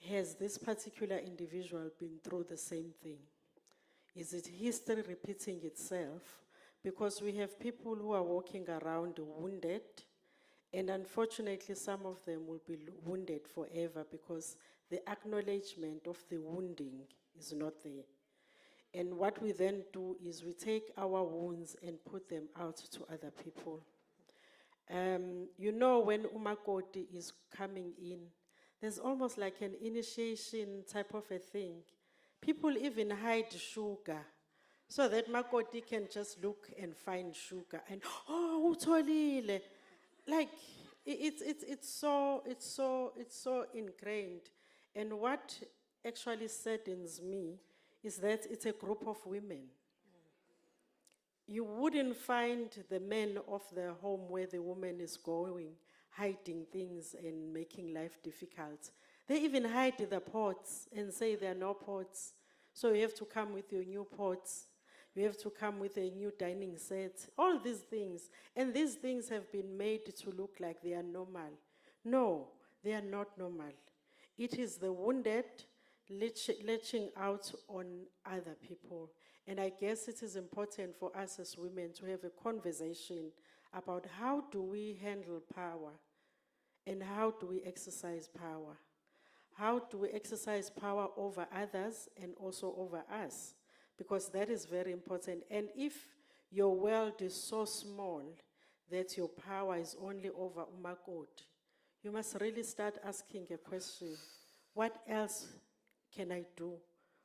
Has this particular individual been through the same thing? Is it history repeating itself? Because we have people who are walking around wounded, and unfortunately some of them will be wounded forever because the acknowledgement of the wounding is not there. And what we then do is we take our wounds and put them out to other people. You know, when umakoti is coming in, there's almost like an initiation type of a thing. People even hide sugar so that makoti can just look and find sugar and, oh, utholile. Like, it's so ingrained. And what actually saddens me is that it's a group of women. You wouldn't find the men of the home where the woman is going, hiding things and making life difficult. They even hide the pots and say there are no pots. So you have to come with your new pots. You have to come with a new dining set. All these things. And these things have been made to look like they are normal. No, they are not normal. It is the wounded latching out on other people. And I guess it is important for us as women to have a conversation about how do we handle power and how do we exercise power. How do we exercise power over others and also over us? Because that is very important. And if your world is so small that your power is only over umakoti, you must really start asking a question. What else can I do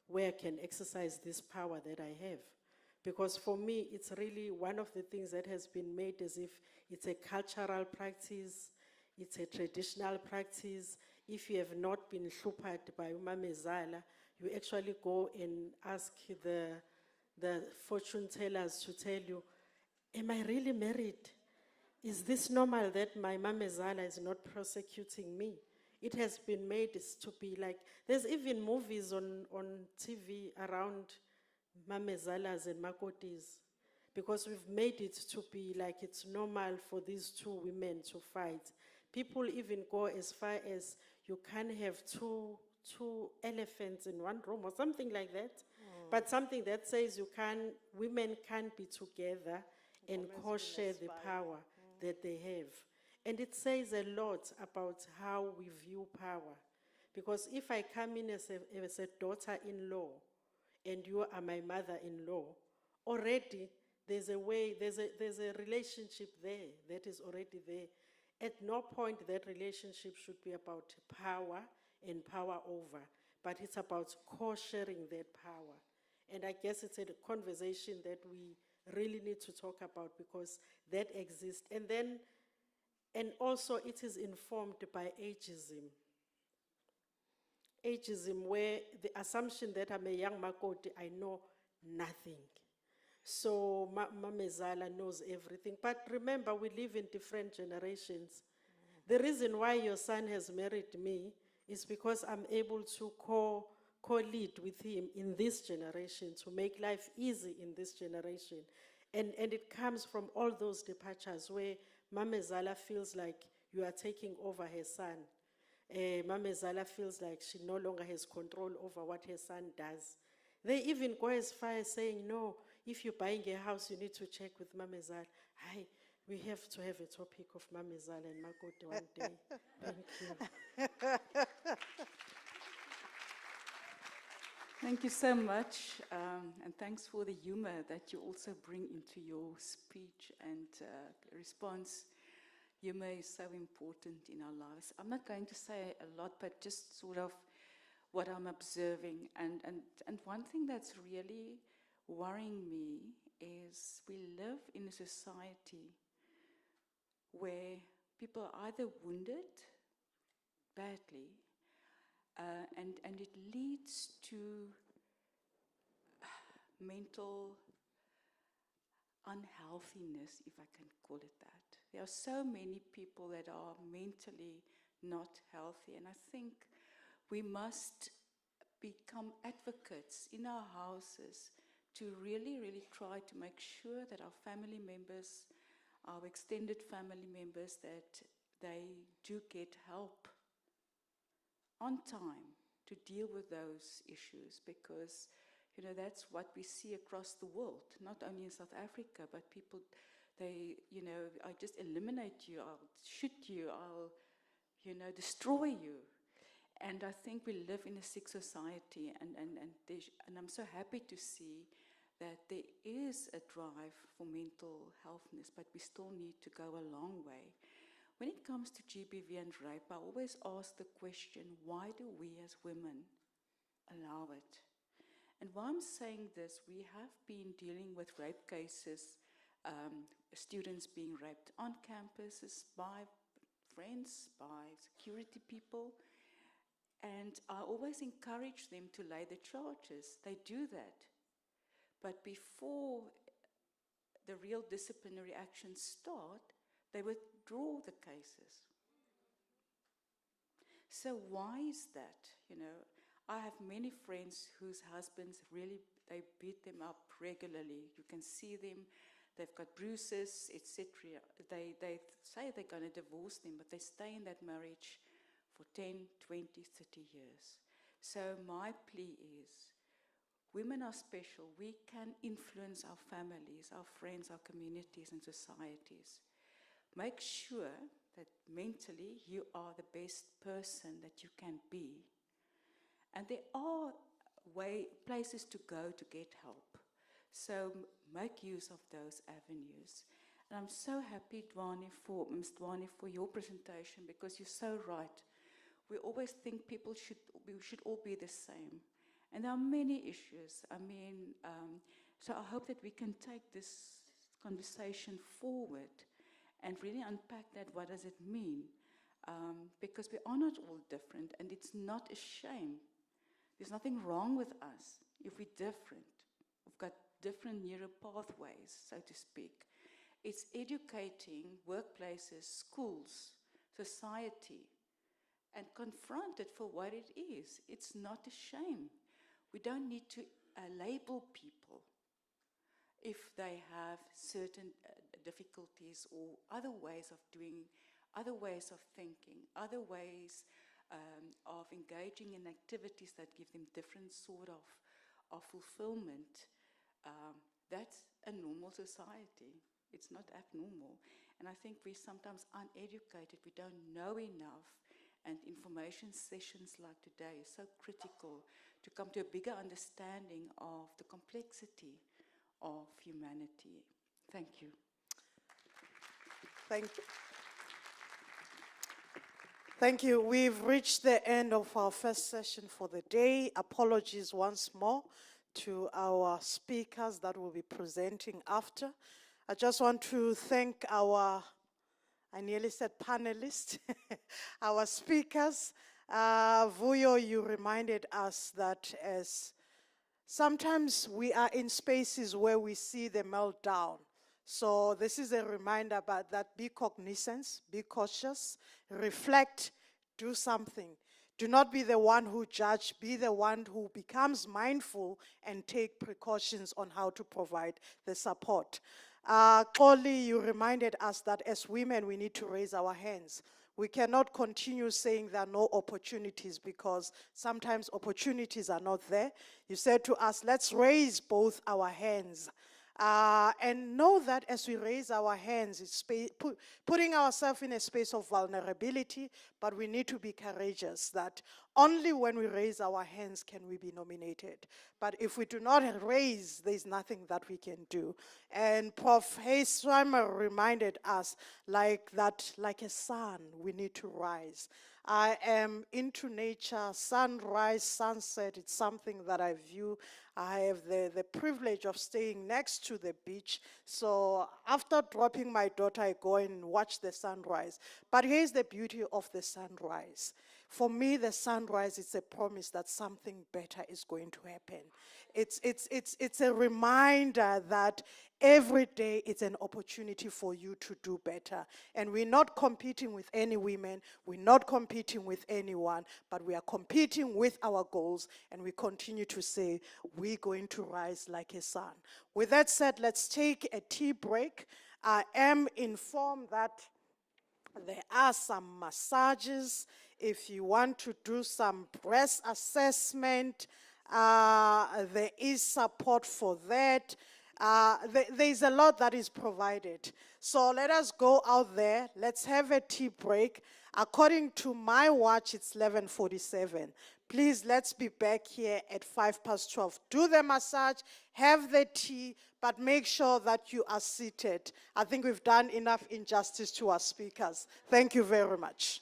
where I can exercise this power that I have? Because for me, it's really one of the things that has been made as if it's a cultural practice, it's a traditional practice. If you have not been shupared by umamezala, you actually go and ask the fortune tellers to tell you, am I really married? Is this normal that my mamezala is not prosecuting me? it has been made to be like, there's even movies on TV around Mamezalas and Makotis, because we've made it to be like it's normal for these two women to fight. People even go as far as you can't have two elephants in one room or something like that. But something that says women can't be together and co-share the power that they have. And it says a lot about how we view power. Because if I come in as a daughter-in-law and you are my mother-in-law, already there's a relationship there that is already there. At no point that relationship should be about power and power over, but it's about co-sharing that power. And I guess it's a conversation that we really need to talk about, because that exists. And also it is informed by ageism. Ageism, where the assumption that I'm a young Makoti, I know nothing. So Mamezala knows everything. But remember, we live in different generations. The reason why your son has married me is because I'm able to co-lead with him in this generation, to make life easy in this generation. And it comes from all those departures where Mamezala feels like you are taking over her son. Mamezala feels like she no longer has control over what her son does. They even go as far as saying, no, if you're buying a house, you need to check with Mamezala. We have to have a topic of Mamezala and Makoti one day. Thank you. Thank you so much, and thanks for the humor that you also bring into your speech and response. Humor is so important in our lives. I'm not going to say a lot, but just sort of what I'm observing. And one thing that's really worrying me is we live in a society where people are either wounded badly, and it leads to mental unhealthiness, if I can call it that. There are so many people that are mentally not healthy, and I think we must become advocates in our houses to really, really try to make sure that our family members, our extended family members, that they do get help on time to deal with those issues, because that's what we see across the world, not only in South Africa, but people, they, I just eliminate you, I'll shoot you, I'll, destroy you. And I think we live in a sick society, and I'm so happy to see that there is a drive for mental healthness, but we still need to go a long way. When it comes to GBV and rape, I always ask the question, why do we as women allow it? And why I'm saying this, we have been dealing with rape cases, students being raped on campuses by friends, by security people, and I always encourage them to lay the charges. They do that. But before the real disciplinary actions start, they withdraw the cases. So why is that? I have many friends whose husbands really, they beat them up regularly. You can see them, they've got bruises, etc. They say they're going to divorce them, but they stay in that marriage for 10, 20, 30 years. So my plea is, women are special. We can influence our families, our friends, our communities and societies. Make sure that mentally you are the best person that you can be. And there are places to go to get help. So make use of those avenues. And I'm so happy, Ms. Dwani, for your presentation, because you're so right. We always think we should all be the same. And there are many issues. So I hope that we can take this conversation forward and really unpack that. What does it mean? Because we are not all different, and it's not a shame. There's nothing wrong with us if we're different. We've got different neural pathways, so to speak. It's educating workplaces, schools, society, and confront it for what it is. It's not a shame. We don't need to label people if they have certain difficulties or other ways of doing, other ways of thinking, other ways of engaging in activities that give them different sort of fulfillment. That's a normal society. It's not abnormal. And I think we're sometimes uneducated. We don't know enough. And information sessions like today is so critical to come to a bigger understanding of the complexity of humanity. Thank you. Thank you. Thank you. We've reached the end of our first session for the day. Apologies once more to our speakers that will be presenting after. I just want to thank our, I nearly said panelists, our speakers. Vuyo, you reminded us that as sometimes we are in spaces where we see the meltdown. So this is a reminder about that. Be cognizant, be cautious, reflect, do something. Do not be the one who judge, be the one who becomes mindful and take precautions on how to provide the support. Xoli, you reminded us that as women we need to raise our hands. We cannot continue saying there are no opportunities because sometimes opportunities are not there. You said to us, let's raise both our hands. And know that as we raise our hands, it's putting ourselves in a space of vulnerability, but we need to be courageous that only when we raise our hands can we be nominated. But if we do not raise, there's nothing that we can do. And Prof. Hayes-Swimmer reminded us like a sun, we need to rise. I am into nature, sunrise, sunset, it's something that I view. I have the privilege of staying next to the beach. So after dropping my daughter, I go and watch the sunrise. But here's the beauty of the sunrise. For me, the sunrise is a promise that something better is going to happen. It's a reminder that every day it's an opportunity for you to do better. And we're not competing with any women, we're not competing with anyone, but we are competing with our goals, and we continue to say, we're going to rise like a sun. With that said, let's take a tea break. I am informed that there are some massages. If you want to do some breast assessment, there is support for that. There's a lot that is provided. So let us go out there. Let's have a tea break. According to my watch, it's 11:47. Please, let's be back here at 12:05. Do the massage, have the tea, but make sure that you are seated. I think we've done enough injustice to our speakers. Thank you very much.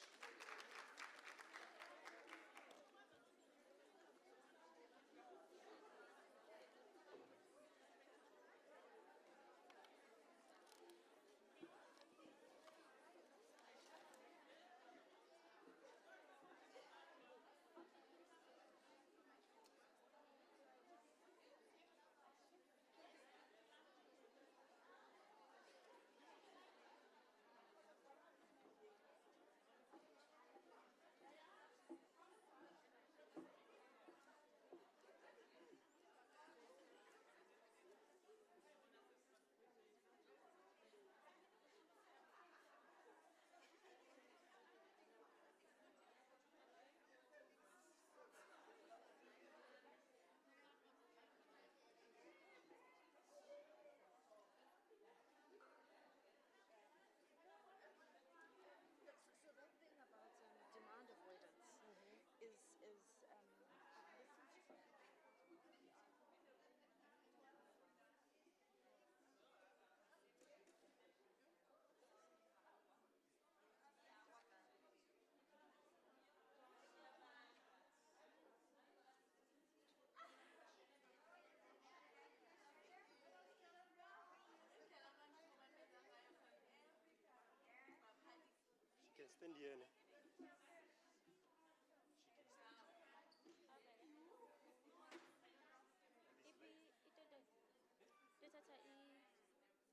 Stand here.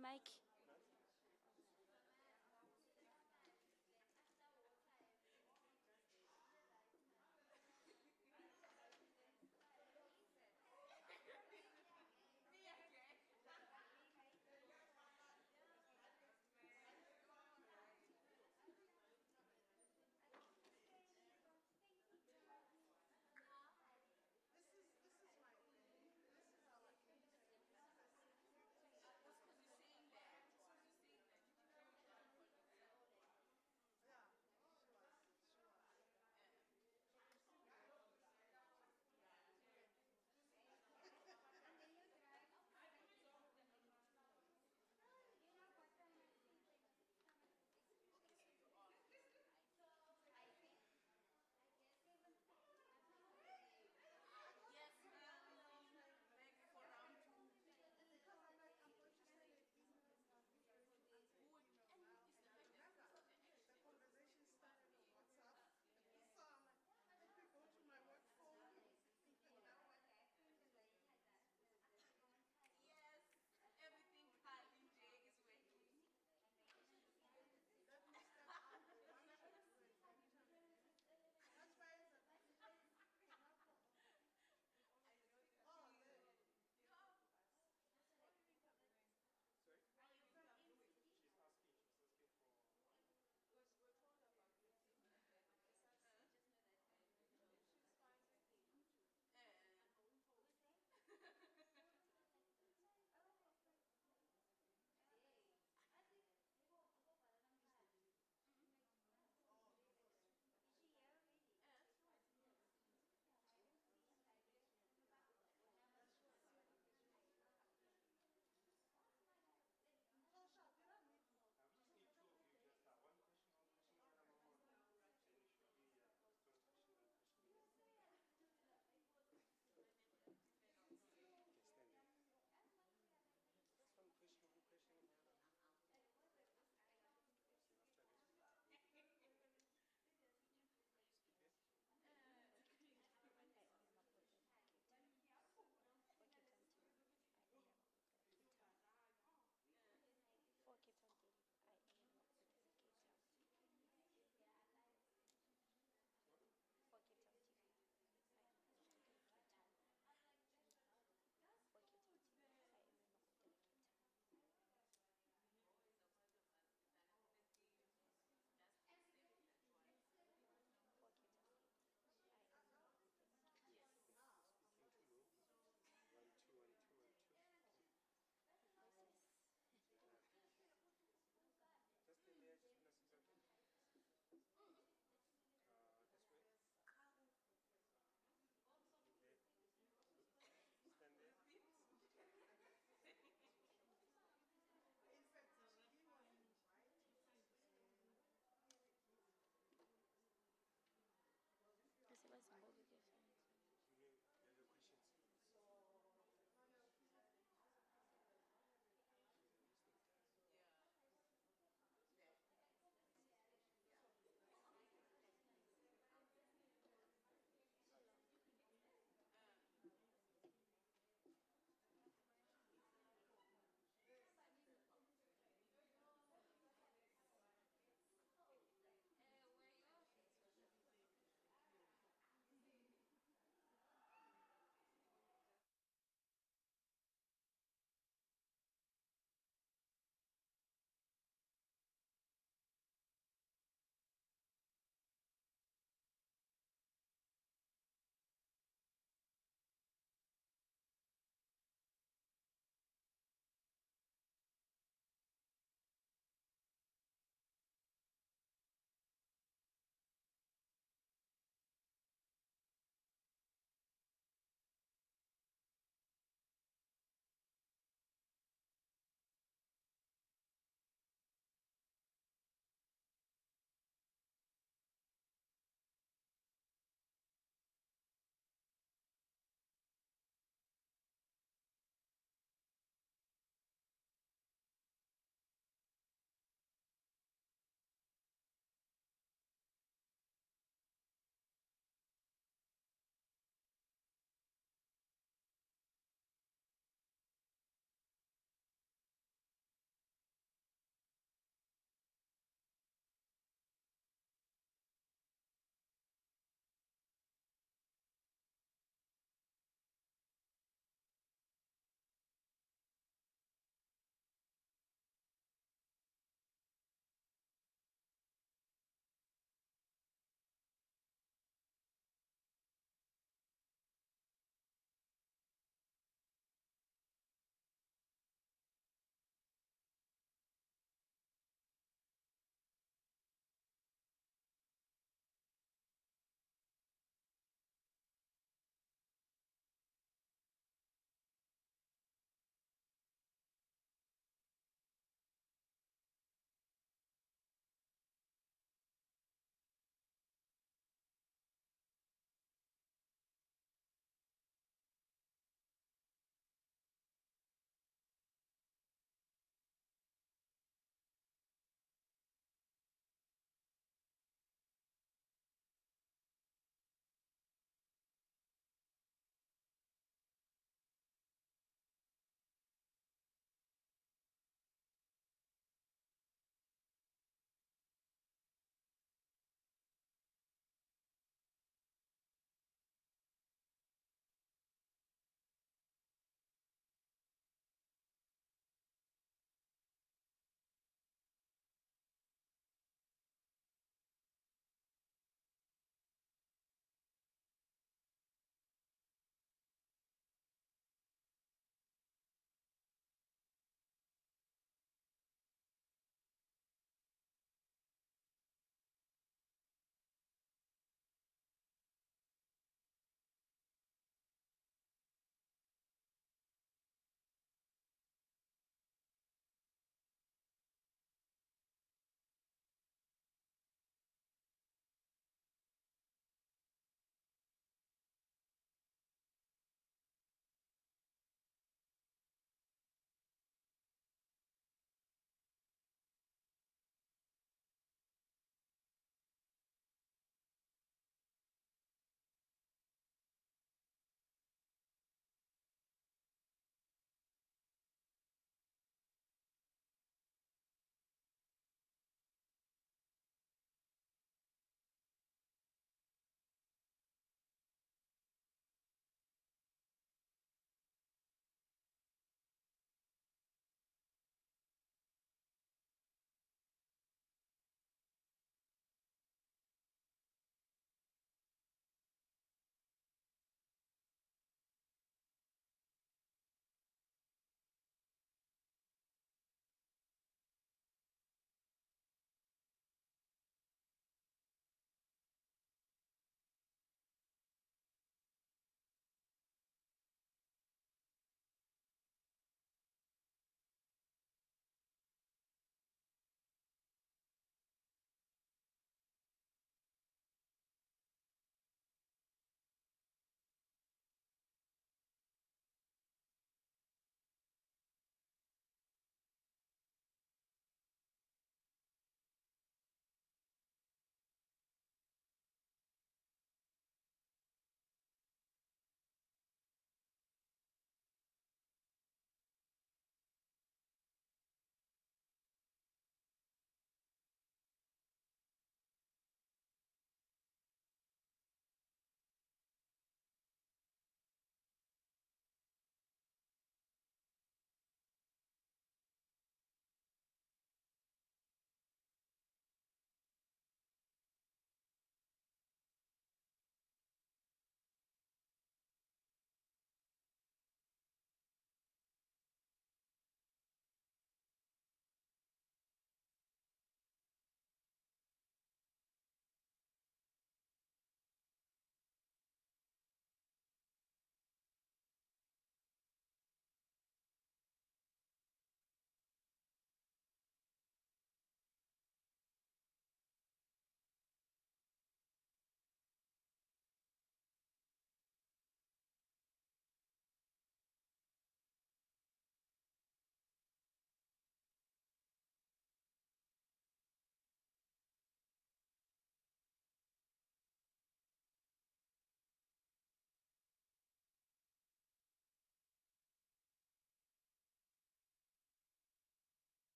Mike.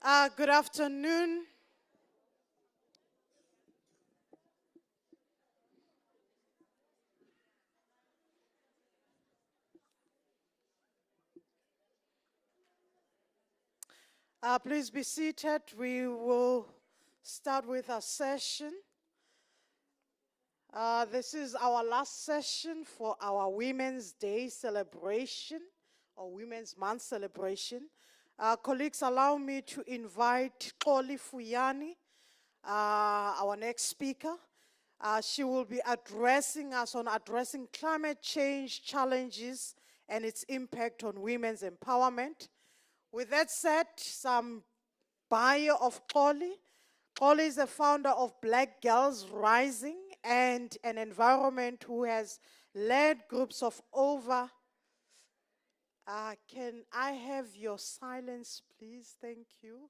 Good afternoon. Please be seated. We will start with our session. This is our last session for our Women's Day celebration or Women's Month celebration. Colleagues, allow me to invite Xoli Fuyani, our next speaker. She will be addressing us on addressing climate change challenges and its impact on women's empowerment. With that said, some bio of Xoli. Xoli is the founder of Black Girls Rising and an environment who has led groups of over. Can I have your silence, please? Thank you.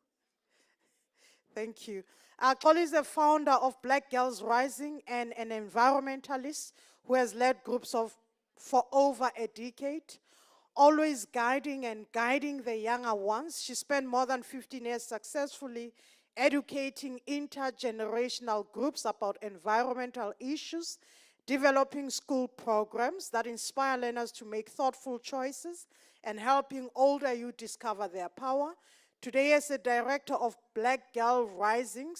Thank you. Xoli is the founder of Black Girls Rising and an environmentalist who has led groups for over a decade, always guiding the younger ones. She spent more than 15 years successfully educating intergenerational groups about environmental issues, developing school programs that inspire learners to make thoughtful choices, and helping older youth discover their power. Today, as the director of Black Girl Rising,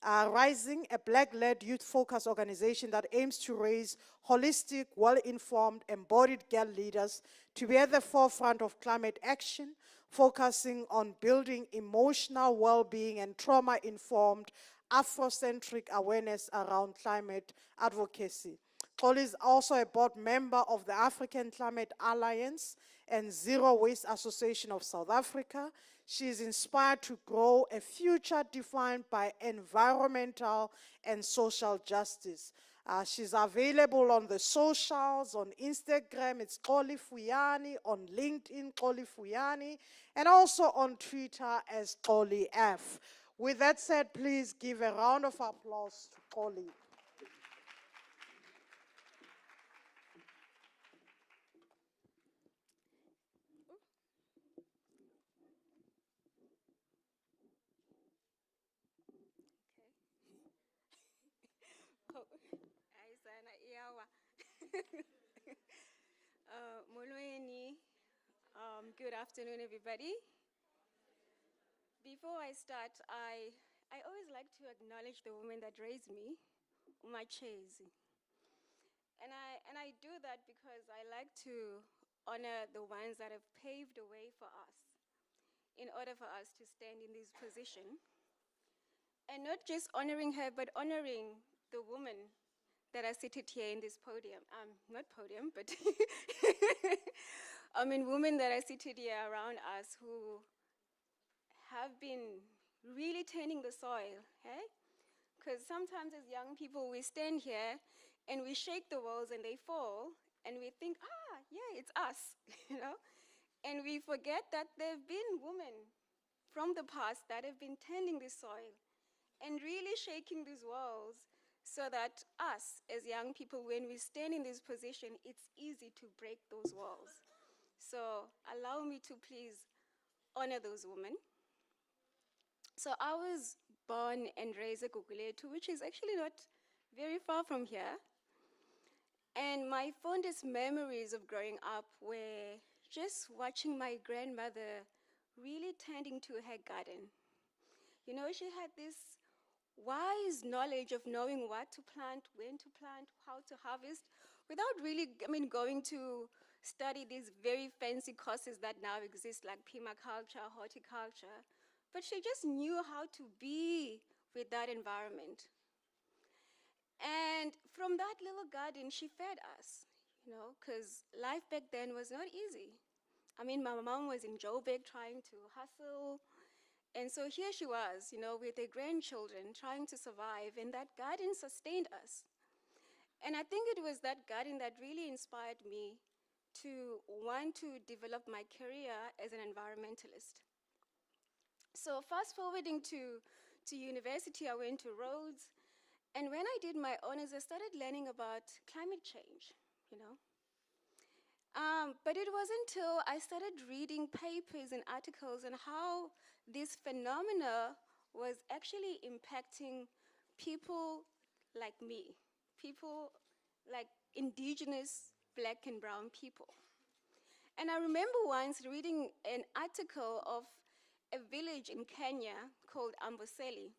a Black-led youth-focused organization that aims to raise holistic, well-informed, embodied girl leaders to be at the forefront of climate action, focusing on building emotional well-being and trauma-informed, Afrocentric awareness around climate advocacy. Xoli is also a board member of the African Climate Alliance and Zero Waste Association of South Africa. She is inspired to grow a future defined by environmental and social justice. She's available on the socials, on Instagram, it's Xoli Fuyani, on LinkedIn, Xoli Fuyani, and also on Twitter as Xoli F. With that said, please give a round of applause to Xoli. Molweni, good afternoon, everybody. Before I start, I always like to acknowledge the women that raised me, umachezi. And I do that because I like to honor the ones that have paved the way for us in order for us to stand in this position. And not just honoring her, but honoring the woman that are seated here in this podium. Not podium, but I mean women that are seated here around us who have been really tending the soil, hey? Because sometimes as young people, we stand here and we shake the walls and they fall, and we think, yeah, it's us, you know? And we forget that there have been women from the past that have been tending the soil and really shaking these walls so that us, as young people, when we stand in this position, it's easy to break those walls. So allow me to please honor those women. So I was born and raised at Guguletu, which is actually not very far from here. And my fondest memories of growing up were just watching my grandmother really tending to her garden. You know, she had this wise knowledge of knowing what to plant, when to plant, how to harvest, without really, going to study these very fancy courses that now exist, like permaculture, horticulture. But she just knew how to be with that environment. And from that little garden, she fed us, you know, because life back then was not easy. I mean, my mom was in Joburg trying to hustle. And so here she was, you know, with her grandchildren trying to survive, and that garden sustained us. And I think it was that garden that really inspired me to want to develop my career as an environmentalist. So fast forwarding to university, I went to Rhodes, and when I did my honors, I started learning about climate change, you know. But it wasn't until I started reading papers and articles on how this phenomena was actually impacting people like me, people like indigenous black and brown people. And I remember once reading an article of a village in Kenya called Amboseli.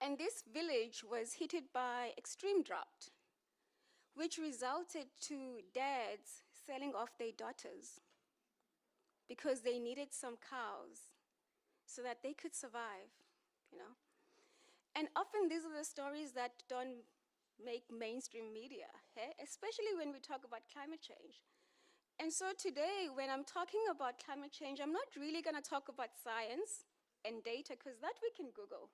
And this village was hit by extreme drought, which resulted to dads selling off their daughters because they needed some cows so that they could survive, you know. And often these are the stories that don't make mainstream media, especially when we talk about climate change. And so today, when I'm talking about climate change, I'm not really going to talk about science and data, because that we can Google,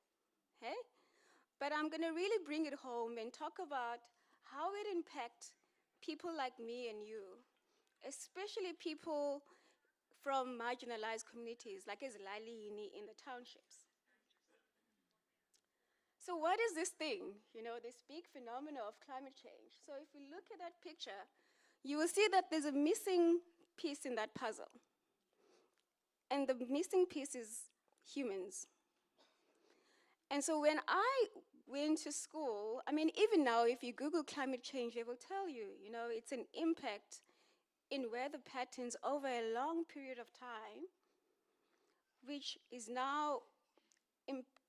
but I'm going to really bring it home and talk about how it impacts people like me and you, especially people from marginalized communities like Ezlalini in the townships. So what is this thing, this big phenomenon of climate change? So if we look at that picture, you will see that there's a missing piece in that puzzle. And the missing piece is humans. And so when I went to school, I mean, even now, if you Google climate change, they will tell you, it's an impact in weather patterns over a long period of time, which is now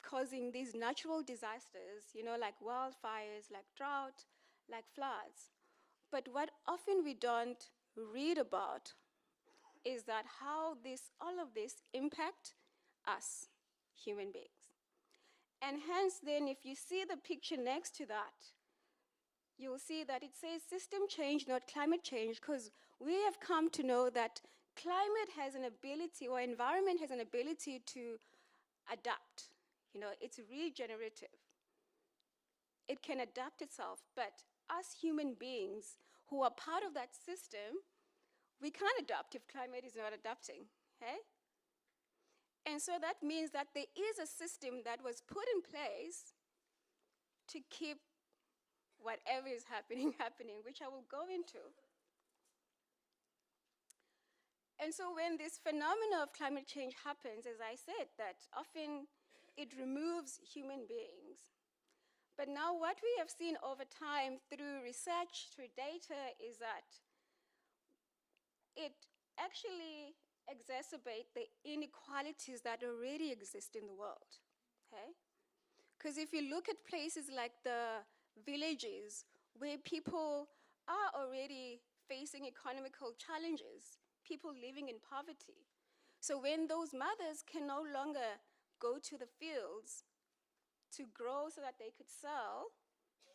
causing these natural disasters, like wildfires, like drought, like floods. But what often we don't read about is that how all of this impact us, human beings. And hence then, if you see the picture next to that, you'll see that it says system change, not climate change, because we have come to know that climate has an ability, or environment has an ability to adapt. It's regenerative. It can adapt itself, but us human beings who are part of that system, we can't adapt if climate is not adapting, And so that means that there is a system that was put in place to keep whatever is happening, which I will go into. And so when this phenomenon of climate change happens, as I said, that often it removes human beings. But now what we have seen over time through research, through data, is that it actually exacerbate the inequalities that already exist in the world, Because if you look at places like the villages where people are already facing economical challenges, people living in poverty. So when those mothers can no longer go to the fields to grow so that they could sell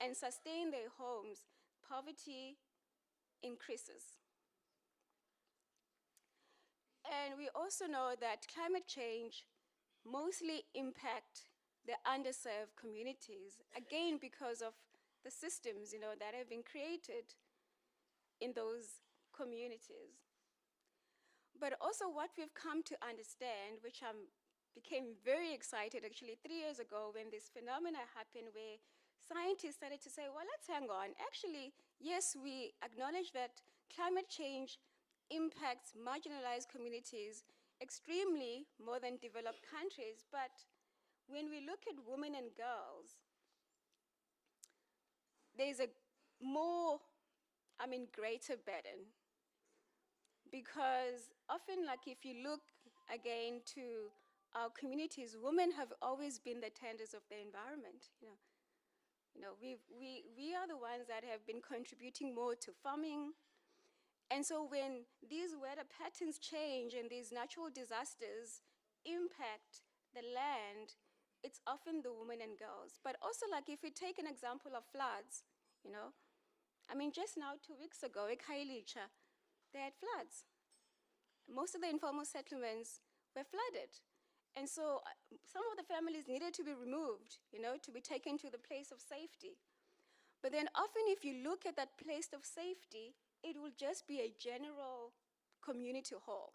and sustain their homes, poverty increases. And we also know that climate change mostly impact the underserved communities, again, because of the systems, that have been created in those communities. But also what we've come to understand, which I became very excited actually 3 years ago when this phenomena happened, where scientists started to say, well, let's hang on. Actually, yes, we acknowledge that climate change impacts marginalized communities extremely more than developed countries, but when we look at women and girls, there's a more, greater burden. Because often, like if you look again to our communities, women have always been the tenders of the environment. We are the ones that have been contributing more to farming. And so when these weather patterns change and these natural disasters impact the land, it's often the women and girls. But also, like if we take an example of floods, just now 2 weeks ago, Ekhayelitsha, they had floods. Most of the informal settlements were flooded. And so some of the families needed to be removed, to be taken to the place of safety. But then often if you look at that place of safety, it will just be a general community hall.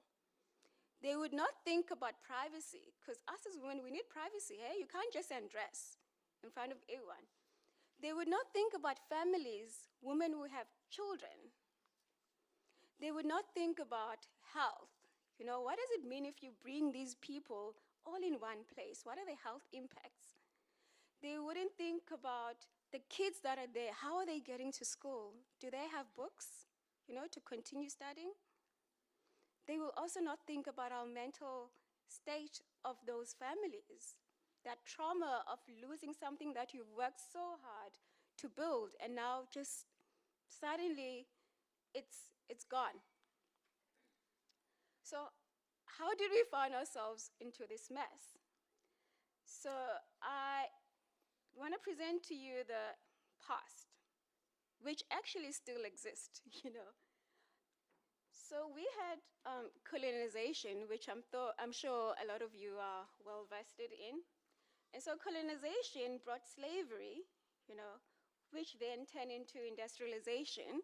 They would not think about privacy, because us as women, we need privacy, You can't just undress in front of everyone. They would not think about families, women who have children. They would not think about health. You know, what does it mean if you bring these people all in one place? What are the health impacts? They wouldn't think about the kids that are there. How are they getting to school? Do they have books, you know, to continue studying? They will also not think about our mental state of those families, that trauma of losing something that you've worked so hard to build, and now just suddenly it's gone. So how did we find ourselves into this mess? So I want to present to you the past, which actually still exists, you know. So we had colonization, which I'm sure a lot of you are well vested in. And so colonization brought slavery, you know, which then turned into industrialization.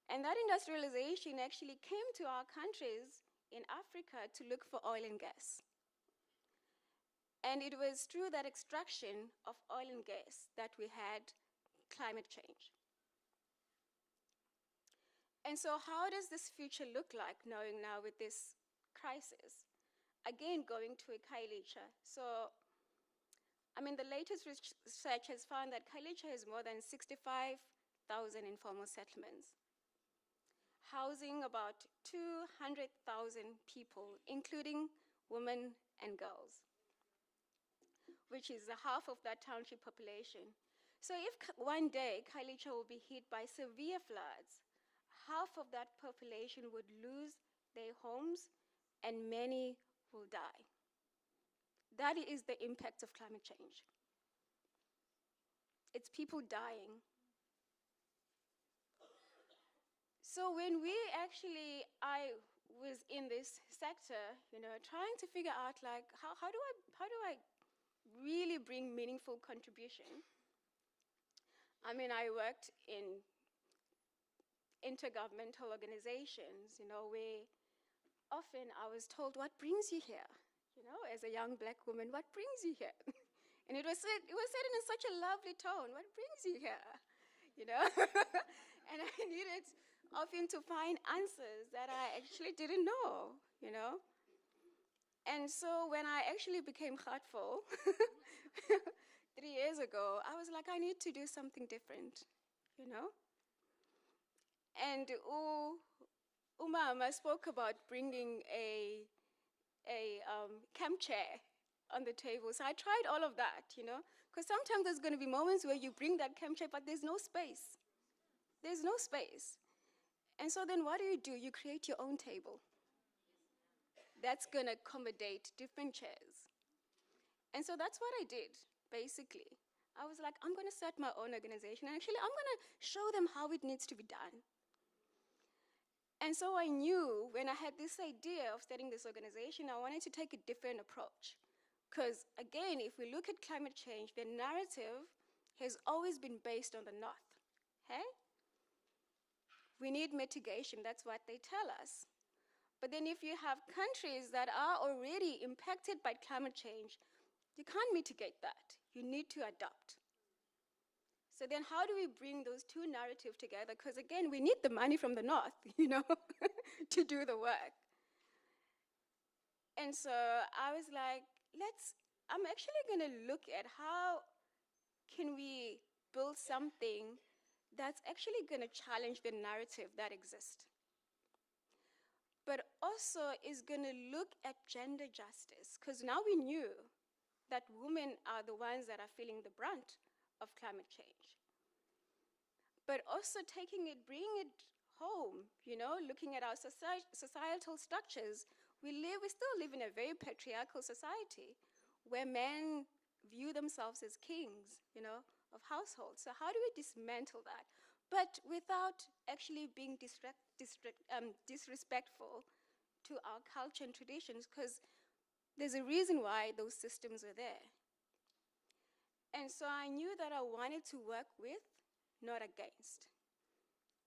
And that industrialization actually came to our countries in Africa to look for oil and gas. And it was through that extraction of oil and gas that we had climate change. And so how does this future look like knowing now with this crisis? Again, going to Khayelitsha. So, I mean, the latest research has found that Khayelitsha has more than 65,000 informal settlements, housing about 200,000 people, including women and girls, which is half of that township population. So if one day Khayelitsha will be hit by severe floods, half of that population would lose their homes and many will die. That is the impact of climate change. It's people dying. So when I was in this sector, you know, trying to figure out like, how do I really bring meaningful contribution? I mean, I worked in intergovernmental organizations, you know, where often I was told, what brings you here? You know, as a young black woman, what brings you here? And it was said in such a lovely tone, what brings you here? You know? And I needed often to find answers that I actually didn't know, you know? And so when I actually became heartful 3 years ago, I was like, I need to do something different, you know? And Umama spoke about bringing a camp chair on the table. So I tried all of that, you know, because sometimes there's going to be moments where you bring that camp chair, but there's no space. There's no space. And so then what do? You create your own table that's going to accommodate different chairs. And so that's what I did, basically. I was like, I'm going to start my own organization. And actually, I'm going to show them how it needs to be done. And so I knew when I had this idea of starting this organization, I wanted to take a different approach. Because again, if we look at climate change, the narrative has always been based on the North, hey? We need mitigation, that's what they tell us. But then if you have countries that are already impacted by climate change, you can't mitigate that. You need to adapt. So then how do we bring those two narratives together? Because again, we need the money from the North, you know, to do the work. And so I was like, I'm actually gonna look at how can we build something that's actually gonna challenge the narrative that exists, but also is gonna look at gender justice, because now we knew that women are the ones that are feeling the brunt of climate change. But also bringing it home, you know, looking at our societal structures. We still live in a very patriarchal society where men view themselves as kings, you know, of households. So how do we dismantle that? But without actually being disrespectful to our culture and traditions, because there's a reason why those systems are there. And so I knew that I wanted to work with, not against.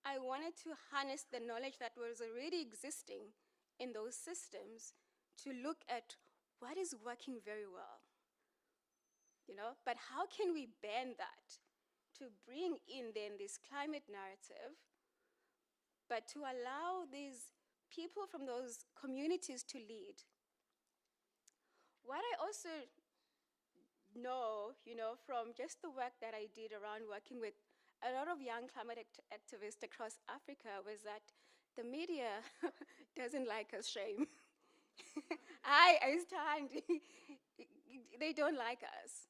I wanted to harness the knowledge that was already existing in those systems to look at what is working very well, you know, but how can we bend that to bring in then this climate narrative, but to allow these people from those communities to lead. What I also know, from just the work that I did around working with a lot of young climate activists across Africa was that the media doesn't like us, shame. I stand, they don't like us.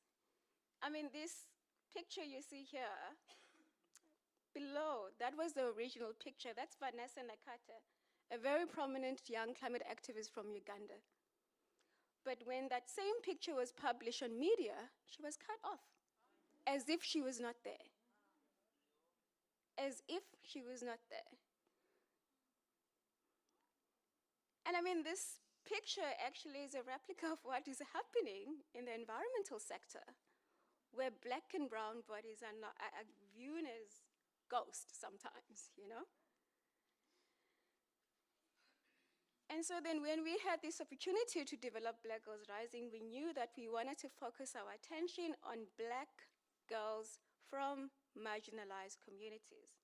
I mean, this picture you see here, below, that was the original picture. That's Vanessa Nakata, a very prominent young climate activist from Uganda. But when that same picture was published on media, she was cut off, as if she was not there. As if she was not there. And I mean, this picture actually is a replica of what is happening in the environmental sector, where black and brown bodies are viewed as ghosts sometimes, And so then when we had this opportunity to develop Black Girls Rising, we knew that we wanted to focus our attention on black girls from marginalized communities.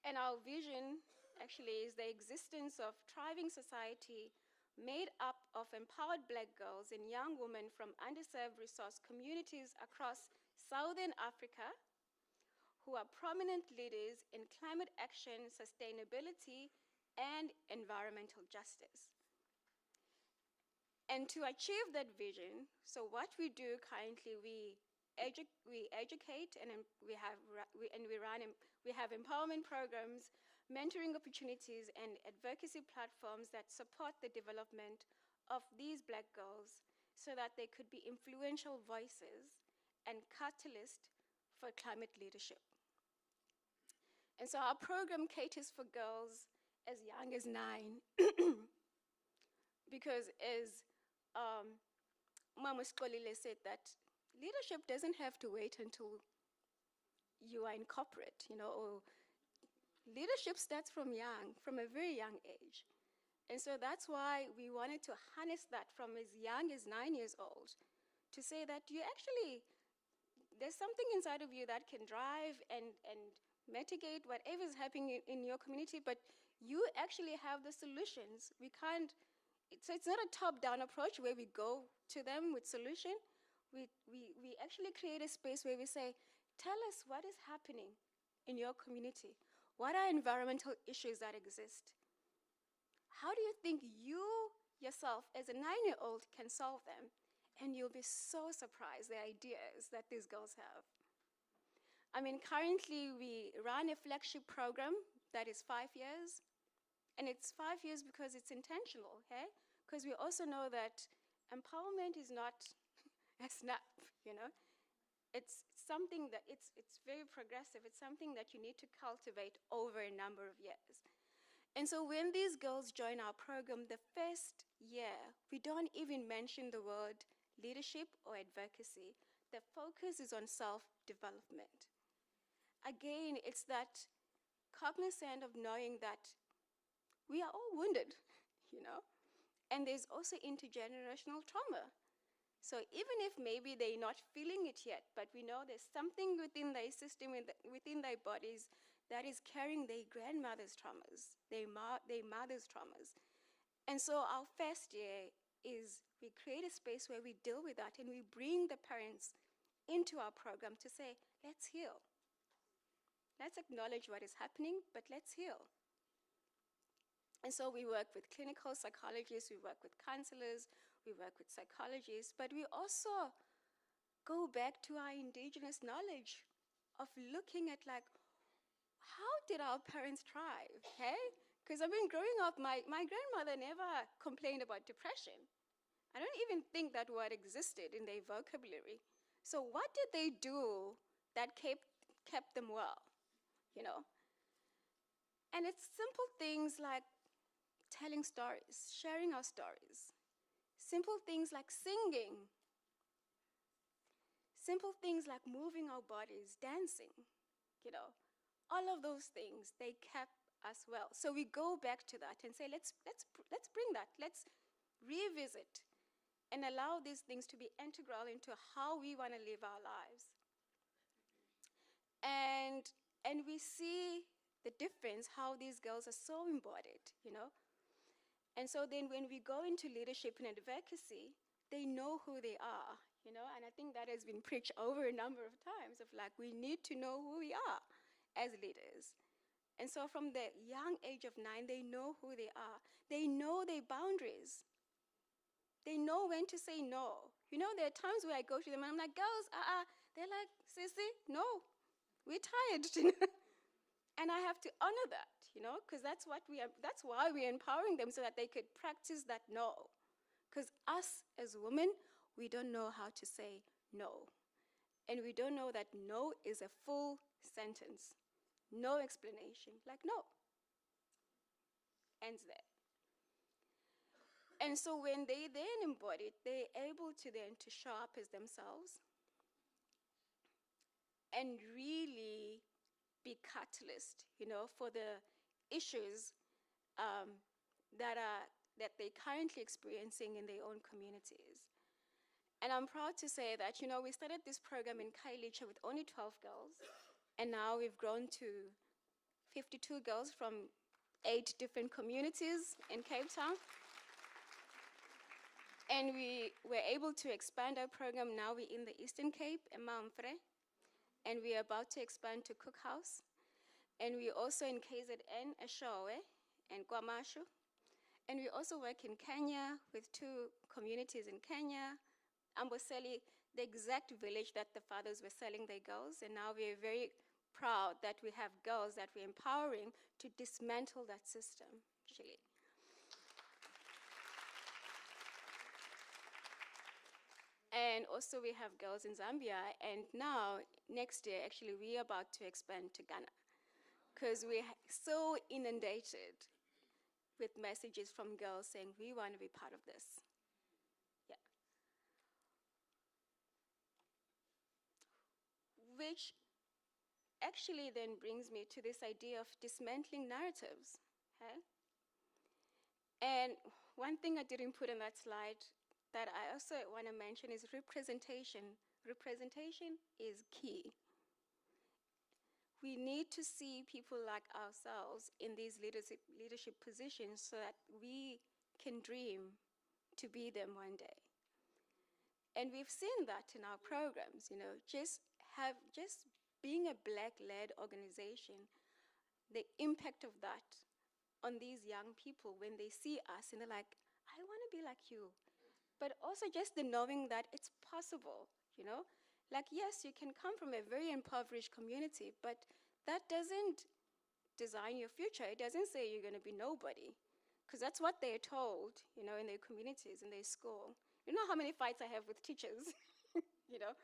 And our vision actually is the existence of thriving society made up of empowered black girls and young women from underserved resource communities across Southern Africa who are prominent leaders in climate action, sustainability, and environmental justice. And to achieve that vision, so what we do currently, we educate and we have empowerment programs, mentoring opportunities, and advocacy platforms that support the development of these black girls so that they could be influential voices and catalysts for climate leadership. And so our program caters for girls as young as 9, because as Mama Skolile said, that leadership doesn't have to wait until you are in corporate, or leadership starts from a very young age. And so that's why we wanted to harness that from as young as 9 years old, to say that there's something inside of you that can drive and mitigate whatever is happening in your community, but you actually have the solutions. So it's not a top-down approach where we go to them with solution. We actually create a space where we say, tell us what is happening in your community. What are environmental issues that exist? How do you think you yourself as a 9-year-old can solve them? And you'll be so surprised the ideas that these girls have. I mean, currently we run a flagship program that is 5 years. And it's 5 years because it's intentional, okay? Because we also know that empowerment is not a snap, It's something that it's very progressive. It's something that you need to cultivate over a number of years. And so when these girls join our program, the first year, we don't even mention the word leadership or advocacy. The focus is on self-development. Again, it's that cognizant of knowing that we are all wounded, and there's also intergenerational trauma. So even if maybe they're not feeling it yet, but we know there's something within their system, within their bodies, that is carrying their grandmother's traumas, their mother's traumas. And so our first year is we create a space where we deal with that, and we bring the parents into our program to say, let's heal. Let's acknowledge what is happening, but let's heal. And so we work with clinical psychologists, we work with counselors, we work with psychologists, but we also go back to our indigenous knowledge of looking at how did our parents thrive, okay? Because I've been growing up, my grandmother never complained about depression. I don't even think that word existed in their vocabulary. So what did they do that kept them well, And it's simple things like telling stories, sharing our stories. Simple things like singing. Simple things like moving our bodies, dancing, All of those things, they kept us well. So we go back to that and say, let's bring that. Let's revisit and allow these things to be integral into how we want to live our lives. And we see the difference, how these girls are so embodied, you know? And so then when we go into leadership and advocacy, they know who they are, you know? And I think that has been preached over a number of times of like, we need to know who we are as leaders. And so from the young age of 9, they know who they are. They know their boundaries. They know when to say no. You know, there are times where I go to them and I'm like, girls, they're like, sissy, no, we're tired, you know? And I have to honor that, you know, because that's why we're empowering them, so that they could practice that no. Because us as women, we don't know how to say no. And we don't know that no is a full sentence. No explanation, like no. Ends there. And so when they then embody it, they're able to then to show up as themselves and really be catalyst, you know, for the issues that they're currently experiencing in their own communities. And I'm proud to say that, you know, we started this program in Khayelitsha with only 12 girls, and now we've grown to 52 girls from 8 different communities in Cape Town. And we were able to expand our program. Now we're in the Eastern Cape, in Mamfre, and we're about to expand to Cookhouse. And we're also in KZN, Eshowe, and Kwamashu. And we also work in Kenya with 2 communities in Kenya, Amboseli, the exact village that the fathers were selling their girls. And now we're very proud that we have girls that we're empowering to dismantle that system, actually. And also we have girls in Zambia, and now, next year, actually, we're about to expand to Ghana, because we're so inundated with messages from girls saying, we want to be part of this. Yeah. Which actually then brings me to this idea of dismantling narratives, okay? And one thing I didn't put on that slide that I also want to mention is representation. Representation is key. We need to see people like ourselves in these leadership positions so that we can dream to be them one day. And we've seen that in our programs, you know, just being a Black-led organization, the impact of that on these young people when they see us and they're like, I want to be like you. But also just the knowing that it's possible, you know? Like, yes, you can come from a very impoverished community, but that doesn't design your future. It doesn't say you're going to be nobody, because that's what they're told, you know, in their communities, in their school. You know how many fights I have with teachers, you know,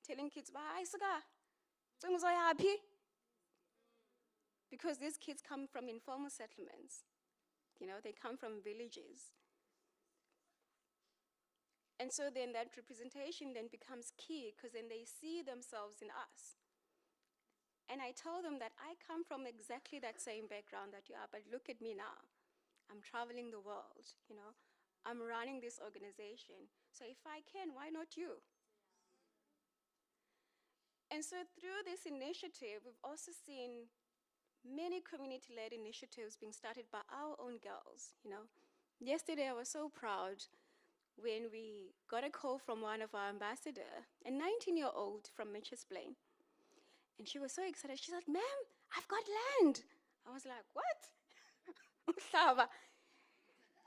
telling kids, because these kids come from informal settlements, you know, they come from villages. And so then that representation then becomes key, because then they see themselves in us. And I tell them that I come from exactly that same background that you are, but look at me now. I'm traveling the world, you know. I'm running this organization. So if I can, why not you? And so through this initiative, we've also seen many community-led initiatives being started by our own girls, you know. Yesterday, I was so proud when we got a call from one of our ambassadors, a 19-year-old from Mitchell's Plain. And she was so excited. She's like, ma'am, I've got land. I was like, what?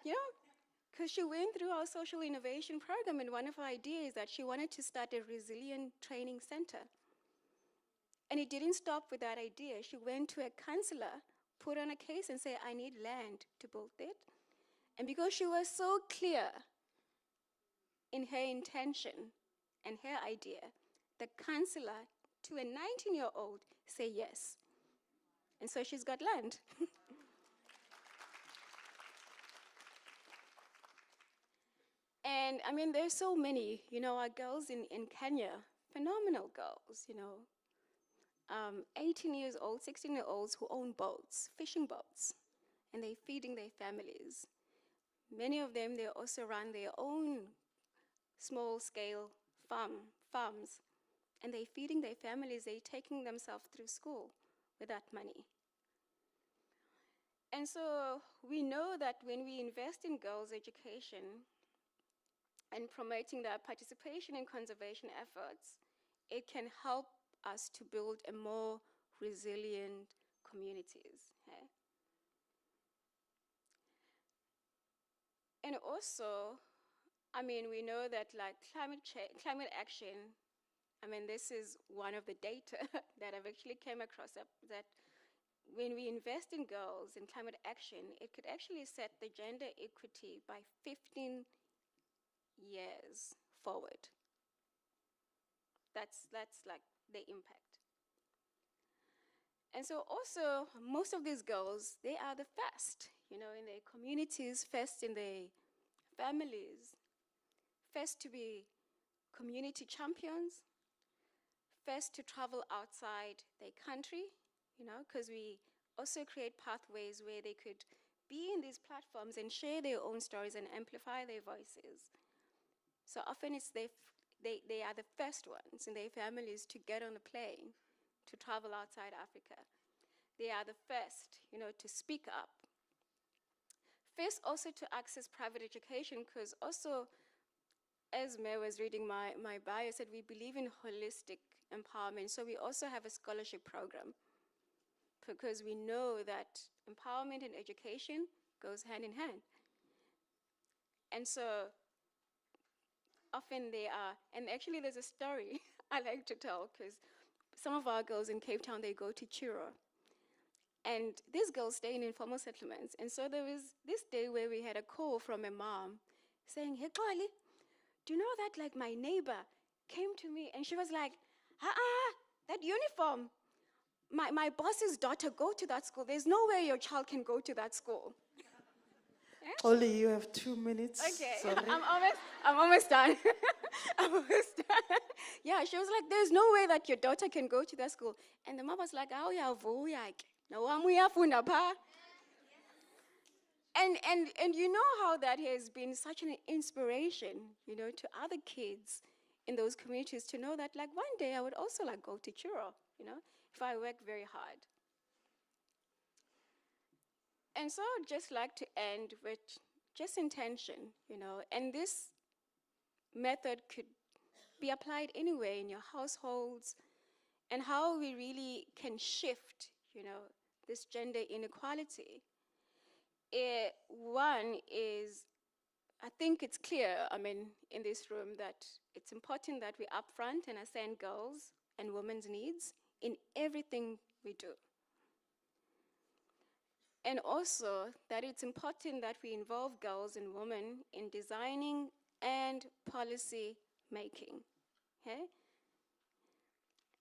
You know, because she went through our social innovation program, and one of her ideas is that she wanted to start a resilient training center. And it didn't stop with that idea. She went to a counselor, put on a case and said, I need land to build it. And because she was so clear in her intention and her idea, the counselor to a 19-year-old say yes. And so she's got land. And I mean, there's so many, you know, our girls in Kenya, phenomenal girls, you know, 18 years old, 16-year-olds who own boats, fishing boats, and they're feeding their families. Many of them, they also run their own small-scale farms, and they're feeding their families, they're taking themselves through school with that money. And so we know that when we invest in girls' education and promoting their participation in conservation efforts, it can help us to build a more resilient communities. Okay? And also, I mean, we know that like climate action, I mean, this is one of the data that I've actually came across that when we invest in girls in climate action, it could actually set the gender equity by 15 years forward. That's like the impact. And so also, most of these girls, they are the first, you know, in their communities, first in their families, first to be community champions, first to travel outside their country, you know, because we also create pathways where they could be in these platforms and share their own stories and amplify their voices. So often it's they are the first ones in their families to get on a plane, to travel outside Africa. They are the first, you know, to speak up. First also to access private education, because also, as Mayor was reading my bio, said we believe in holistic empowerment. So we also have a scholarship program, because we know that empowerment and education goes hand in hand. And so often they are, and actually there's a story I like to tell, because some of our girls in Cape Town, they go to Chiro. And these girls stay in informal settlements. And so there was this day where we had a call from a mom saying, "Hey, Xoli, do you know that like my neighbor came to me and she was like, that uniform, my boss's daughter go to that school. There's no way your child can go to that school." Oli, you have 2 minutes. Okay, Sorry. I'm almost done. I'm almost done. Yeah, she was like, "There's no way that your daughter can go to that school." And the mom was like, "Oh yeah, and you know how that has been such an inspiration, you know, to other kids in those communities to know that like one day I would also like go to Chiro, you know, if I work very hard. And so I'd just like to end with just intention, you know, and this method could be applied anywhere in your households, and how we really can shift, you know, this gender inequality. One is, I think it's clear, I mean, in this room that it's important that we upfront and ascend girls and women's needs in everything we do. And also that it's important that we involve girls and women in designing and policy making, okay?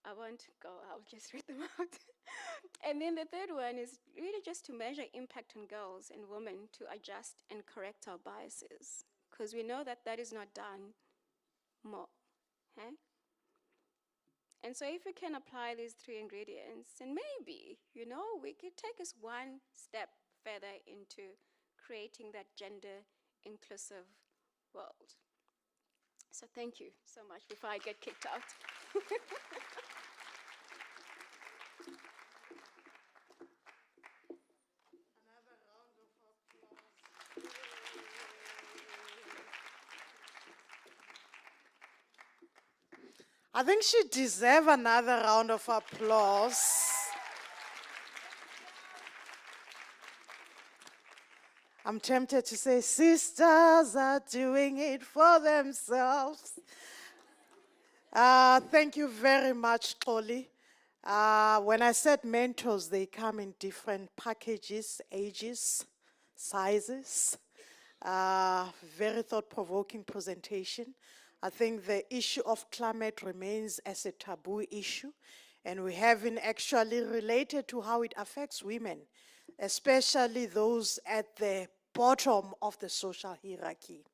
I won't go, I'll just read them out. And then the third one is really just to measure impact on girls and women to adjust and correct our biases, because we know that that is not done more, okay? And so if we can apply these three ingredients, and maybe, you know, we could take us one step further into creating that gender inclusive world. So thank you so much before I get kicked out. I think she deserves another round of applause. I'm tempted to say, sisters are doing it for themselves. Thank you very much, Xoli. When I said mentors, they come in different packages, ages, sizes. Very thought-provoking presentation. I think the issue of climate remains as a taboo issue, and we haven't actually related to how it affects women, especially those at the bottom of the social hierarchy.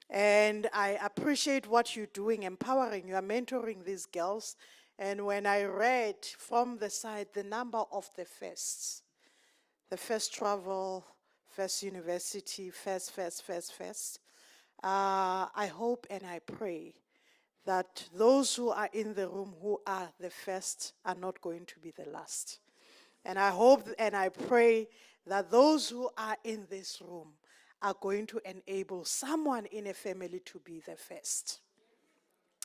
And I appreciate what you're doing, empowering, you are mentoring these girls. And when I read from the side the number of the first travel, first university, first, I hope and I pray that those who are in the room who are the first are not going to be the last. And I hope and I pray that those who are in this room are going to enable someone in a family to be the first.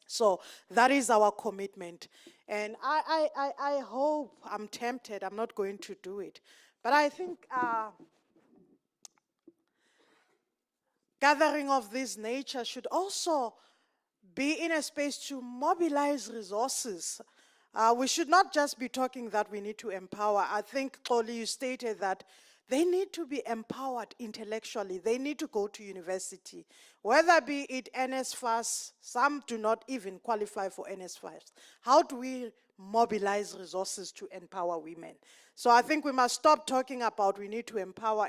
So that is our commitment. And I hope, I'm tempted, I'm not going to do it. But I think gathering of this nature should also be in a space to mobilize resources. We should not just be talking that we need to empower. I think, Xoli, you stated that they need to be empowered intellectually. They need to go to university, whether be it NSFAS. Some do not even qualify for NSFAS. How do we mobilize resources to empower women? So I think we must stop talking about we need to empower,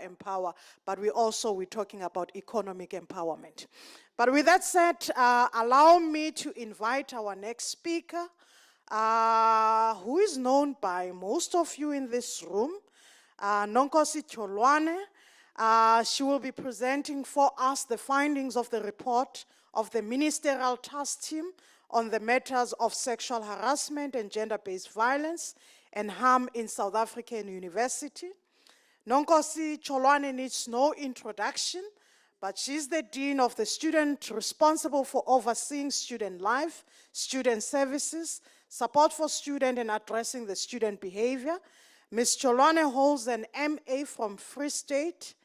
but we're talking about economic empowerment. But with that said, allow me to invite our next speaker, who is known by most of you in this room, Nonkosi Cholwane. She will be presenting for us the findings of the report of the Ministerial Task Team on the matters of sexual harassment and gender-based violence and harm in South African university. Nonkosi Cholwane needs no introduction, but she's the Dean of the student responsible for overseeing student life, student services, support for student and addressing the student behavior. Ms. Cholwane holds an MA from Free State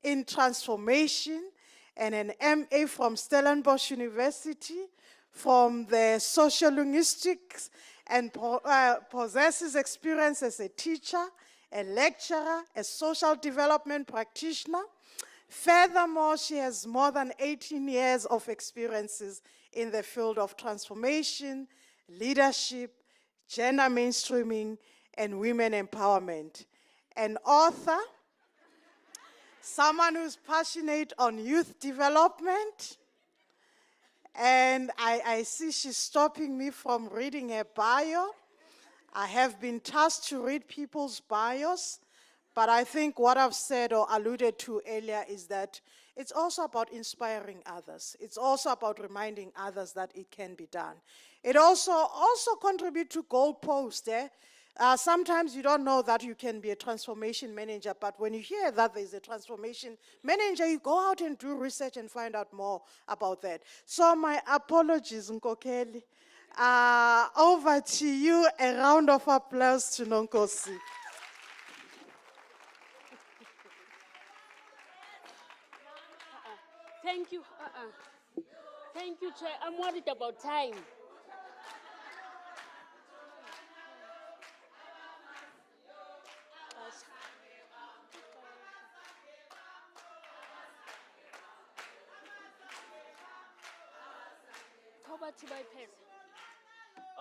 in Transformation and an MA from Stellenbosch University from the Sociolinguistics and possesses experience as a teacher, a lecturer, a social development practitioner. Furthermore, she has more than 18 years of experiences in the field of transformation, leadership, gender mainstreaming, and women empowerment. An author, someone who's passionate on youth development, and I see she's stopping me from reading her bio. I have been tasked to read people's bios, but I think what I've said or alluded to earlier is that it's also about inspiring others. It's also about reminding others that it can be done. It also contributes to goalposts. Sometimes you don't know that you can be a transformation manager, but when you hear that there's a transformation manager, you go out and do research and find out more about that. So my apologies, Nkokeli. Over to you, a round of applause to Nonkosi. Thank you. Thank you, Chair. I'm worried about time.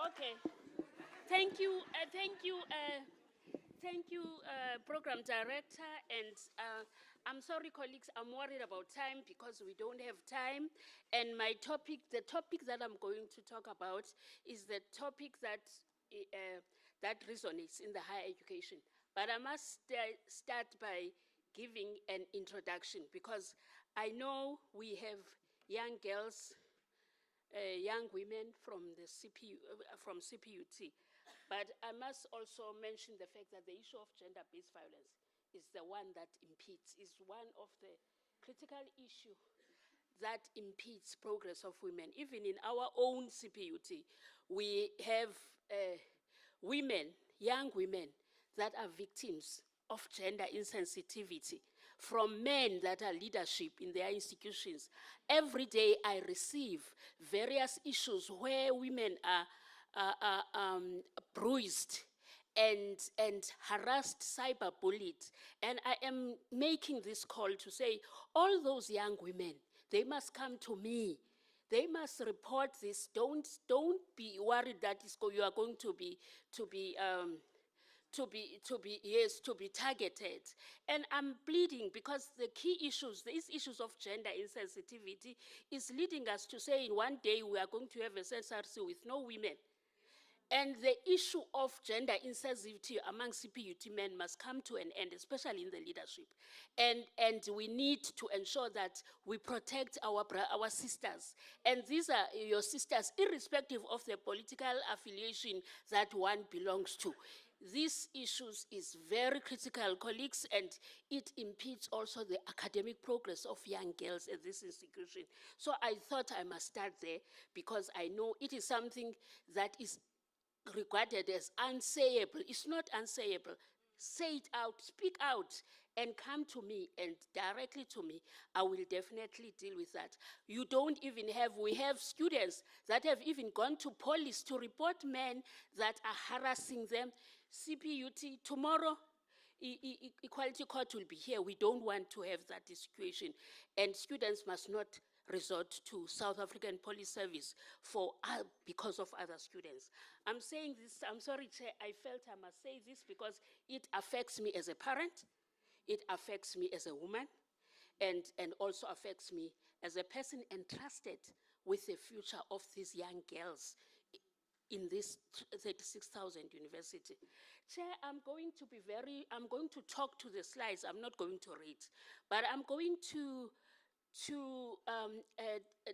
Okay. Thank you. Program Director. And I'm sorry, colleagues, I'm worried about time because we don't have time. And the topic that I'm going to talk about is the topic that resonates in the higher education. But I must start by giving an introduction because I know we have young girls, young women from the CPUT. But I must also mention the fact that the issue of gender-based violence is the one that impedes, is one of the critical issues that impedes progress of women. Even in our own CPUT, we have women, young women, that are victims of gender insensitivity from men that are leadership in their institutions. Every day I receive various issues where women are bruised and harassed, cyberbullied. And I am making this call to say, all those young women, they must come to me. They must report this. Don't be worried that you are going to be targeted. And I'm pleading because the key issues, these issues of gender insensitivity, is leading us to say in one day we are going to have a SRC with no women. And the issue of gender insensitivity among CPUT men must come to an end, especially in the leadership. And we need to ensure that we protect our sisters. And these are your sisters, irrespective of the political affiliation that one belongs to. these issues is very critical, colleagues, and it impedes also the academic progress of young girls at this institution. So I thought I must start there because I know it is something that is regarded as unsayable. It's not unsayable. Say it out, speak out, and come to me and directly to me. I will definitely deal with that. You don't even have, we have students that have even gone to police to report men that are harassing them. CPUT, tomorrow, Equality Court will be here. We don't want to have that situation. And students must not resort to South African Police Service because of other students. I'm saying this, I'm sorry, Chair, I felt I must say this because it affects me as a parent, it affects me as a woman, and also affects me as a person entrusted with the future of these young girls in this 36,000 university. Chair, I'm going to talk to the slides. I'm not going to read, but I'm going to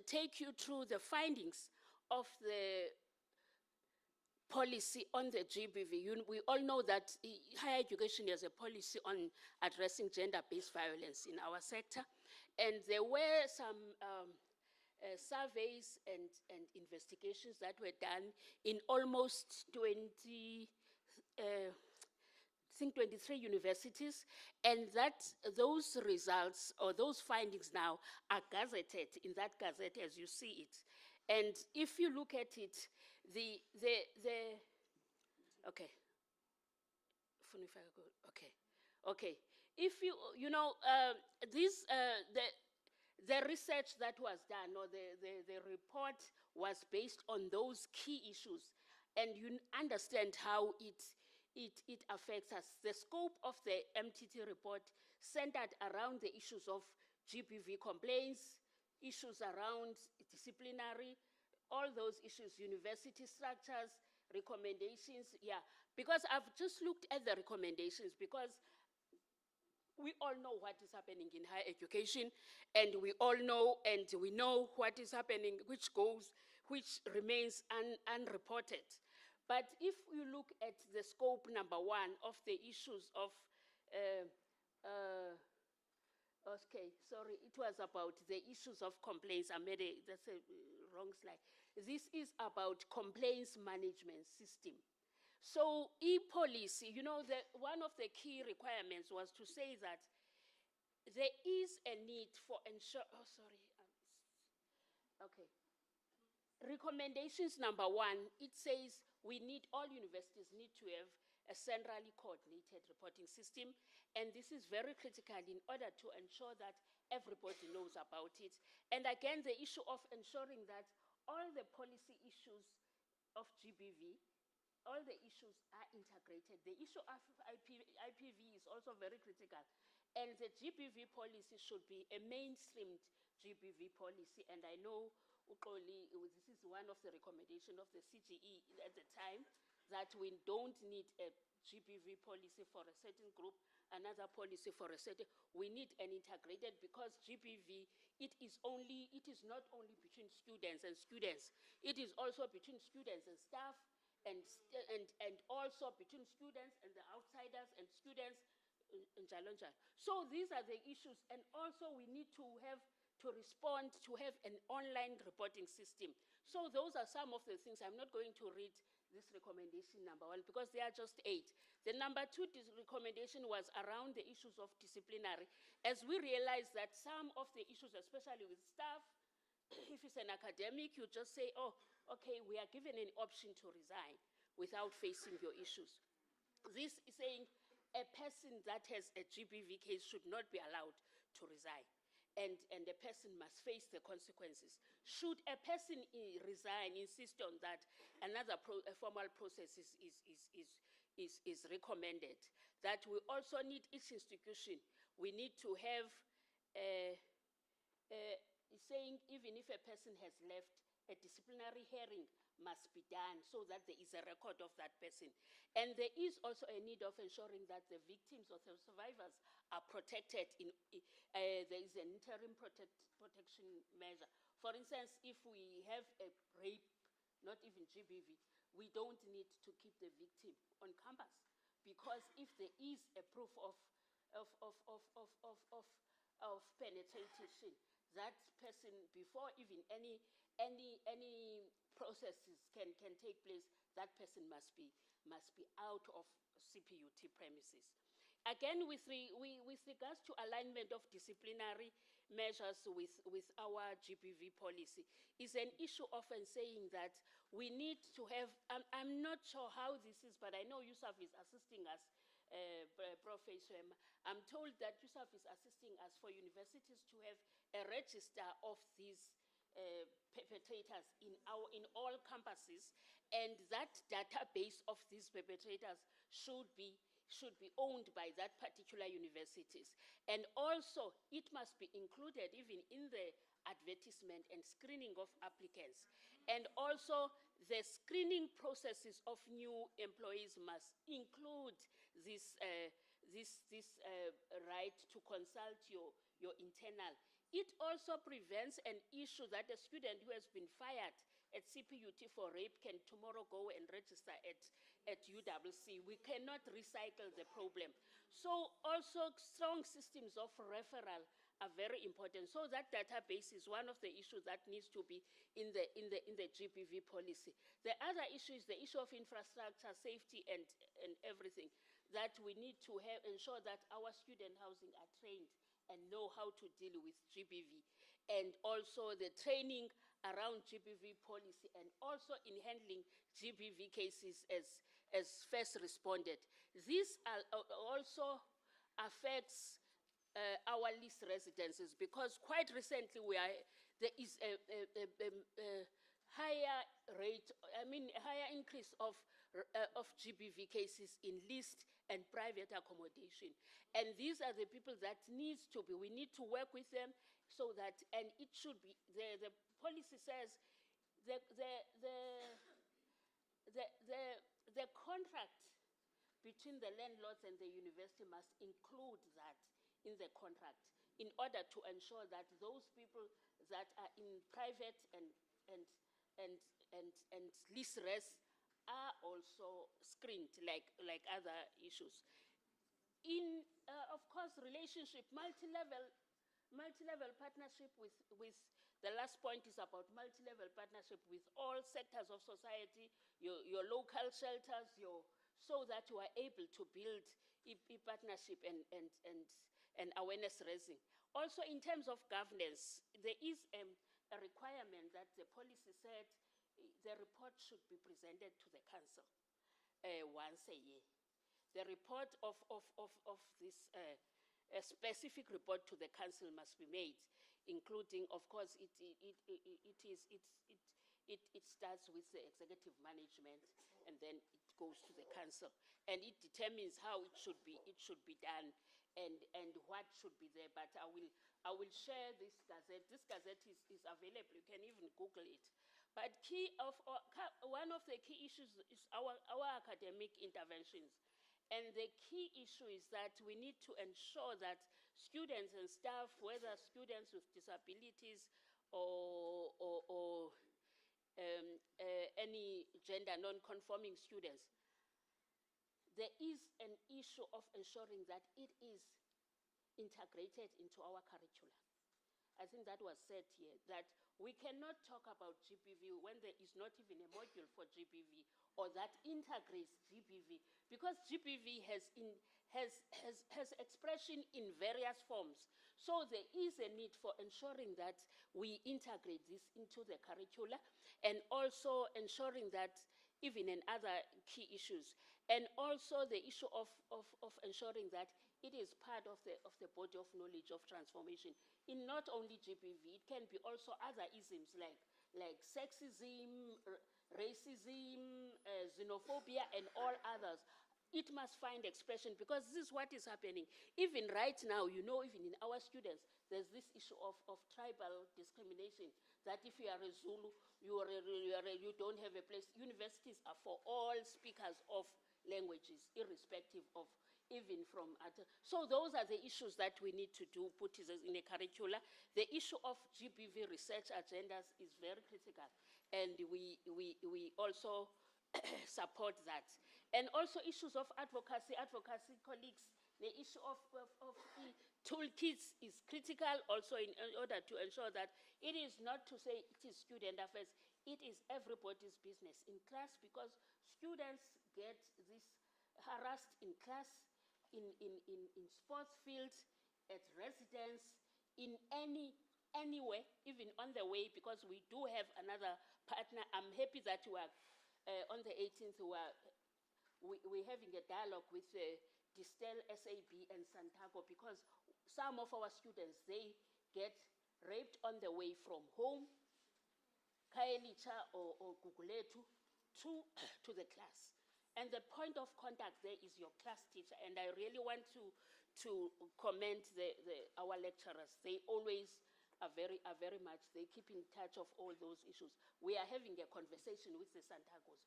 take you through the findings of the policy on the GBV. We all know that higher education has a policy on addressing gender-based violence in our sector, and there were some surveys and investigations that were done in almost 23 universities, and that those results or those findings now are gazetted in that gazette as you see it. And if you look at it, okay. If the research that was done, or the report was based on those key issues, and you understand how it affects us. The scope of the MTT report centered around the issues of GBV complaints, issues around disciplinary, all those issues, university structures, recommendations, yeah. Because I've just looked at the recommendations because we all know what is happening in higher education, and we all know, and we know what is happening, which remains unreported. But if you look at the scope number 1 of the issues of, it was about the issues of complaints. That's a wrong slide. This is about complaints management system. So e-policy, one of the key requirements was to say that there is a need for recommendations number 1, it says all universities need to have a centrally coordinated reporting system, and this is very critical in order to ensure that everybody knows about it. And again, the issue of ensuring that all the policy issues of GBV, all the issues are integrated. The issue of IPV is also very critical. And the GBV policy should be a mainstreamed GBV policy. And I know, Uxoli, this is one of the recommendations of the CGE at the time, that we don't need a GBV policy for a certain group, another policy for a certain. We need an integrated, because GBV, it is not only between students and students, it is also between students and staff, and also between students and the outsiders and students in Jalonja. So these are the issues, and also we need to respond to have an online reporting system. So those are some of the things. I'm not going to read this recommendation number 1 because there are just 8. The number 2 recommendation was around the issues of disciplinary, as we realize that some of the issues, especially with staff, if it's an academic, you just say, oh, okay, we are given an option to resign without facing your issues. This is saying a person that has a GBV case should not be allowed to resign, and the person must face the consequences. Should a person resign, insist on that, another formal process is recommended. That we also need each institution, we need to have saying even if a person has left, a disciplinary hearing must be done so that there is a record of that person. And there is also a need of ensuring that the victims or the survivors are protected. There is an interim protection measure. For instance, if we have a rape, not even GBV, we don't need to keep the victim on campus. because if there is a proof of penetration, that person, before even any processes can take place, that person must be out of CPUT premises. Again, with regards to alignment of disciplinary measures with our GBV policy, is an issue often saying that we need to have, I'm not sure how this is, but I know Yusuf is assisting us, Professor. I'm told that Yusuf is assisting us for universities to have a register of these perpetrators in all campuses, and that database of these perpetrators should be owned by that particular universities. And also, it must be included even in the advertisement and screening of applicants. And also, the screening processes of new employees must include this right to consult your internal. It also prevents an issue that a student who has been fired at CPUT for rape can tomorrow go and register at UWC. We cannot recycle the problem. So also strong systems of referral are very important. So that database is one of the issues that needs to be in the GBV policy. The other issue is the issue of infrastructure, safety, and everything, that we need to ensure that our student housing are trained and know how to deal with GBV, and also the training around GBV policy, and also in handling GBV cases as first responded. This also affects our leased residences, because quite recently there is a higher rate, higher increase of GBV cases in leased and private accommodation. And these are the people that we need to work with them so that, and it should be, the policy says the contract between the landlords and the university must include that in the contract, in order to ensure that those people that are in private and lease res are also screened like other issues. In of course, relationship, multi-level partnership with the last point is about multi-level partnership with all sectors of society, your local shelters, so that you are able to build a partnership and awareness raising. Also, in terms of governance, there is a requirement that the policy said the report should be presented to the council once a year. The report of this a specific report to the council must be made, including, of course, it starts with the executive management, and then it goes to the council, and it determines how it should be done, and what should be there. But I will share this gazette. This gazette is available. You can even Google it. But one of the key issues is our academic interventions. And the key issue is that we need to ensure that students and staff, whether students with disabilities or any gender non-conforming students, there is an issue of ensuring that it is integrated into our curriculum. I think that was said here, that we cannot talk about GBV when there is not even a module for GBV or that integrates GBV, because GBV has expression in various forms. So there is a need for ensuring that we integrate this into the curricula, and also ensuring that even in other key issues, and also the issue of ensuring that it is part of the body of knowledge of transformation in not only GBV, it can be also other isms like sexism, racism, xenophobia, and all others. It must find expression, because this is what is happening. Even right now, even in our students, there's this issue of tribal discrimination, that if you are a Zulu, you don't have a place. Universities are for all speakers of languages, irrespective of even from other. So those are the issues that we need to put in a curricula. The issue of GBV research agendas is very critical, and we also support that. And also issues of advocacy colleagues, the issue of the toolkits is critical also in order to ensure that it is not to say it is student affairs, it is everybody's business in class, because students get this harassed in class, in sports fields, at residence, in anywhere, even on the way, because we do have another partner. I'm happy that we are on the 18th, we're having a dialogue with Distel, SAB, and Santago, because some of our students, they get raped on the way from home, Kaelicha or Guguletu, to the class. And the point of contact there is your class teacher. And I really want to commend our lecturers. They always are very much, they keep in touch of all those issues. We are having a conversation with the Santagos.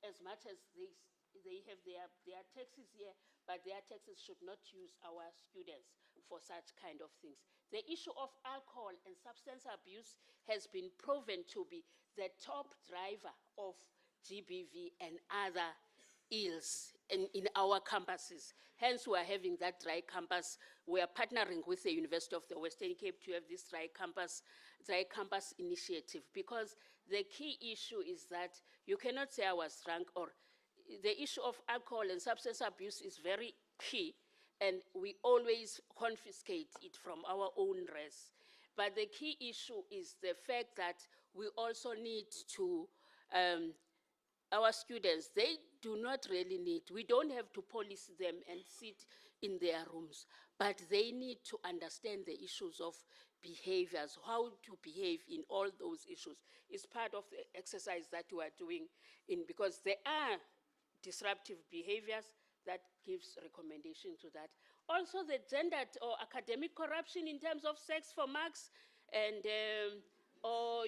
As much as they have their taxes here, but their taxes should not use our students for such kind of things. The issue of alcohol and substance abuse has been proven to be the top driver of GBV and other ills in our campuses. Hence, we are having that dry campus. We are partnering with the University of the Western Cape to have this dry campus initiative, because the key issue is that you cannot say I was drunk, or the issue of alcohol and substance abuse is very key, and we always confiscate it from our own res. But the key issue is the fact that we also need to our students, they do not really need, we don't have to police them and sit in their rooms, but they need to understand the issues of behaviors, how to behave in all those issues. It's part of the exercise that we are doing, because there are disruptive behaviors that gives recommendation to that. Also the gendered or academic corruption in terms of sex for marks, and or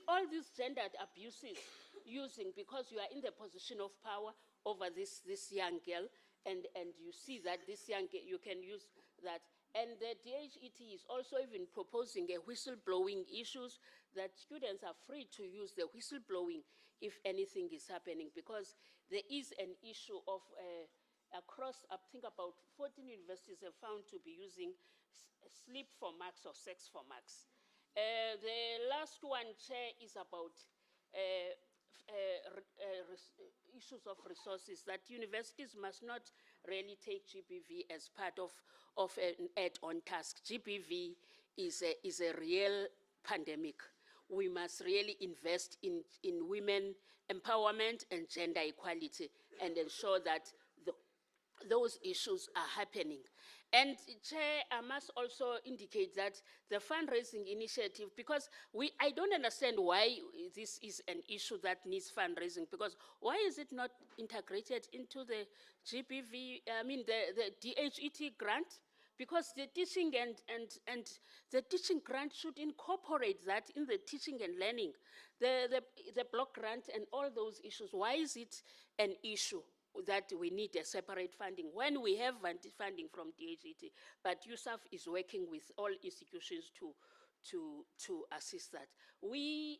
all these gendered abuses using, because you are in the position of power over this young girl, and you see that this young girl, you can use that. And the DHET is also even proposing a whistleblowing issues, that students are free to use the whistleblowing if anything is happening, because there is an issue of across, I think about 14 universities have found to be using sleep for marks or sex for marks. The last one, Chair, is about issues of resources, that universities must not really take GBV as part of an add-on task. GBV is a real pandemic. We must really invest in women empowerment and gender equality, and ensure that those issues are happening. And Chair, I must also indicate that the fundraising initiative, because I don't understand why this is an issue that needs fundraising, because why is it not integrated into the GBV, the DHET grant? Because the teaching and the teaching grant should incorporate that in the teaching and learning, the block grant and all those issues. Why is it an issue that we need a separate funding when we have funding from DHET? But USAF is working with all institutions to assist that. We,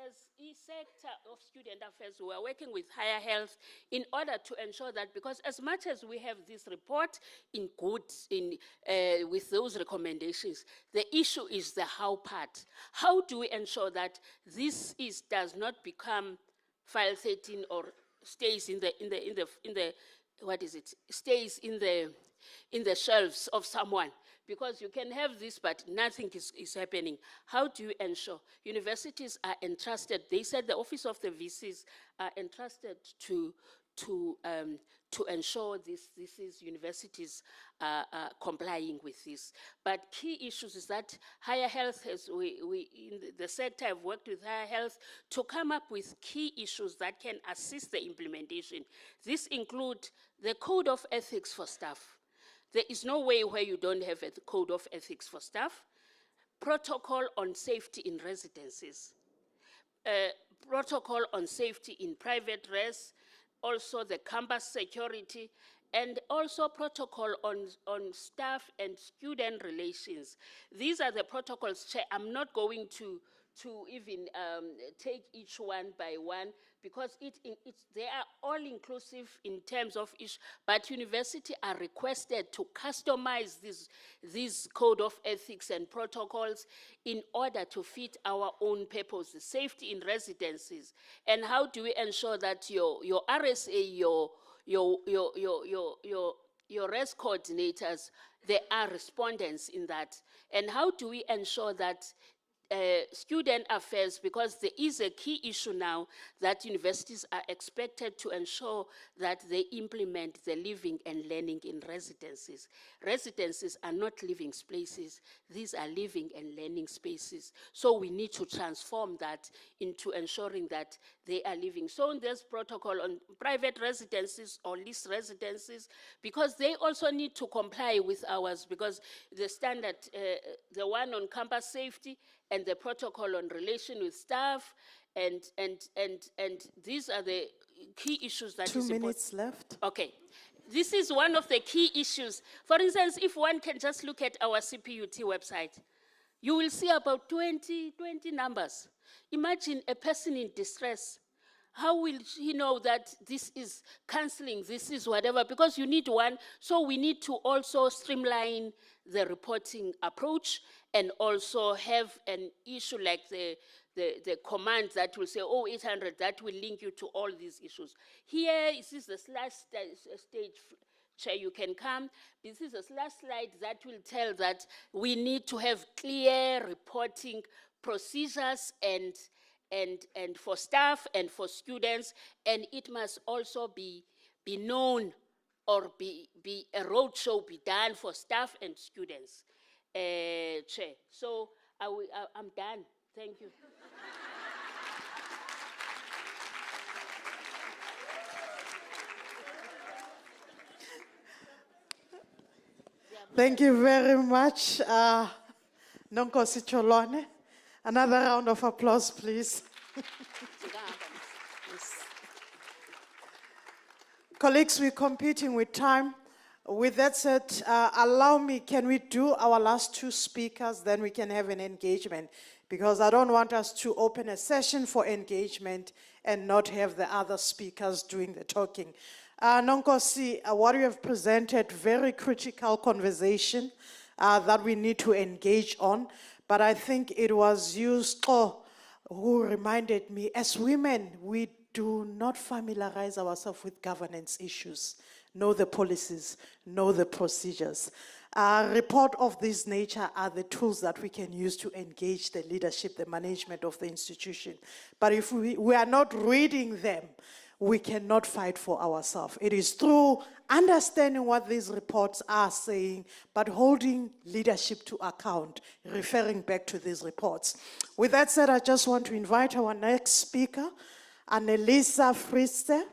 as e-sector of student affairs, we are working with Higher Health in order to ensure that, because as much as we have this report with those recommendations, the issue is the how part. How do we ensure that this does not become file 13 or stays in the what is it? Stays in the shelves of someone, because you can have this, but nothing is happening. How do you ensure? Universities are entrusted. They said the office of the VCs are entrusted to ensure this is universities complying with this. But key issues is that Higher Health has, we in the sector have worked with Higher Health to come up with key issues that can assist the implementation. This include the code of ethics for staff. There is no way where you don't have a code of ethics for staff. Protocol on safety in residences. Protocol on safety in private res, also the campus security, and also protocol on staff and student relations. These are the protocols, Chair. I'm not going to to even take each one by one, because they are all inclusive in terms of each, but university are requested to customize this code of ethics and protocols in order to fit our own purposes, safety in residencies. And how do we ensure that your RSA, your res coordinators, they are respondents in that? And how do we ensure that student affairs, because there is a key issue now that universities are expected to ensure that they implement the living and learning in residencies. Residencies are not living spaces, these are living and learning spaces. So we need to transform that into ensuring that they are living. So in this protocol on private residencies or leased residencies, because they also need to comply with ours, because the standard, the one on campus safety and the protocol on relation with staff, and these are the key issues that 2 minutes left. Okay. This is one of the key issues. For instance, if one can just look at our CPUT website, you will see about 20 numbers. Imagine a person in distress. How will he know that this is counseling, this is whatever? Because you need one. So we need to also streamline the reporting approach, and also have an issue like the command that will say, oh, 800, that will link you to all these issues. Here, this is the last stage, Chair, you can come. This is the last slide that will tell that we need to have clear reporting procedures and for staff and for students, and it must also be known, or be a roadshow be done for staff and students. Chair, so I'm done. Thank you. Thank you very much, Nonkosi Cholwane. Another round of applause, please. Colleagues, we're competing with time. With that said, allow me, can we do our last two speakers, then we can have an engagement, because I don't want us to open a session for engagement and not have the other speakers doing the talking. Nonkosi, what you have presented, very critical conversation that we need to engage on, but I think it was you, Sko, who reminded me, as women, we do not familiarize ourselves with governance issues. Know the policies, know the procedures. A report of this nature are the tools that we can use to engage the leadership, the management of the institution. But if we are not reading them, we cannot fight for ourselves. It is through understanding what these reports are saying, but holding leadership to account, referring back to these reports. With that said, I just want to invite our next speaker, Annelisa Friste,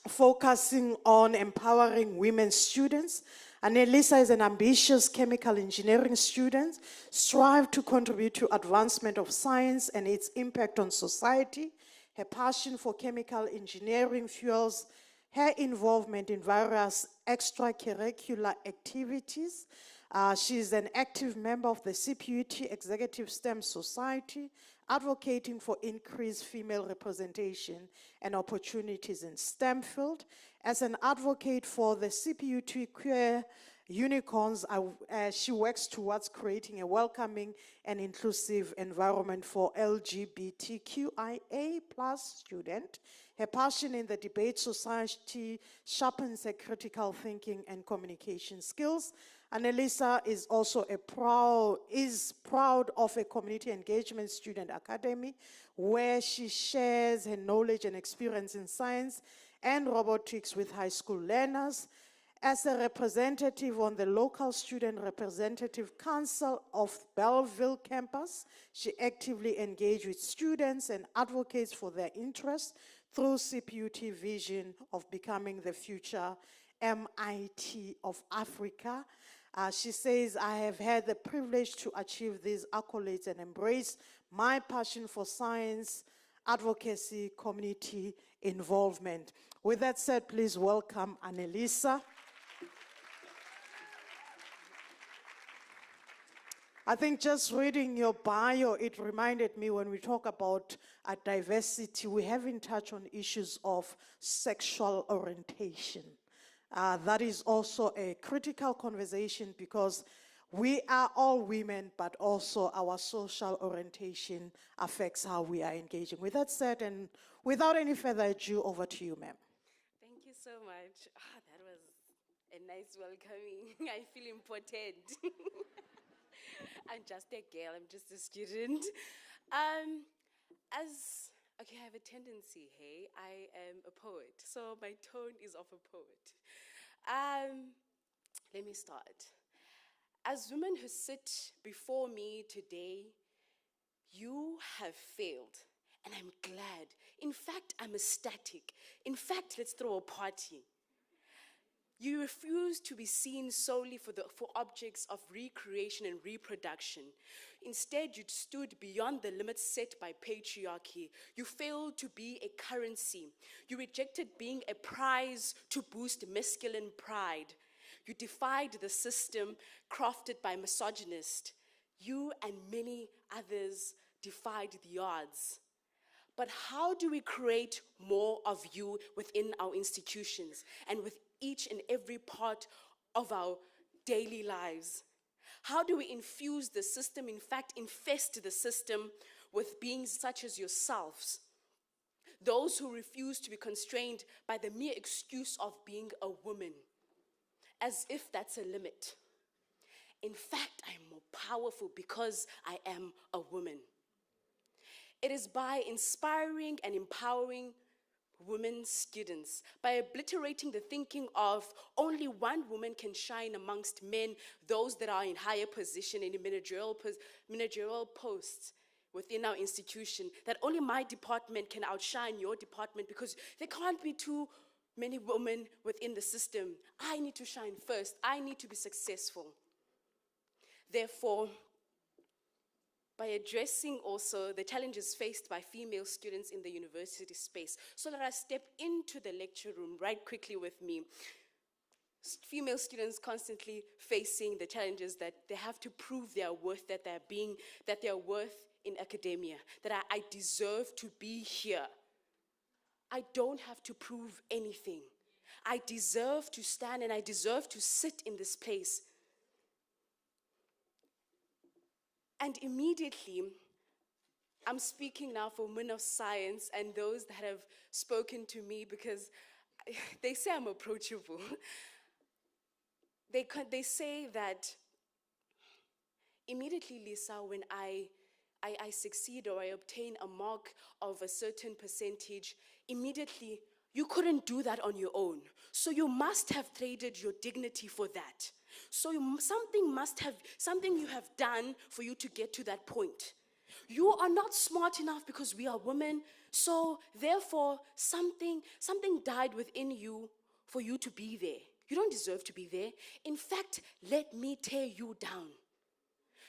focusing on empowering women students. Annelisa is an ambitious chemical engineering student, strive to contribute to advancement of science and its impact on society. Her passion for chemical engineering fuels her involvement in various extracurricular activities. She is an active member of the CPUT Executive STEM Society, advocating for increased female representation and opportunities in STEM field. As an advocate for the CPUT Queer Unicorns, she works towards creating a welcoming and inclusive environment for LGBTQIA+ students. Her passion in the debate society sharpens her critical thinking and communication skills. Annelisa is also proud of a community engagement student academy where she shares her knowledge and experience in science and robotics with high school learners. As a representative on the local Student Representative Council of Bellville Campus, she actively engages with students and advocates for their interests through CPUT vision of becoming the future MIT of Africa. She says, I have had the privilege to achieve these accolades and embrace my passion for science, advocacy, community involvement. With that said, please welcome Annelisa. I think just reading your bio, it reminded me when we talk about diversity, we haven't touched on issues of sexual orientation. That is also a critical conversation because we are all women, but also our social orientation affects how we are engaging. With that said, and without any further ado, over to you, ma'am. Thank you so much. That was a nice welcoming. I feel important. I'm just a girl, I'm just a student. Okay, I have a tendency, hey, I am a poet, so my tone is of a poet. Let me start. As women who sit before me today, you have failed, and I'm glad. In fact, I'm ecstatic. In fact, let's throw a party. You refuse to be seen solely for objects of recreation and reproduction. Instead, you stood beyond the limits set by patriarchy. You failed to be a currency. You rejected being a prize to boost masculine pride. You defied the system crafted by misogynists. You and many others defied the odds. But how do we create more of you within our institutions and with each and every part of our daily lives? How do we infuse the system, in fact, infest the system with beings such as yourselves? Those who refuse to be constrained by the mere excuse of being a woman, as if that's a limit. In fact, I am more powerful because I am a woman. It is by inspiring and empowering women students, by obliterating the thinking of only one woman can shine amongst men, those that are in higher position in managerial posts within our institution, that only my department can outshine your department because there can't be too many women within the system. I need to shine first. I need to be successful. Therefore, by addressing also the challenges faced by female students in the university space, so let us step into the lecture room right quickly with me. Female students constantly facing the challenges that they have to prove their worth, that they're worth in academia, that I deserve to be here. I don't have to prove anything. I deserve to stand and I deserve to sit in this place. And immediately, I'm speaking now for women of science and those that have spoken to me because they say I'm approachable. They say that immediately, Lisa, when I succeed or I obtain a mark of a certain percentage, immediately, you couldn't do that on your own. So you must have traded your dignity for that. So something you have done for you to get to that point. You are not smart enough because we are women, so therefore something died within you for you to be there. You don't deserve to be there. In fact, let me tear you down.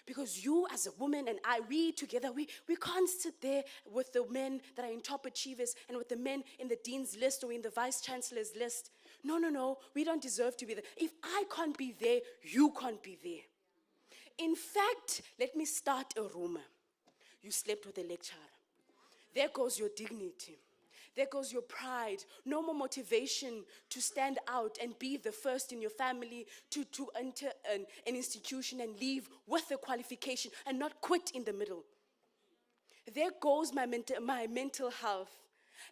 Because you as a woman and we together, we can't sit there with the men that are in top achievers and with the men in the dean's list or in the vice chancellor's list. No, we don't deserve to be there. If I can't be there, you can't be there. In fact, let me start a rumor. You slept with a lecturer. There goes your dignity. There goes your pride. No more motivation to stand out and be the first in your family to enter an institution and leave with a qualification and not quit in the middle. There goes my mental health.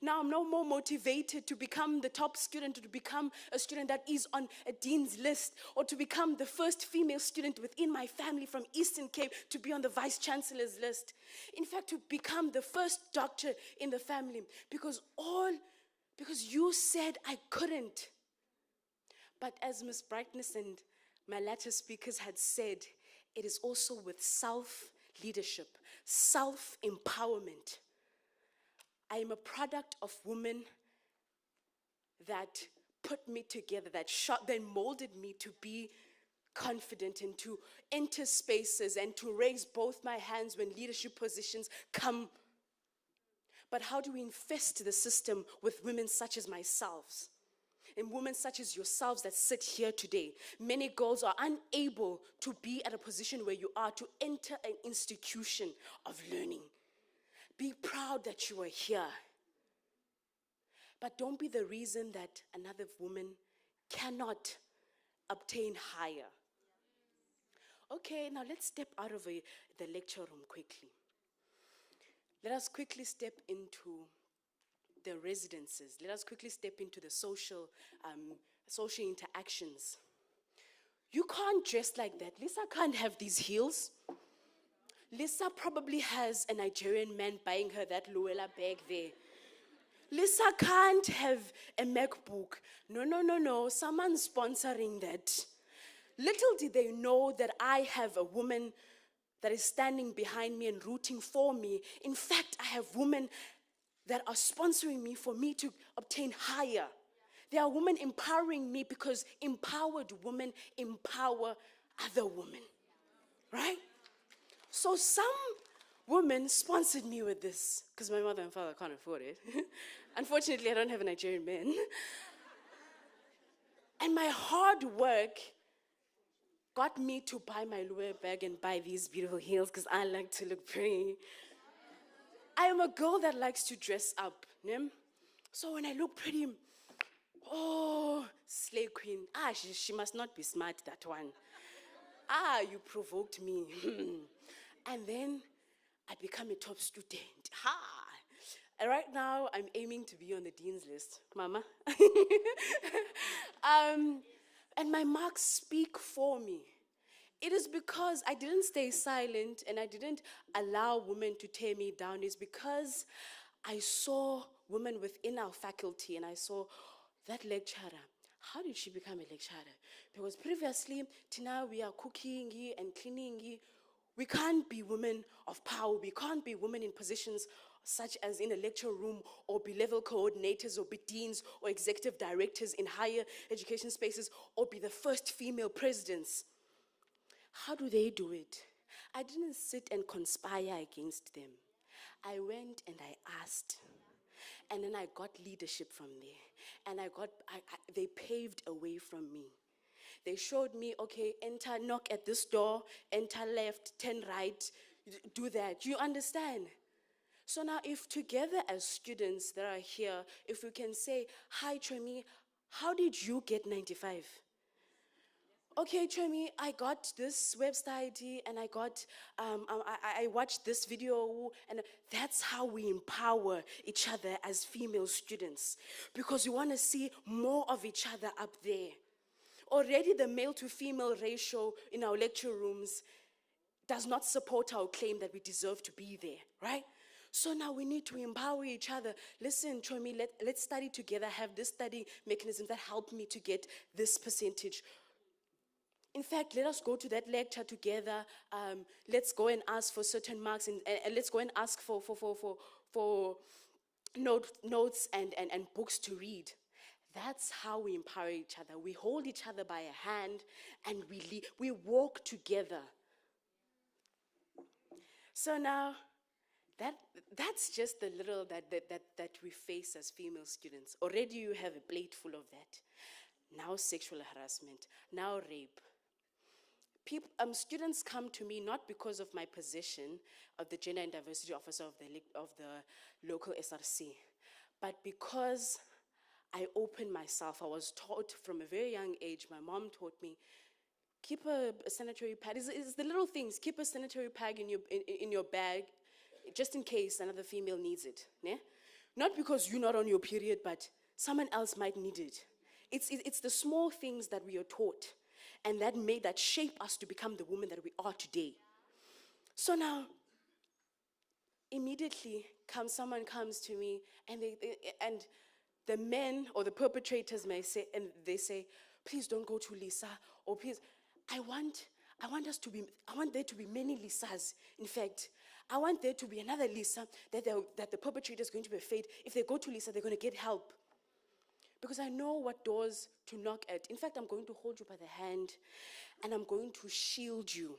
Now I'm no more motivated to become the top student, or to become a student that is on a dean's list, or to become the first female student within my family from Eastern Cape to be on the vice chancellor's list. In fact, to become the first doctor in the family, because you said I couldn't. But as Ms. Brightness and my latter speakers had said, it is also with self-leadership, self-empowerment. I am a product of women that put me together, that molded me to be confident and to enter spaces and to raise both my hands when leadership positions come. But how do we infest the system with women such as myself? and women such as yourselves that sit here today. Many girls are unable to be at a position where you are, to enter an institution of learning. Be proud that you are here. But don't be the reason that another woman cannot obtain higher. Okay, now let's step out of the lecture room quickly. Let us quickly step into the residences. Let us quickly step into the social interactions. You can't dress like that. Lisa can't have these heels. Lisa probably has a Nigerian man buying her that Luella bag there. Lisa can't have a MacBook. No. Someone's sponsoring that. Little did they know that I have a woman that is standing behind me and rooting for me. In fact, I have women that are sponsoring me for me to obtain higher. There are women empowering me because empowered women empower other women. Right? So some women sponsored me with this because my mother and father can't afford it. Unfortunately, I don't have a Nigerian man. And my hard work got me to buy my Louis bag and buy these beautiful heels because I like to look pretty. I am a girl that likes to dress up. Ne? So when I look pretty, oh, slay queen. She must not be smart, that one. You provoked me. And then I become a top student. And right now, I'm aiming to be on the dean's list. Mama. And my marks speak for me. It is because I didn't stay silent and I didn't allow women to tear me down. It's because I saw women within our faculty and I saw that lecturer. How did she become a lecturer? Because previously, Tina, we are cooking and cleaning. We can't be women of power. We can't be women in positions such as in a lecture room or be level coordinators or be deans or executive directors in higher education spaces or be the first female presidents. How do they do it? I didn't sit and conspire against them. I went and I asked. And then I got leadership from there. And they paved a way from me. They showed me, okay, enter, knock at this door, enter left, turn right, do that. You understand? So now if together as students that are here, if we can say, hi, Tremi, how did you get 95? Okay, Tremi, I got this website and I got, I watched this video, and that's how we empower each other as female students, because we want to see more of each other up there. Already the male to female ratio in our lecture rooms does not support our claim that we deserve to be there, right? So now we need to empower each other. Listen, Tremi, let's study together, have this study mechanism that helped me to get this percentage. In fact, let us go to that lecture together. Let's go and ask for certain marks, and let's go and ask for notes and books to read. That's how we empower each other. We hold each other by a hand and we walk together. So now, that's just the little that we face as female students. Already you have a plate full of that. Now sexual harassment, now rape. Students come to me not because of my position of the Gender and Diversity Officer of the local SRC, but because I opened myself. I was taught from a very young age, my mom taught me, keep a sanitary pad. It's the little things. Keep a sanitary pad in your bag, just in case another female needs it. Ne? Not because you're not on your period, but someone else might need it. It's the small things that we are taught, and that shape us to become the women that we are today. So now, immediately, someone comes to me, and the men or the perpetrators may say, and they say, please don't go to Lisa, or please, I want there to be many Lisas. In fact, I want there to be another Lisa that the perpetrator is going to be afraid. If they go to Lisa, they're going to get help. Because I know what doors to knock at. In fact, I'm going to hold you by the hand and I'm going to shield you.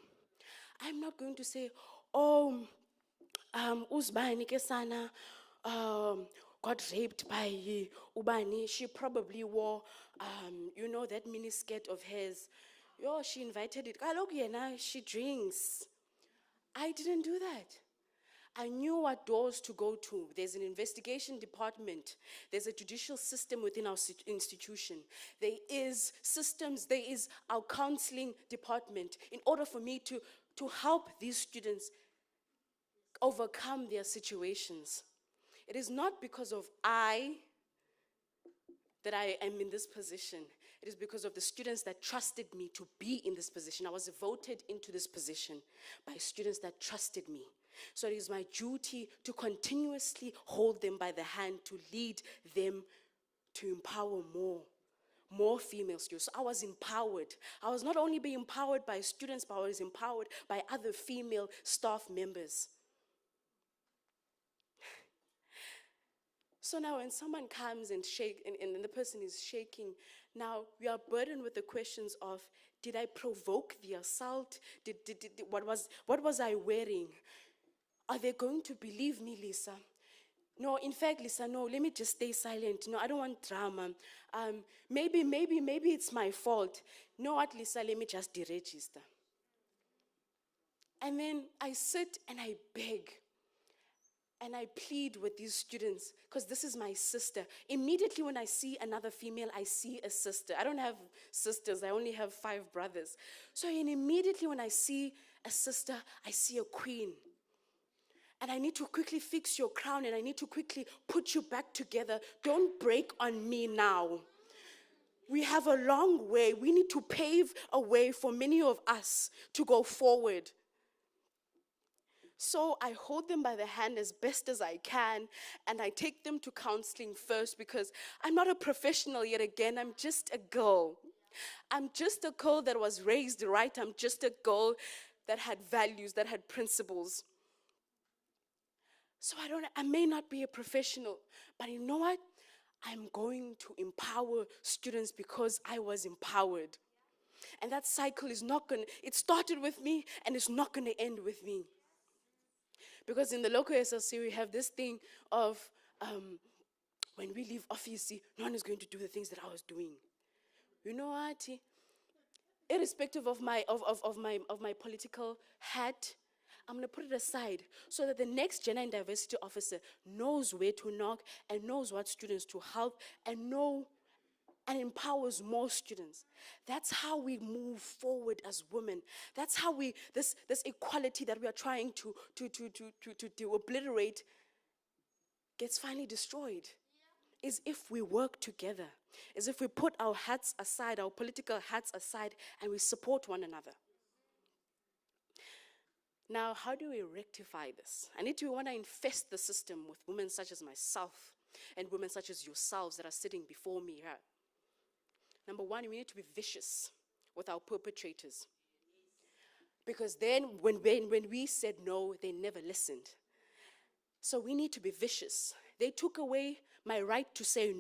I'm not going to say, oh, uzbani ke sana, got raped by Ubani. She probably wore, that mini skirt of hers. Yo, she invited it. Kaloku yena, she drinks. I didn't do that. I knew what doors to go to. There's an investigation department. There's a judicial system within our institution. There is systems, there is our counseling department in order for me to help these students overcome their situations. It is not because of that I am in this position. It is because of the students that trusted me to be in this position. I was voted into this position by students that trusted me. So it is my duty to continuously hold them by the hand, to lead them, to empower more female students. So I was empowered. I was not only being empowered by students, but I was empowered by other female staff members. So now when someone comes and the person is shaking, now we are burdened with the questions of, did I provoke the assault? What was I wearing? Are they going to believe me, Lisa? No, in fact, Lisa, no, let me just stay silent. No, I don't want drama. Maybe it's my fault. No, what, Lisa, let me just deregister. And then I sit and I beg. And I plead with these students, because this is my sister. Immediately when I see another female, I see a sister. I don't have sisters, I only have 5 brothers. So immediately when I see a sister, I see a queen. And I need to quickly fix your crown, and I need to quickly put you back together. Don't break on me now. We have a long way. We need to pave a way for many of us to go forward. So I hold them by the hand as best as I can, and I take them to counseling first, because I'm not a professional yet again. I'm just a girl. I'm just a girl that was raised right. I'm just a girl that had values, that had principles. So I may not be a professional, but you know what? I'm going to empower students because I was empowered. And that cycle it started with me, and it's not going to end with me. Because in the local SLC, we have this thing of, when we leave office, no one is going to do the things that I was doing. You know what? Irrespective of my political hat, I'm going to put it aside so that the next gender and diversity officer knows where to knock and knows what students to help and empowers more students. That's how we move forward as women. That's how this equality that we are trying to obliterate gets finally destroyed. Is if we work together, is if we put our hats aside, our political hats aside, and we support one another. Now, how do we rectify this? We want to infest the system with women such as myself and women such as yourselves that are sitting before me here. Number one, we need to be vicious with our perpetrators. Because then when we said no, they never listened. So we need to be vicious. They took away my right to say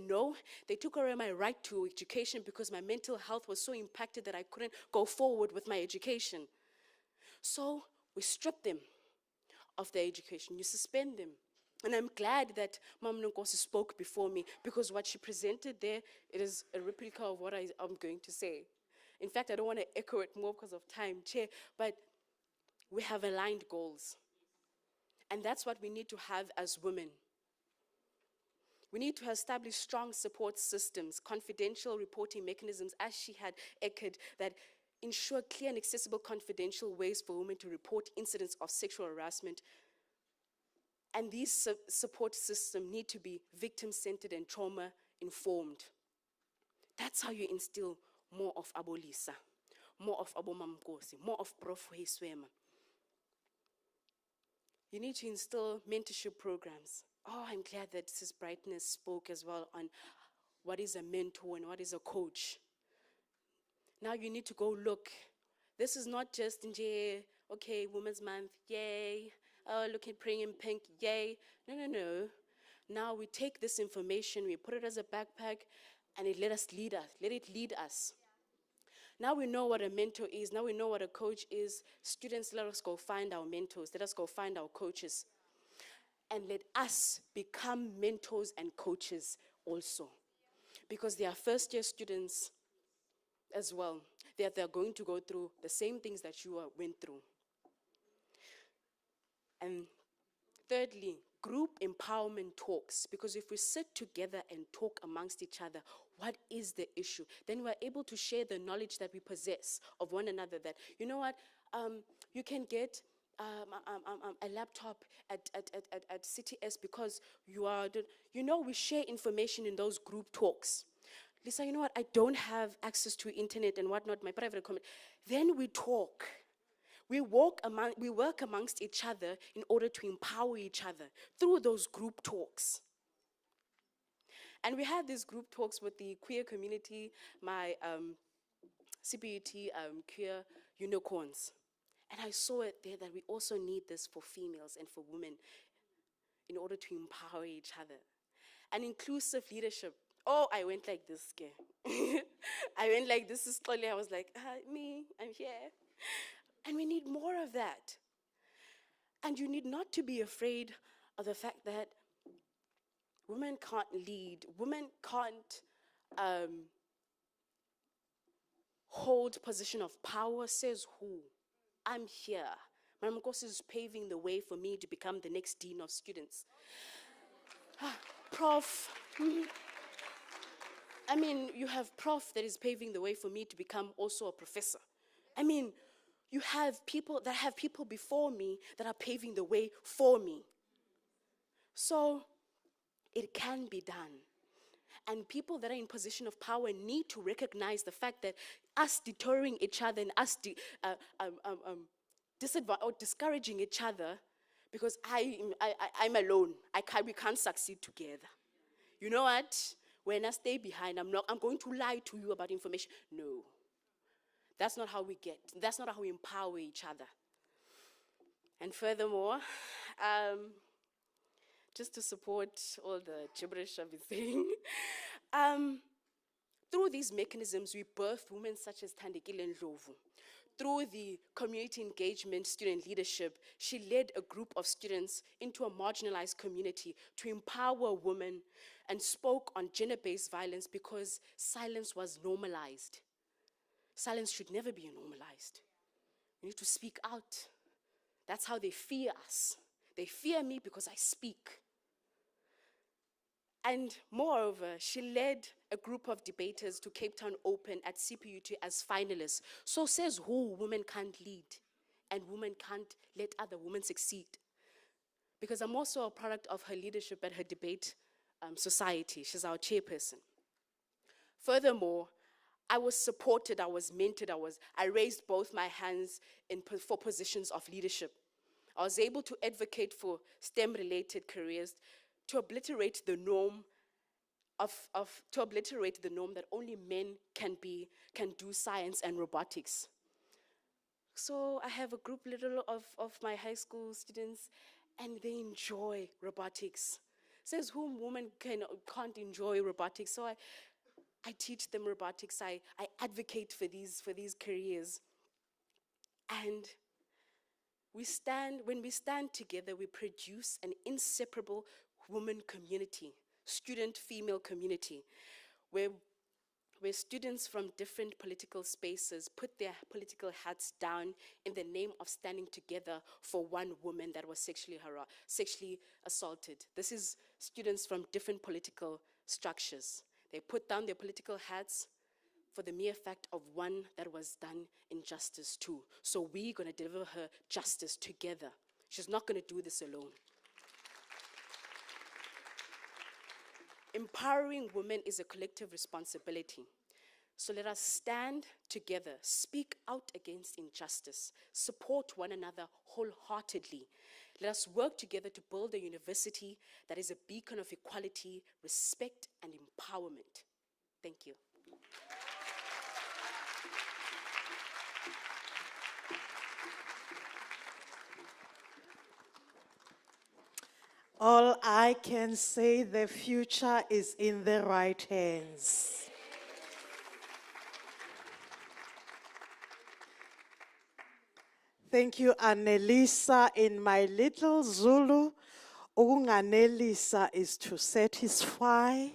no. They took away my right to education because my mental health was so impacted that I couldn't go forward with my education. So we strip them of their education. You suspend them. And I'm glad that Mam Nonkosi spoke before me, because what she presented there, it is a replica of what I'm going to say. In fact, I don't want to echo it more because of time, Chair, but we have aligned goals. And that's what we need to have as women. We need to establish strong support systems, confidential reporting mechanisms, as she had echoed, that ensure clear and accessible confidential ways for women to report incidents of sexual harassment. And these support systems need to be victim-centered and trauma-informed. That's how you instill more of Abolisa, more of Abomamkosi, more of Prof. Hiswema. You need to instill mentorship programs. Oh, I'm glad that Sis Brightness spoke as well on what is a mentor and what is a coach. Now you need to go look. This is not just okay, Women's Month, yay. Oh, look at praying in pink, yay. No. Now we take this information, we put it as a backpack, and let it lead us. Now we know what a mentor is, now we know what a coach is. Students, let us go find our mentors, let us go find our coaches. and let us become mentors and coaches also. Because they are first-year students as well. They're going to go through the same things that you went through. And thirdly, group empowerment talks, because if we sit together and talk amongst each other, what is the issue? Then we're able to share the knowledge that we possess of one another, that, you know what, you can get a laptop at CDISC because we share information in those group talks. Lisa, you know what, I don't have access to internet and whatnot, my private comment. Then we talk. We work amongst each other in order to empower each other through those group talks. And we had these group talks with the queer community, my CPUT queer unicorns. And I saw it there that we also need this for females and for women in order to empower each other. And inclusive leadership. Oh, I went like this, okay? I went like this, slowly. I was like, me, I'm here. And we need more of that. And you need not to be afraid of the fact that women can't lead, women can't hold position of power. Says who? I'm here. My Mkosi is paving the way for me to become the next dean of students. Prof. I mean, you have Prof that is paving the way for me to become also a professor. I mean, you have people that have people before me that are paving the way for me. So it can be done. And people that are in position of power need to recognize the fact that us deterring each other and us discouraging each other, because I'm alone, we can't succeed together. You know what? When I stay behind, I'm going to lie to you about information. No. That's not how that's not how we empower each other. And furthermore, just to support all the gibberish I've been saying, through these mechanisms, we birthed women such as Thandekile Ndlovu. Through the community engagement student leadership, she led a group of students into a marginalized community to empower women and spoke on gender-based violence because silence was normalized. Silence should never be normalized. We need to speak out. That's how they fear us. They fear me because I speak. And moreover, she led a group of debaters to Cape Town Open at CPUT as finalists. So says who? Women can't lead, and women can't let other women succeed. Because I'm also a product of her leadership at her debate society. She's our chairperson. Furthermore, I was supported, I was mentored, I raised both my hands for positions of leadership. I was able to advocate for STEM-related careers to obliterate the norm that only men can do science and robotics. So I have a group little of my high school students, and they enjoy robotics. Says whom women can't enjoy robotics. So I teach them robotics. I advocate for these careers. And when we stand together, we produce an inseparable women community, student female community, where students from different political spaces put their political hats down in the name of standing together for one woman that was sexually assaulted. This is students from different political structures. They put down their political hats for the mere fact of one that was done injustice to. So we're going to deliver her justice together. She's not going to do this alone. Empowering women is a collective responsibility. So let us stand together, speak out against injustice, support one another wholeheartedly. Let us work together to build a university that is a beacon of equality, respect, and empowerment. Thank you. All I can say, the future is in the right hands. Thank you, Annelisa. In my little Zulu, Ukunganelisa is to satisfy.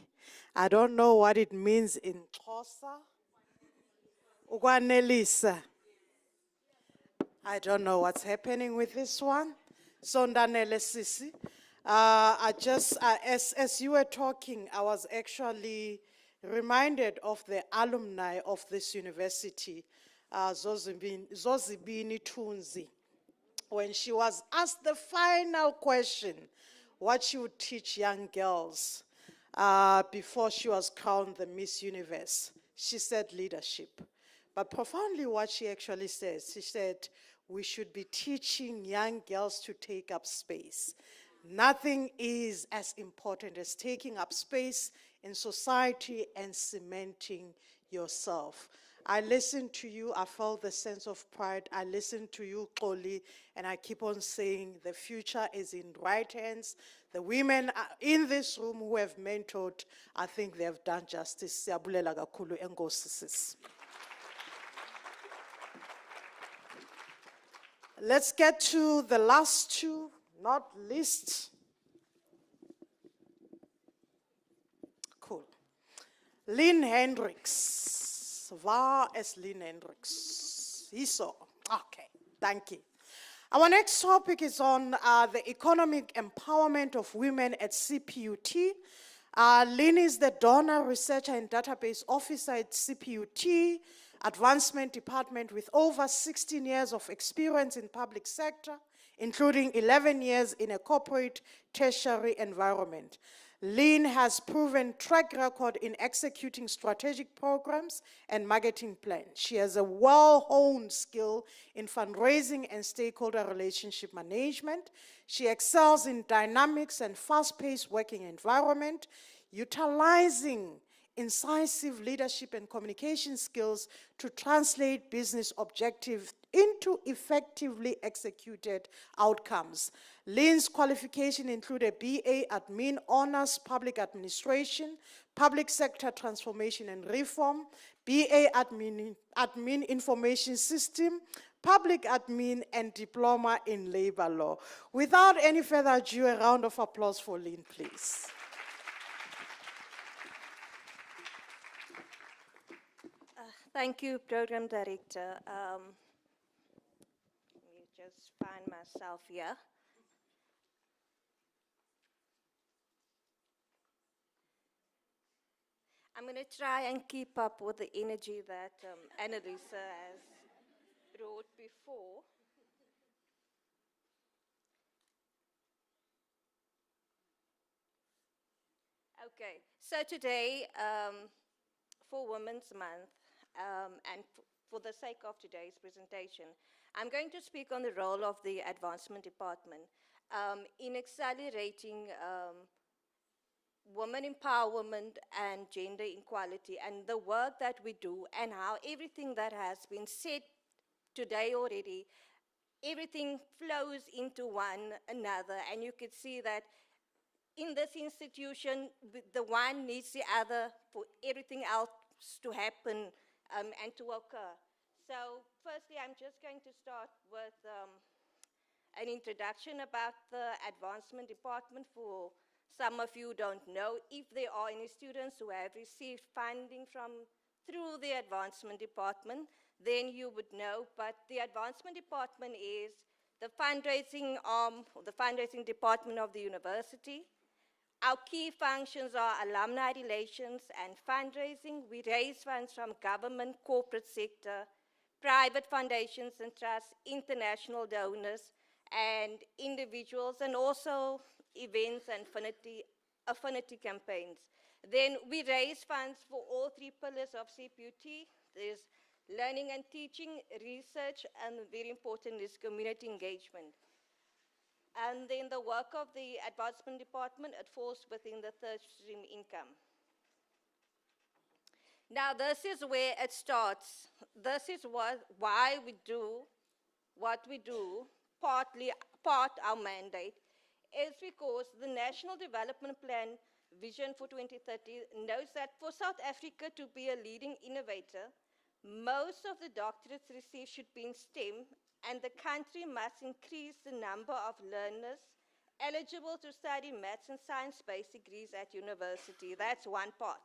I don't know what it means in Xhosa. Ukwanelisa. I don't know what's happening with this one. So ndanele sisi. As you were talking, I was actually reminded of the alumni of this university, Zozibini Tunzi, when she was asked the final question, what she would teach young girls before she was crowned the Miss Universe. She said leadership. But profoundly what she actually says, she said, we should be teaching young girls to take up space. Nothing is as important as taking up space in society and cementing yourself. I listened to you, I felt the sense of pride. I listened to you, Xoli, and I keep on saying the future is in right hands. The women in this room who have mentored, I think they have done justice. Siyabulela kakhulu, enkosi sis. Let's get to the last two, not least. Cool. Lynn Hendricks. Waar is Lynn Hendricks? Hierso. Okay, thank you. Our next topic is on the economic empowerment of women at CPUT. Lynn is the donor, researcher, and database officer at CPUT Advancement Department with over 16 years of experience in public sector, including 11 years in a corporate tertiary environment. Lynn has proven track record in executing strategic programs and marketing plans. She has a well-honed skill in fundraising and stakeholder relationship management. She excels in dynamics and fast-paced working environment, utilizing incisive leadership and communication skills to translate business objectives into effectively executed outcomes. Lynn's qualifications include a BA Admin Honors Public Administration, Public Sector Transformation and Reform, BA Admin Information System, Public Admin, and Diploma in Labor Law. Without any further ado, a round of applause for Lynn, please. Thank you, Program Director. Let me just find myself here. I'm going to try and keep up with the energy that Annalisa has brought before. Okay, so today, for Women's Month, and for the sake of today's presentation, I'm going to speak on the role of the Advancement Department in accelerating women empowerment and gender equality, and the work that we do, and how everything that has been said today already, everything flows into one another, and you could see that in this institution, the one needs the other for everything else to happen and to occur. So firstly, I'm just going to start with an introduction about the Advancement Department. For some of you who don't know, if there are any students who have received funding through the Advancement Department, then you would know. But the Advancement Department is the fundraising arm, or the fundraising department of the university. Our key functions are alumni relations and fundraising. We raise funds from government, corporate sector, private foundations and trusts, international donors, and individuals, and also events and affinity campaigns. Then we raise funds for all three pillars of CPUT. There's learning and teaching, research, and very important is community engagement. And then the work of the Advancement Department, it falls within the third stream income. Now this is where it starts. This is why we do what we do, part our mandate, is because the National Development Plan Vision for 2030 knows that for South Africa to be a leading innovator, most of the doctorates received should be in STEM, and the country must increase the number of learners eligible to study maths and science-based degrees at university. That's one part.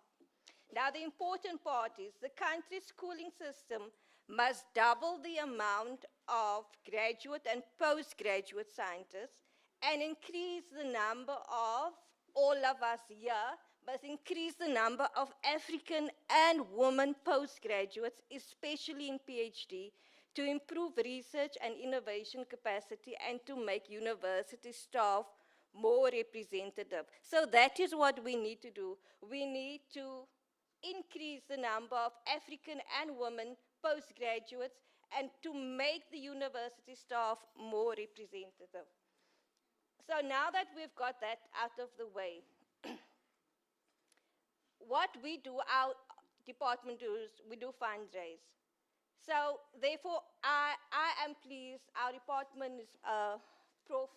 Now, the important part is the country's schooling system must double the amount of graduate and postgraduate scientists and increase the number of, all of us here, must increase the number of African and women postgraduates, especially in PhD, to improve research and innovation capacity and to make university staff more representative. So that is what we need to do. We need to increase the number of African and women postgraduates and to make the university staff more representative. So now that we've got that out of the way, what we do, our department does, we do fundraise. So therefore, I am pleased, our department is, Prof,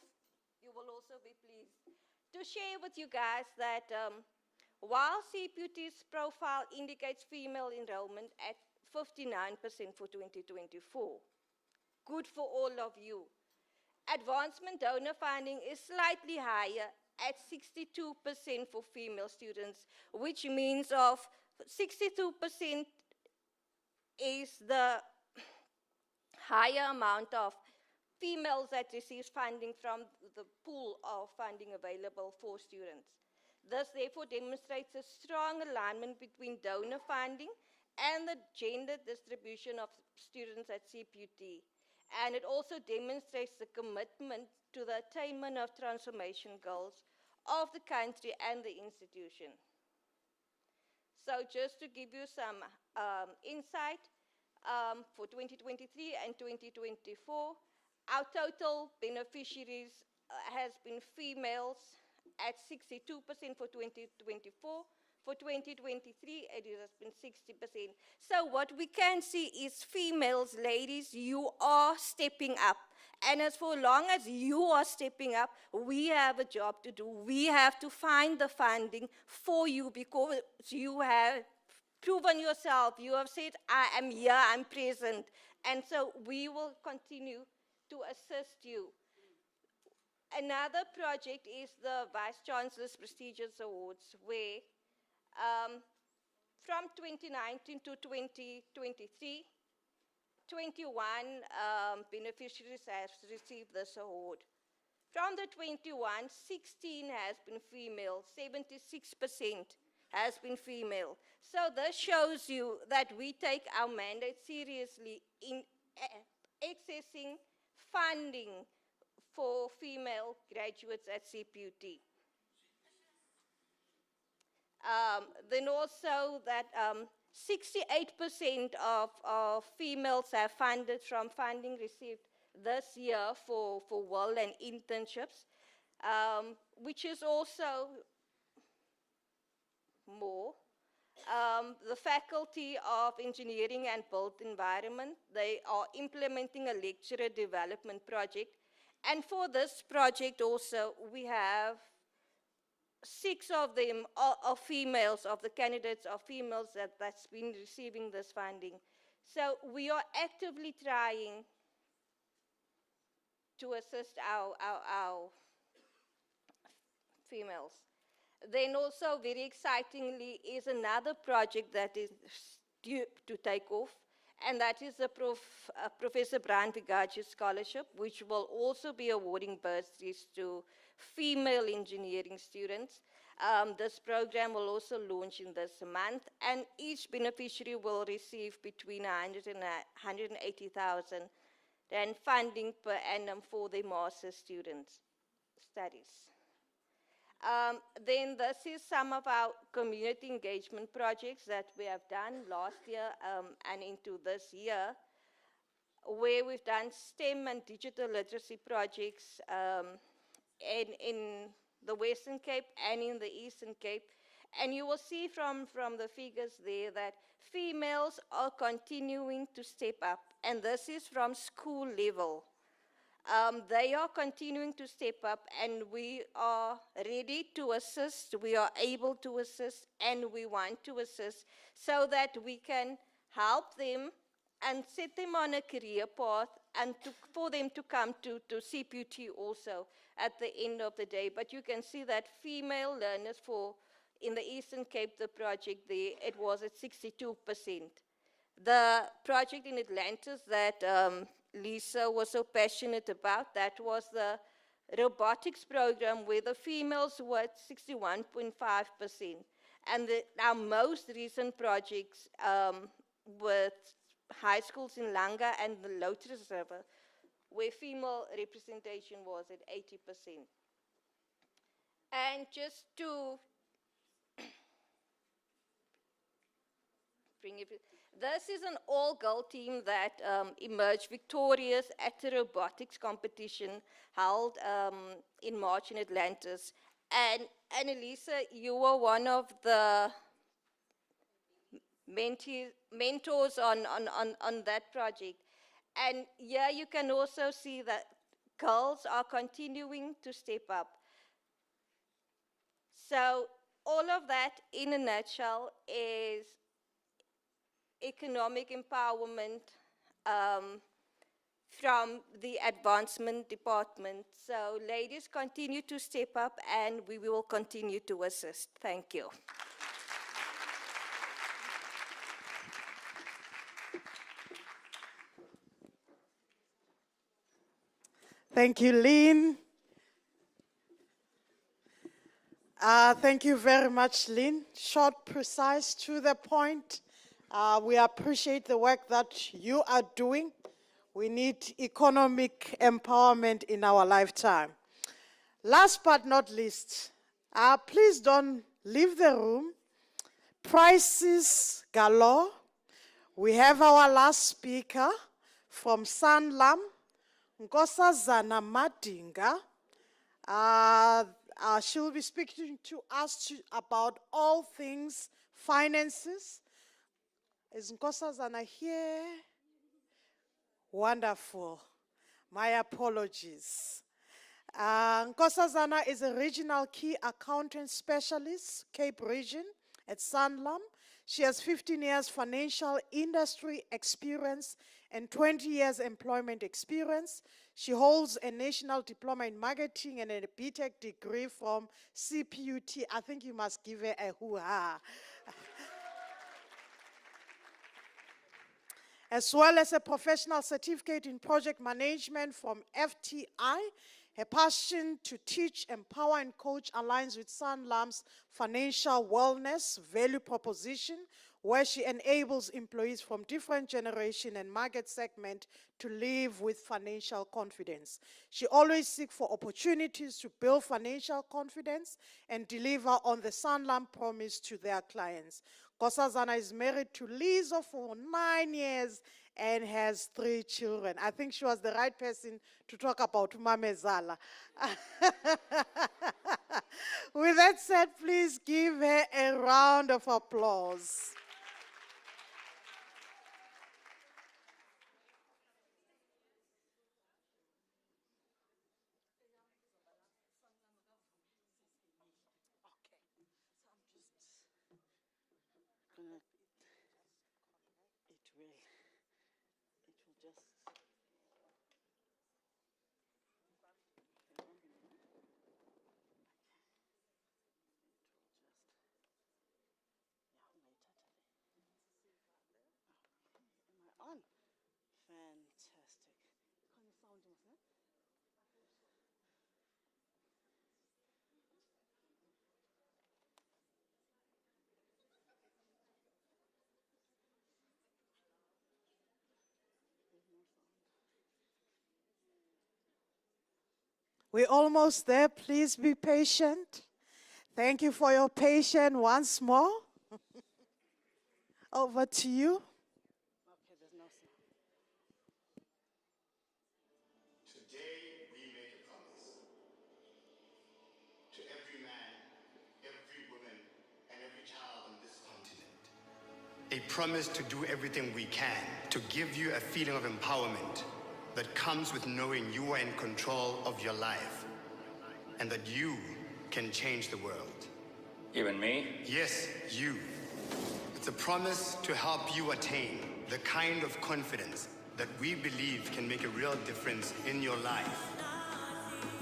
you will also be pleased, to share with you guys that while CPUT's profile indicates female enrollment at 59% for 2024, good for all of you. Advancement donor funding is slightly higher at 62% for female students, which means of 62% is the higher amount of females that receives funding from the pool of funding available for students. This therefore demonstrates a strong alignment between donor funding and the gender distribution of students at CPUT. And it also demonstrates the commitment to the attainment of transformation goals of the country and the institution. So just to give you some insight, for 2023 and 2024, our total beneficiaries has been females at 62% for 2024. For 2023, it has been 60%. So what we can see is females, ladies, you are stepping up. And as for long as you are stepping up, we have a job to do. We have to find the funding for you because you have proven yourself. You have said, I am here, I'm present. And so we will continue to assist you. Another project is the Vice Chancellor's Prestigious Awards, where from 2019 to 2023, 21 beneficiaries have received this award. From the 21, 16 has been female, 76% has been female. So this shows you that we take our mandate seriously in accessing funding for female graduates at CPUT. Then also that 68% of females have funded from funding received this year for world and internships, which is also more. The Faculty of Engineering and Built Environment, they are implementing a lecturer development project. And for this project also, we have 6 of them are females, of the candidates are females that's been receiving this funding. So we are actively trying to assist our females. Then also very excitingly is another project that is due to take off, and that is the Professor Brian Vigaci's scholarship, which will also be awarding bursaries to female engineering students. This program will also launch in this month, and each beneficiary will receive between 100 and 180,000 rand funding per annum for their master's students' studies. Then this is some of our community engagement projects that we have done last year and into this year, where we've done STEM and digital literacy projects in the Western Cape and in the Eastern Cape. And you will see from the figures there that females are continuing to step up, and this is from school level. They are continuing to step up, and we are ready to assist, we are able to assist, and we want to assist so that we can help them and set them on a career path and for them to come to CPUT also at the end of the day. But you can see that female learners in the Eastern Cape, the project there, it was at 62%. The project in Atlantis that Lisa was so passionate about, that was the robotics program where the females were at 61.5%. And our most recent projects with high schools in Langa and the Lotus River, where female representation was at 80%. And just to bring it, this is an all-girl team that emerged victorious at the robotics competition held in March in Atlantis. And Annalisa, you were one of the mentors on that project. And here you can also see that girls are continuing to step up. So all of that in a nutshell is economic empowerment from the advancement department. So ladies, continue to step up and we will continue to assist. Thank you. Thank you, Lynn. Thank you very much, Lynn. Short, precise, to the point. We appreciate the work that you are doing. We need economic empowerment in our lifetime. Last but not least, please don't leave the room. Prizes galore. We have our last speaker from Sanlam, Nkosazana Madinga. She will be speaking to us about all things finances. Is Nkosazana here? Wonderful. My apologies. Nkosazana is a regional key accountant specialist, Cape Region at Sanlam. She has 15 years financial industry experience and 20 years employment experience. She holds a national diploma in marketing and a BTech degree from CPUT. I think you must give her a hoo-ha. As well as a professional certificate in project management from FTI. Her passion to teach, empower, and coach aligns with Sanlam's financial wellness value proposition, where she enables employees from different generation and market segment to live with financial confidence. She always seeks for opportunities to build financial confidence and deliver on the Sanlam promise to their clients. Nkosazana is married to Lizo for 9 years and has 3 children. I think she was the right person to talk about Mamezala. With that said, please give her a round of applause. We're almost there. Please be patient. Thank you for your patience once more. Over to you. Today, we make a promise to every man, every woman, and every child on this continent. A promise to do everything we can to give you a feeling of empowerment that comes with knowing you are in control of your life and that you can change the world. Even me? Yes, you. It's a promise to help you attain the kind of confidence that we believe can make a real difference in your life.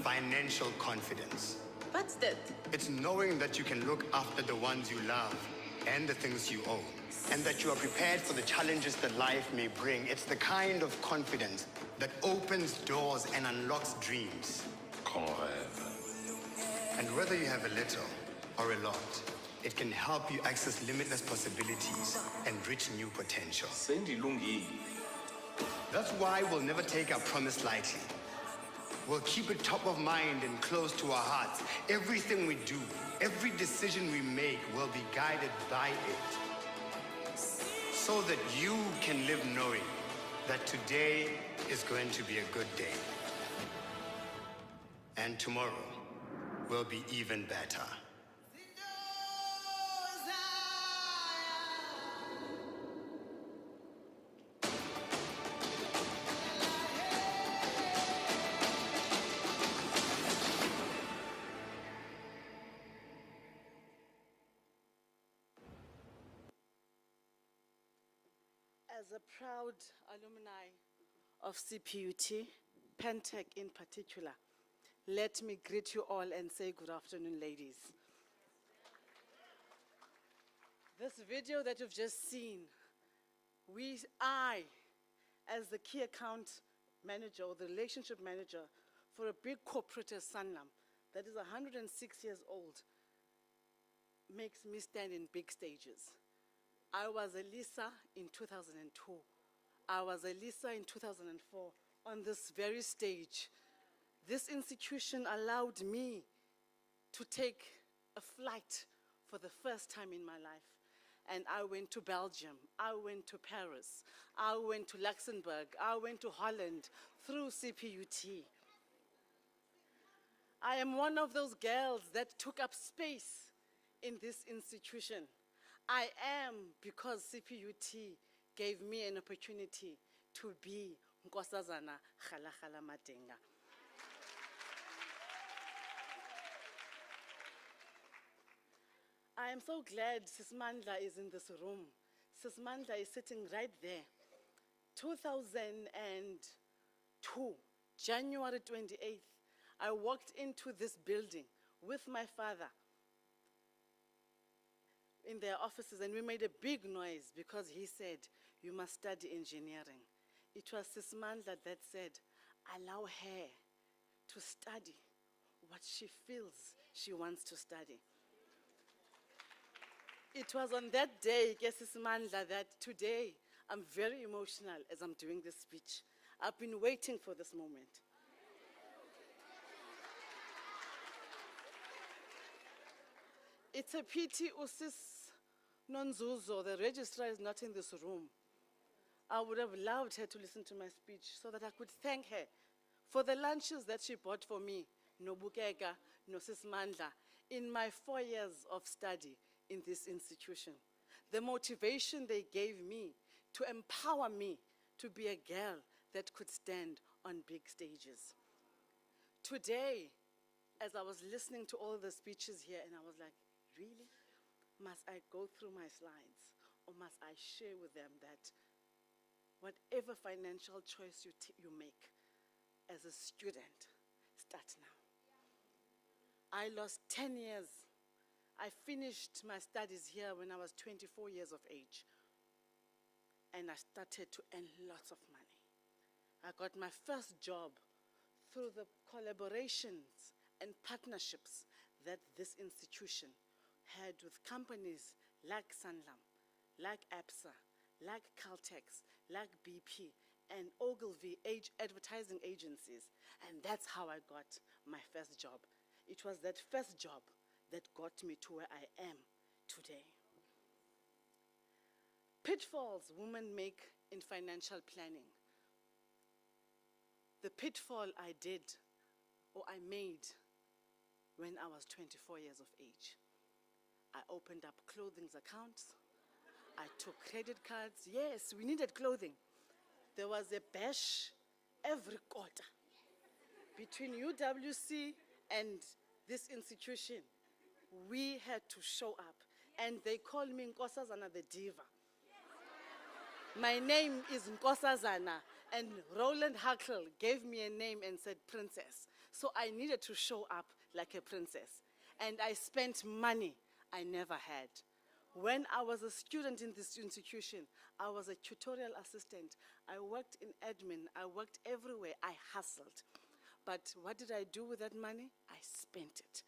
Financial confidence. What's that? It's knowing that you can look after the ones you love and the things you own, and that you are prepared for the challenges that life may bring. It's the kind of confidence that opens doors and unlocks dreams. And whether you have a little or a lot, it can help you access limitless possibilities and reach new potential. That's why we'll never take our promise lightly. We'll keep it top of mind and close to our hearts. Everything we do, every decision we make will be guided by it. So that you can live knowing that today is going to be a good day. And tomorrow will be even better. As a proud alumni of CPUT, Pentec in particular, let me greet you all and say good afternoon, ladies. This video that you've just seen, I, as the key account manager or the relationship manager for a big corporate as Sanlam that is 106 years old, makes me stand in big stages. I was a Lisa in 2002. I was a Lisa in 2004 on this very stage. This institution allowed me to take a flight for the first time in my life. And I went to Belgium, I went to Paris, I went to Luxembourg, I went to Holland through CPUT. I am one of those girls that took up space in this institution. I am because CPUT gave me an opportunity to be Nkosazana Khala Matenga. I am so glad Sis Mandla is in this room. Sis Mandla is sitting right there. 2002, January 28th, I walked into this building with my father in their offices, and we made a big noise because he said, you must study engineering. It was Sis Mandla that said, allow her to study what she feels she wants to study. It was on that day, Sis Mandla, that today I'm very emotional as I'm doing this speech. I've been waiting for this moment. It's a pity Usis Nonzuzo, the registrar, is not in this room. I would have loved her to listen to my speech so that I could thank her for the lunches that she bought for me, no Bukeka, no Sis Mandla, in my 4 years of study in this institution. The motivation they gave me to empower me to be a girl that could stand on big stages. Today, as I was listening to all the speeches here, and I was like, really? Must I go through my slides? Or must I share with them that whatever financial choice you make as a student, start now. I lost 10 years. I finished my studies here when I was 24 years of age. And I started to earn lots of money. I got my first job through the collaborations and partnerships that this institution had with companies like Sanlam, like ABSA, like Caltex, like BP, and Ogilvy advertising agencies. And that's how I got my first job. It was that first job that got me to where I am today. Pitfalls women make in financial planning. The pitfall I did, or I made, when I was 24 years of age. I opened up clothing accounts. I took credit cards. Yes, we needed clothing. There was a bash every quarter between UWC and this institution. We had to show up. And they called me Nkosazana the Diva. My name is Nkosazana, and Roland Huckle gave me a name and said princess. So I needed to show up like a princess. And I spent money I never had. When I was a student in this institution, I was a tutorial assistant. I worked in admin. I worked everywhere. I hustled. But what did I do with that money? I spent it.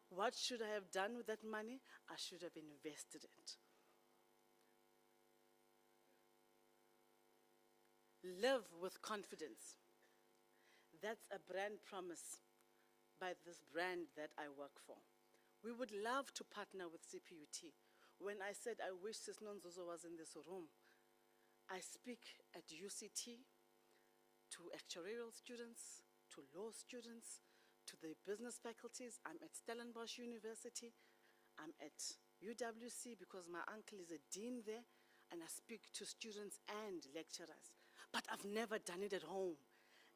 What should I have done with that money? I should have invested it. Live with confidence. That's a brand promise by this brand that I work for. We would love to partner with CPUT. When I said I wish Sis Nonzuzo was in this room, I speak at UCT to actuarial students, to law students, to the business faculties. I'm at Stellenbosch University. I'm at UWC because my uncle is a dean there, and I speak to students and lecturers. But I've never done it at home.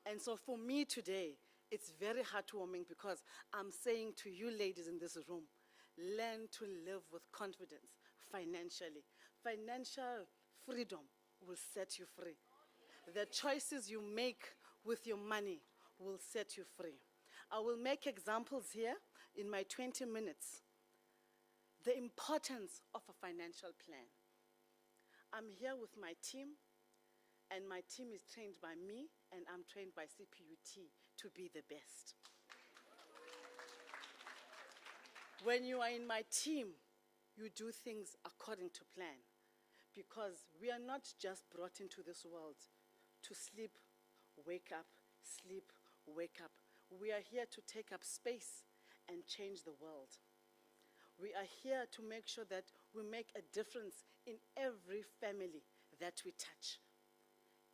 And so for me today, it's very heartwarming because I'm saying to you ladies in this room, learn to live with confidence financially. Financial freedom will set you free. The choices you make with your money will set you free. I will make examples here in my 20 minutes. The importance of a financial plan. I'm here with my team, and my team is trained by me, and I'm trained by CPUT to be the best. When you are in my team, you do things according to plan, because we are not just brought into this world to sleep, wake up, sleep, wake up. We are here to take up space and change the world. We are here to make sure that we make a difference in every family that we touch.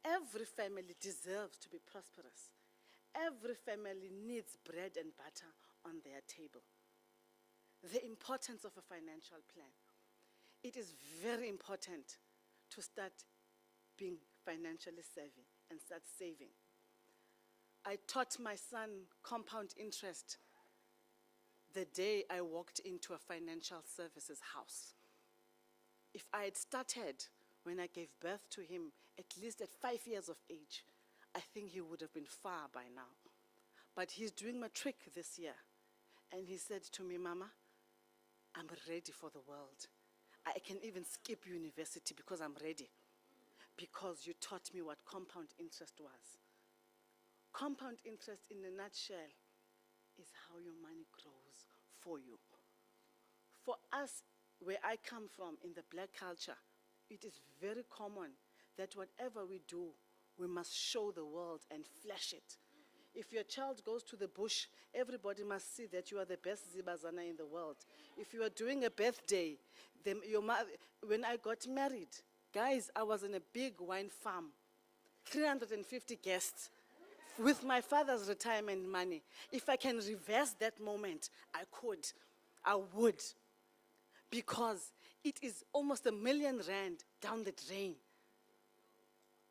Every family deserves to be prosperous. Every family needs bread and butter on their table. The importance of a financial plan. It is very important to start being financially savvy and start saving. I taught my son compound interest the day I walked into a financial services house. If I had started when I gave birth to him, at least at 5 years of age, I think he would have been far by now. But he's doing matric this year. And he said to me, Mama, I'm ready for the world. I can even skip university because I'm ready. Because you taught me what compound interest was. Compound interest, in a nutshell, is how your money grows for you. For us, where I come from in the black culture, it is very common that whatever we do, we must show the world and flash it. If your child goes to the bush, everybody must see that you are the best zibazana in the world. If you are doing a birthday, when I got married, guys, I was in a big wine farm, 350 guests, with my father's retirement money. If I can reverse that moment, I would. Because it is almost R1 million down the drain.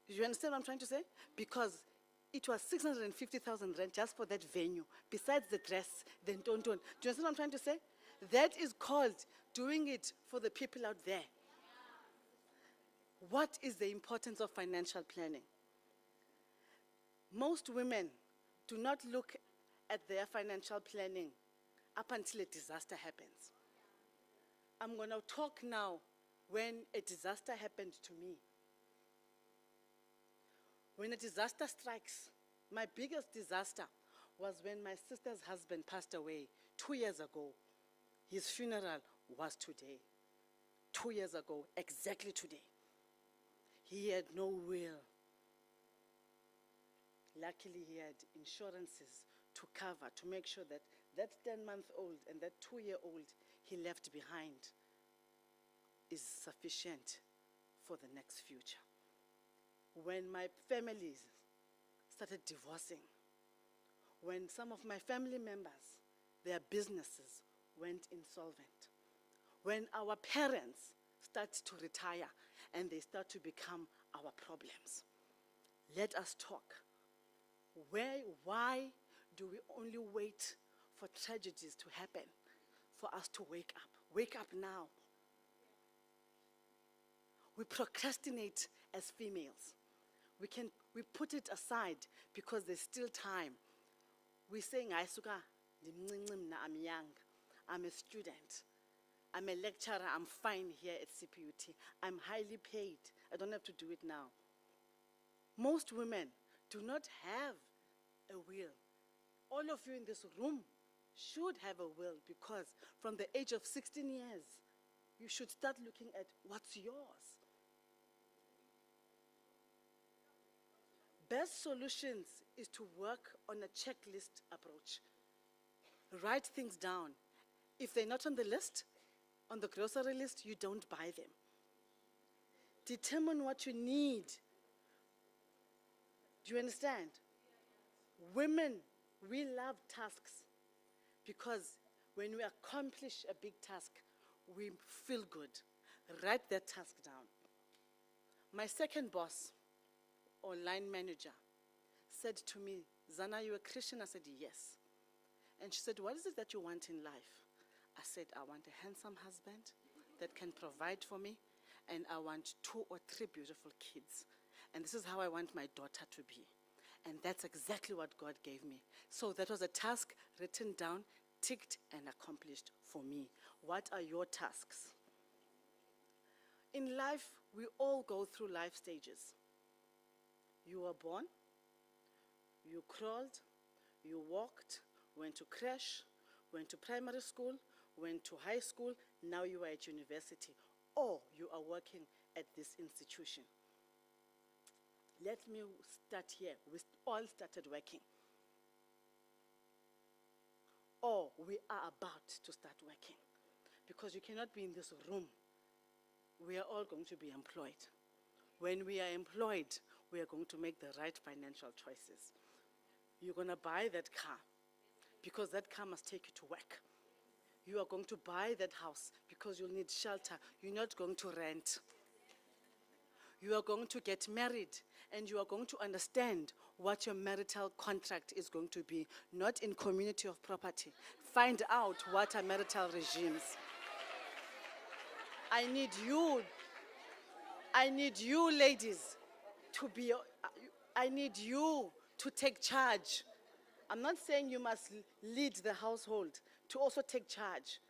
Do you understand what I'm trying to say? Because it was 650,000 rand just for that venue, besides the dress, the don't. Do you understand what I'm trying to say? That is called doing it for the people out there. What is the importance of financial planning? Most women do not look at their financial planning up until a disaster happens. I'm going to talk now when a disaster happened to me. When a disaster strikes, my biggest disaster was when my sister's husband passed away 2 years ago. His funeral was today. 2 years ago, exactly today. He had no will. Luckily, he had insurances to cover, to make sure that that 10-month-old and that 2-year-old he left behind is sufficient for the next future. When my families started divorcing, when some of my family members, their businesses went insolvent, when our parents start to retire and they start to become our problems, let us talk. Why do we only wait for tragedies to happen for us to wake up? Wake up now. we procrastinate as females. We put it aside because there's still time. We say, I'm young, I'm a student, I'm a lecturer, I'm fine here at CPUT, I'm highly paid, I don't have to do it now. Most women do not have a will. All of you in this room should have a will, because from the age of 16 years, you should start looking at what's yours. Best solutions is to work on a checklist approach. Write things down. If they're not on the list, on the grocery list, you don't buy them. Determine what you need. Do you understand? Women, we love tasks, because when we accomplish a big task, we feel good. Write that task down. My second boss, or line manager, said to me, Zana, you a Christian? I said, yes. And she said, what is it that you want in life? I said, I want a handsome husband that can provide for me, and I want 2 or 3 beautiful kids. And this is how I want my daughter to be. And that's exactly what God gave me. So that was a task written down, ticked, and accomplished for me. What are your tasks? In life, we all go through life stages. You were born, you crawled, you walked, went to creche, went to primary school, went to high school, now you are at university, or you are working at this institution. Let me start here. We all started working. Or we are about to start working. Because you cannot be in this room. We are all going to be employed. When we are employed, we are going to make the right financial choices. You're going to buy that car, because that car must take you to work. You are going to buy that house because you'll need shelter. You're not going to rent. You are going to get married, and you are going to understand what your marital contract is going to be, not in community of property. Find out what are marital regimes. I need you ladies to be, I need you to take charge. I'm not saying you must lead the household, to also take charge.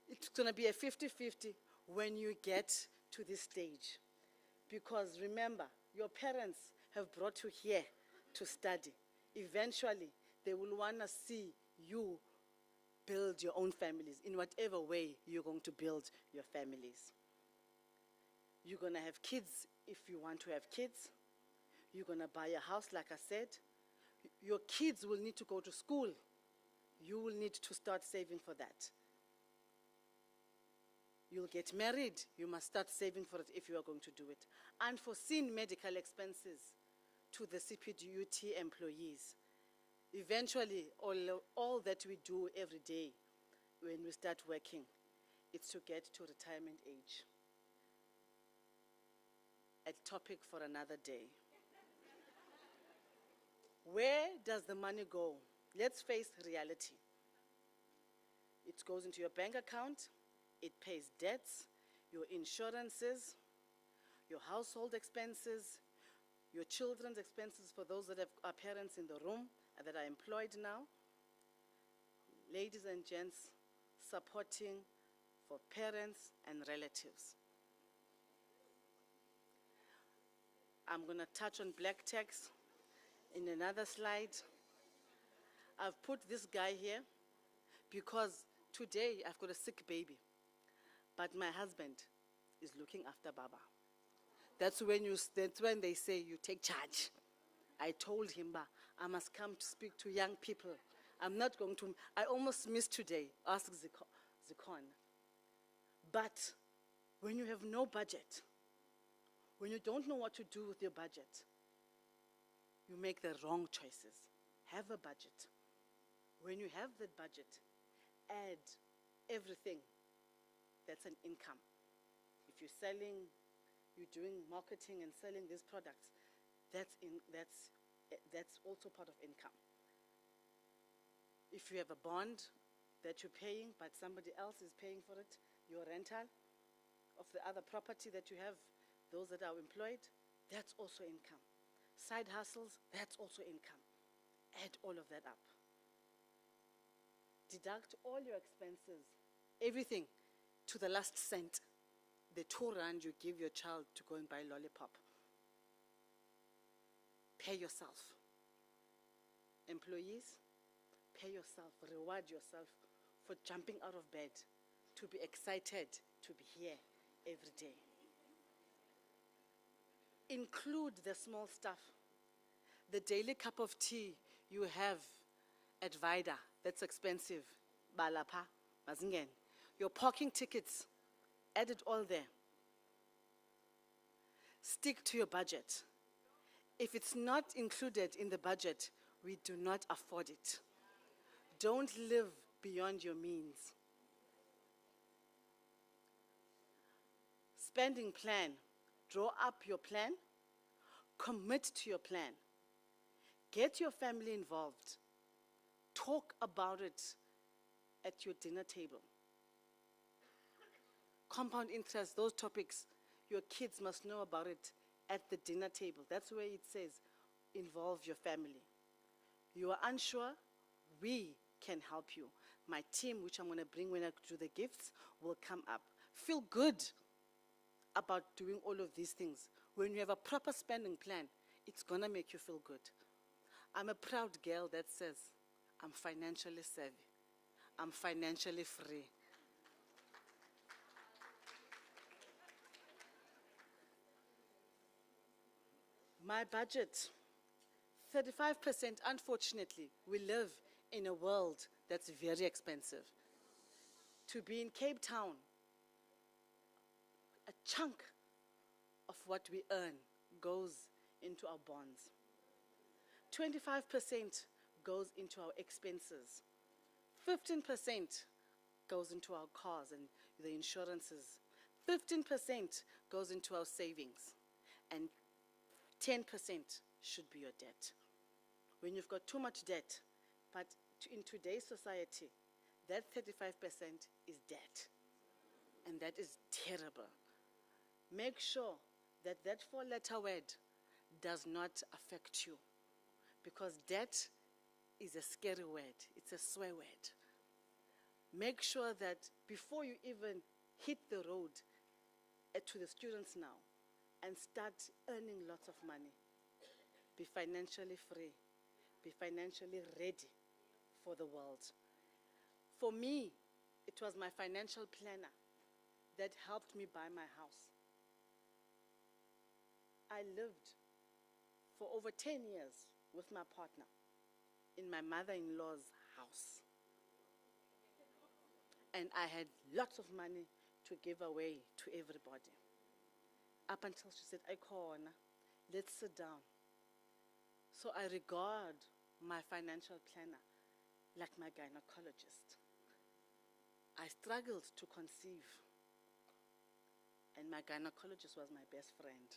It's going to be a 50-50 when you get to this stage. Because remember, your parents have brought you here to study. Eventually, they will want to see you build your own families in whatever way you're going to build your families. You're going to have kids if you want to have kids. You're going to buy a house, like I said. Your kids will need to go to school. You will need to start saving for that. You'll get married. You must start saving for it if you are going to do it. Unforeseen medical expenses to the CPUT employees. Eventually, all that we do every day when we start working, it's to get to retirement age. A topic for another day. Where does the money go? Let's face reality. It goes into your bank account, it pays debts, your insurances, your household expenses, your children's expenses for those that are parents in the room and that are employed now. Ladies and gents, supporting for parents and relatives. I'm going to touch on black tax in another slide. I've put this guy here because today I've got a sick baby, but my husband is looking after Baba. That's when they say you take charge. I told him, I must come to speak to young people. I'm not going to, I almost missed today, ask Zikon. But when you have no budget, when you don't know what to do with your budget, you make the wrong choices. Have a budget. When you have that budget, add everything that's an income. If you're selling, you're doing marketing and selling these products, that's also part of income. If you have a bond that you're paying, but somebody else is paying for it, your rental of the other property that you have Those that are employed, that's also income. Side hustles, that's also income. Add all of that up. Deduct all your expenses, everything, to the last cent. The £2 you give your child to go and buy lollipop. Pay yourself. Employees, pay yourself, reward yourself for jumping out of bed to be excited to be here every day. Include the small stuff. The daily cup of tea you have at Vida, that's expensive. Balapa, Mazingen. Your parking tickets, add it all there. Stick to your budget. If it's not included in the budget, we do not afford it. Don't live beyond your means. Spending plan. Draw up your plan. Commit to your plan. Get your family involved. Talk about it at your dinner table. Compound interest, those topics, your kids must know about it at the dinner table. That's where it says, involve your family. You are unsure, we can help you. My team, which I'm going to bring when I do the gifts, will come up. Feel good about doing all of these things. When you have a proper spending plan, it's going to make you feel good. I'm a proud girl that says, I'm financially savvy. I'm financially free. My budget, 35%, unfortunately, we live in a world that's very expensive. To be in Cape Town, a chunk of what we earn goes into our bonds. 25% goes into our expenses. 15% goes into our cars and the insurances. 15% goes into our savings. And 10% should be your debt. When you've got too much debt, but in today's society, that 35% is debt. And that is terrible. Make sure that that four-letter word does not affect you, because debt is a scary word. It's a swear word. Make sure that before you even hit the road to the students now and start earning lots of money, be financially free, be financially ready for the world. For me, it was my financial planner that helped me buy my house. I lived for over 10 years with my partner in my mother-in-law's house. And I had lots of money to give away to everybody. Up until she said, Aikona, let's sit down. So I regard my financial planner like my gynecologist. I struggled to conceive, and my gynecologist was my best friend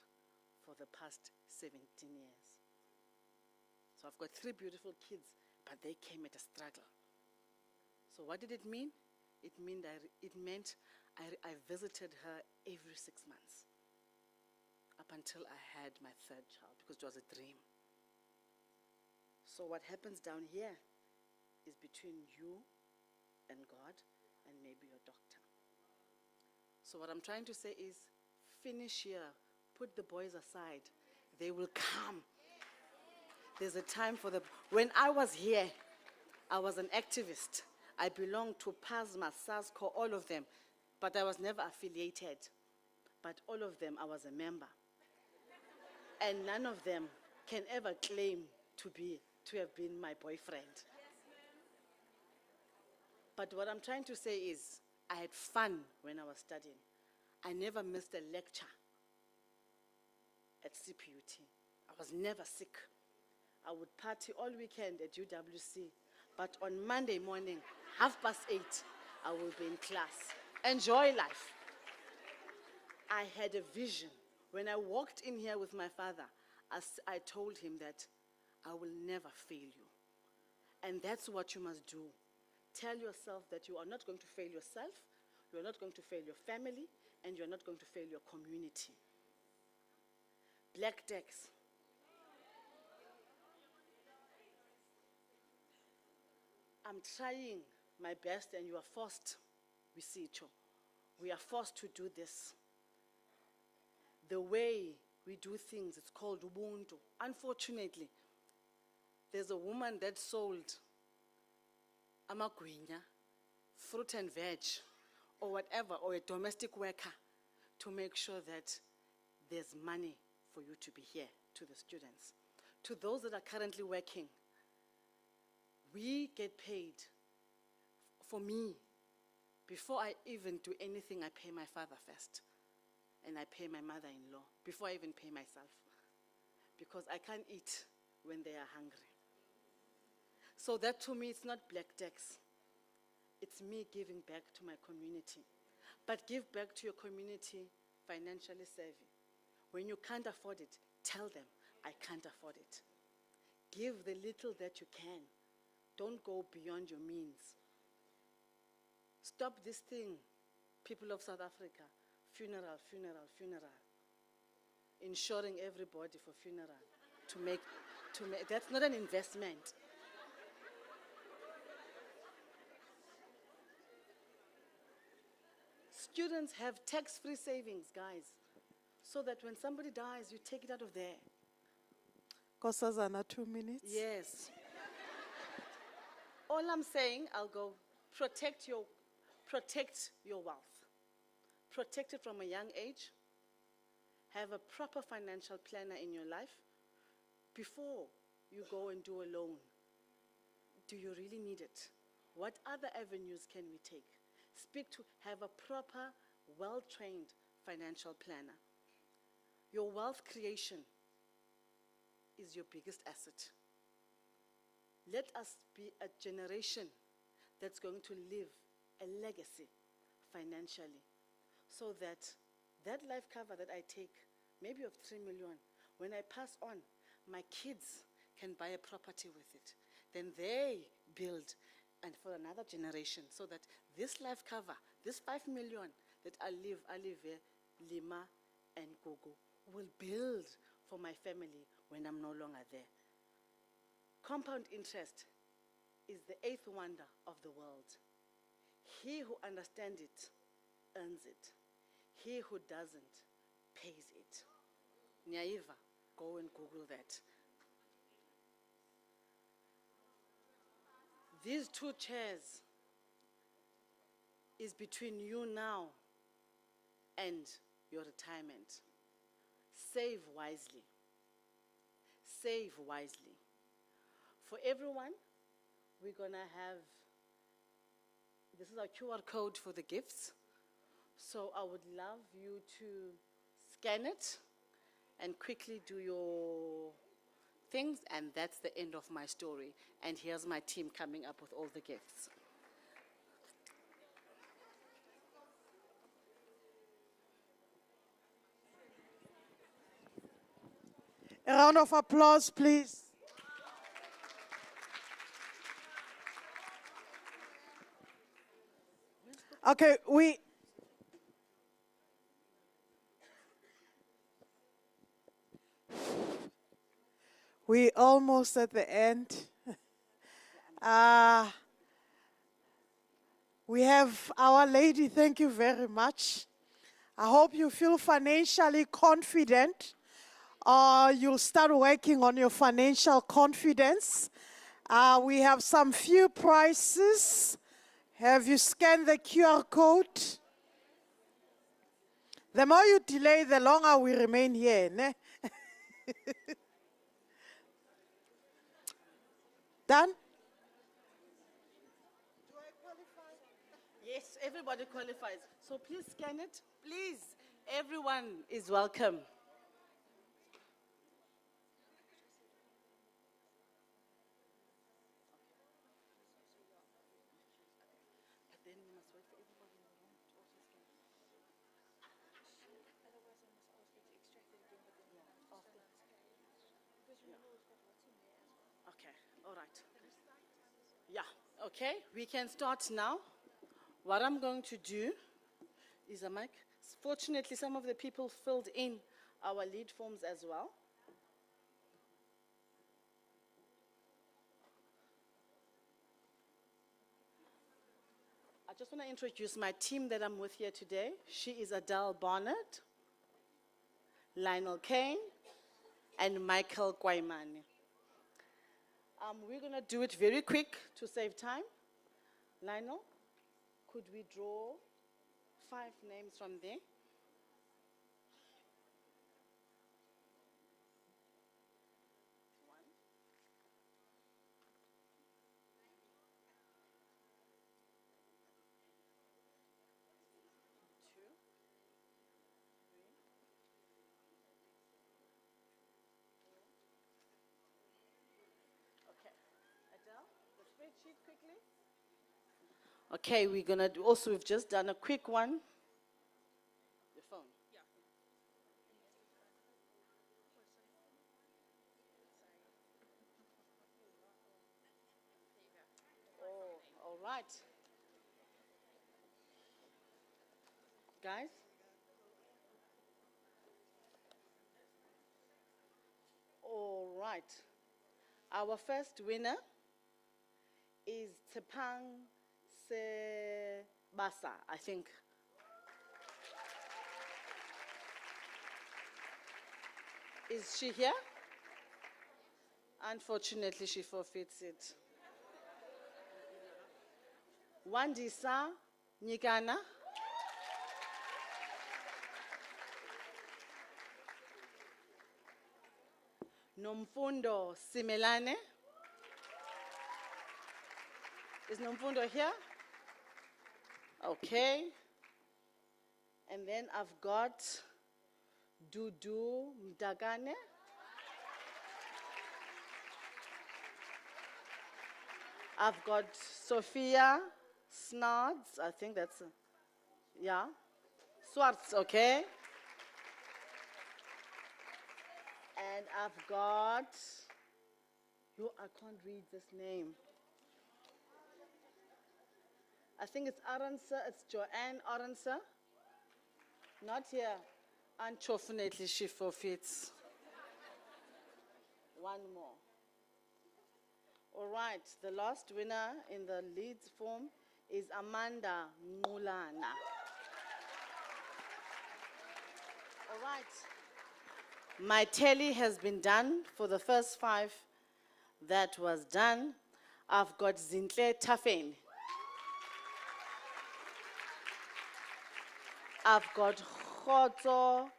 for the past 17 years. So I've got 3 beautiful kids, but they came at a struggle. So what did it mean? It meant I visited her every 6 months up until I had my 3rd child, because it was a dream. So what happens down here is between you and God and maybe your doctor. So what I'm trying to say is, finish here, put the boys aside. They will come. There's a time for them. When I was here, I was an activist. I belonged to PASMA, SASCO, all of them, but I was never affiliated. But all of them, I was a member. And none of them can ever claim to have been my boyfriend. But what I'm trying to say is, I had fun when I was studying. I never missed a lecture at CPUT. I was never sick. I would party all weekend at UWC, but on Monday morning, 8:30, I will be in class. Enjoy life. I had a vision. When I walked in here with my father, I told him that I will never fail you. And that's what you must do. Tell yourself that you are not going to fail yourself, you are not going to fail your family, and you are not going to fail your community. black tax. I'm trying my best and you are forced, Wisicho. We are forced to do this. The way we do things, it's called ubuntu. Unfortunately, there's a woman that sold amagwinya, fruit and veg, or whatever, or a domestic worker to make sure that there's money for you to be here, to the students. To those that are currently working, we get paid. For me, before I even do anything, I pay my father first. And I pay my mother-in-law before I even pay myself. Because I can't eat when they are hungry. So that to me, it's not black tax. It's me giving back to my community. But give back to your community financially savvy. When you can't afford it, tell them, I can't afford it. Give the little that you can. Don't go beyond your means. Stop this thing, people of South Africa. Funeral, funeral, funeral. Insuring everybody for funeral. That's not an investment. Students have tax-free savings, guys, so that when somebody dies, you take it out of there. Kosazana, 2 minutes. Yes. All I'm saying, I'll go, protect your wealth. Protect it from a young age. Have a proper financial planner in your life before you go and do a loan. Do you really need it? What other avenues can we take? Have a proper, well-trained financial planner. Your wealth creation is your biggest asset. Let us be a generation that's going to live a legacy financially, so that that life cover that I take, maybe of 3 million, when I pass on, my kids can buy a property with it. Then they build, and for another generation, so that this life cover, this 5 million that I live Lima and Gogo, will build for my family when I'm no longer there. Compound interest is the 8th wonder of the world. He who understands it earns it. He who doesn't pays it. Nyaiva, go and Google that. These 2 chairs is between you now and your retirement. Save wisely. Save wisely. For everyone, we're gonna have, this is our QR code for the gifts. So I would love you to scan it and quickly do your things, and that's the end of my story. And here's my team coming up with all the gifts. A round of applause, please. Okay, we almost at the end. We have Our Lady, thank you very much. I hope you feel financially confident, or you'll start working on your financial confidence. We have some few prizes. Have you scanned the QR code? The more you delay, the longer we remain here. Ne? Done? Do I qualify? Yes, everybody qualifies. So please scan it. Please, everyone is welcome. Okay, all right. Yeah, okay, we can start now. What I'm going to do is fortunately, some of the people filled in our lead forms as well. I just want to introduce my team that I'm with here today. She is Adele Barnett, Lionel Kane, and Michael Kwaimani. We're going to do it very quick to save time. Lionel, could we draw 5 names from there? Quickly. Okay, we're gonna do also, we've just done a quick one. Your phone. Yeah. Oh, all right. Guys? All right. Our first winner is Tepang Sebasa, I think. Is she here? Unfortunately, she forfeits it. Wandisa Nyikana. Nomfundo Simelane. Is Nomfundo here? Okay. And then I've got Dudu Mdagane. I've got Sophia Snods. I think that's, yeah. Swartz, okay. And I've got, I can't read this name. I think it's Aransa, it's Joanne Aransa. Not here. Unfortunately, she forfeits. One more. All right, the last winner in the leads form is Amanda Mulana. All right. My tally has been done for the first 5 that was done. I've got Zintle Tafeni. I've got Khoto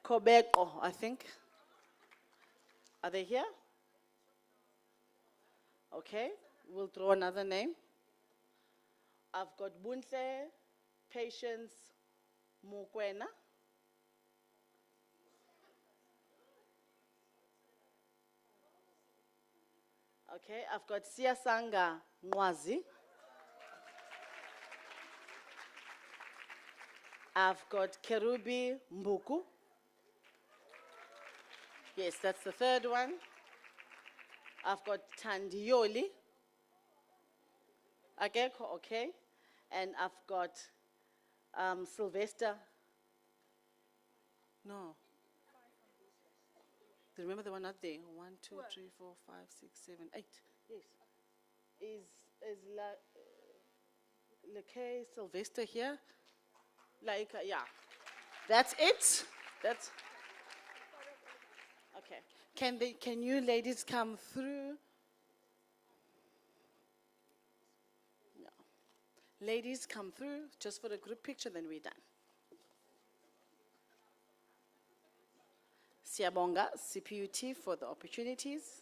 Kobeko, I think. Are they here? Okay, we'll throw another name. I've got Buntle Patience Mukwena. Okay, I've got Siasanga Mwazi. I've got Kerubi Mbuku. Yes, that's the third one. I've got Tandioli. Okay. And I've got Sylvester. No. Remember the one out there? 1, 2, 3, 4, 5, 6, 7, 8. Yes. Is Lekay Sylvester here? Like, yeah. That's it. That's okay. Can you ladies come through? No. Ladies, come through just for a group picture, then we're done. Siyabonga, CPUT, for the opportunities.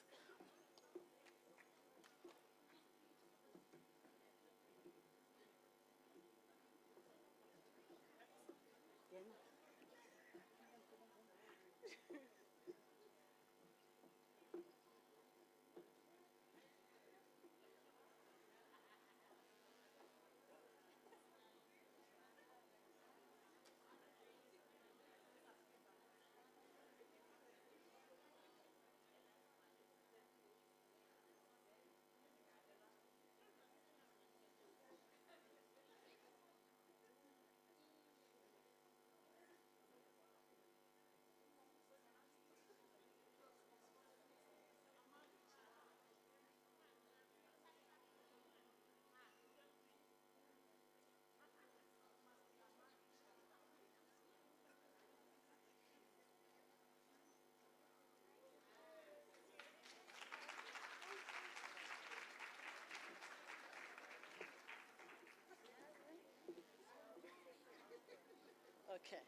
Okay.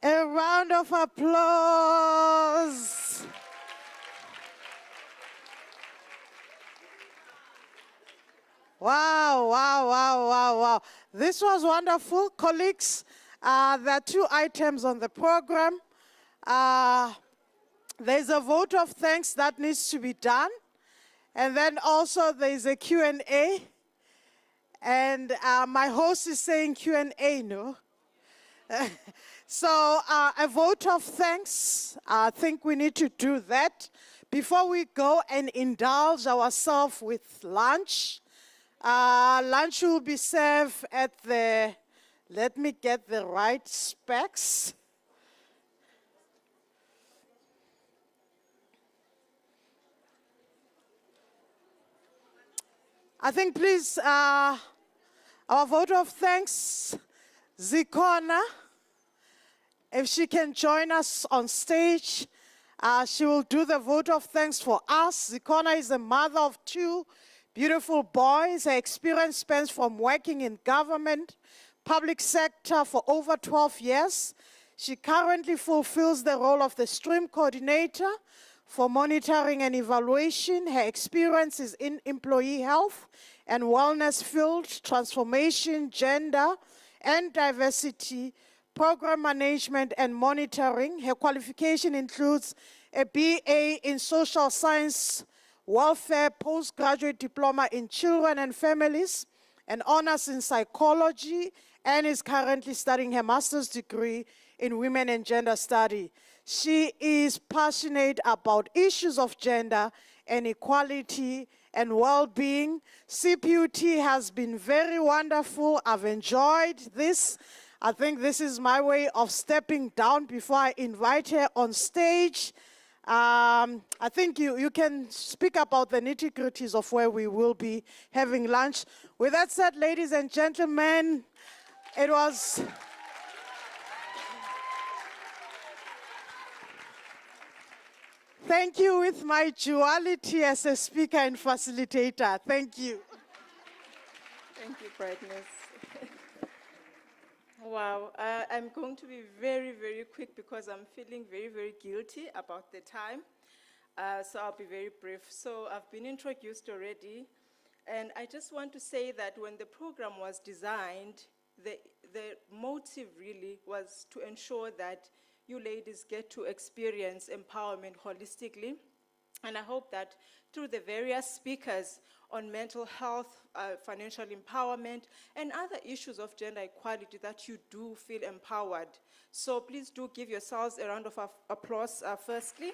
A round of applause. Wow, wow, wow, wow, wow. This was wonderful, colleagues. There are 2 items on the program. There's a vote of thanks that needs to be done. And then also there's a Q&A. And my host is saying Q&A, no? So a vote of thanks, I think we need to do that before we go and indulge ourselves with lunch. Lunch will be served at the, let me get the right specs. I think please, our vote of thanks, Zikona, if she can join us on stage, she will do the vote of thanks for us. Zikona is the mother of 2 beautiful boys. Her experience spans from working in government, public sector for over 12 years. She currently fulfills the role of the stream coordinator for monitoring and evaluation. Her experience is in employee health and wellness field, transformation, gender and diversity, program management and monitoring. Her qualification includes a BA in social science, welfare, postgraduate diploma in children and families, an honors in psychology, and is currently studying her master's degree in women and gender study. She is passionate about issues of gender and equality and well-being. CPUT has been very wonderful. I've enjoyed this. I think this is my way of stepping down before I invite her on stage. I think you can speak about the nitty-gritties of where we will be having lunch. With that said, ladies and gentlemen, it was... Thank you with my duality as a speaker and facilitator. Thank you. Thank you, Brightness. Wow, I'm going to be very, very quick because I'm feeling very, very guilty about the time. So I'll be very brief. So I've been introduced already, and I just want to say that when the program was designed, the motive really was to ensure that you ladies get to experience empowerment holistically. And I hope that through the various speakers on mental health, financial empowerment, and other issues of gender equality, that you do feel empowered. So please do give yourselves a round of applause firstly.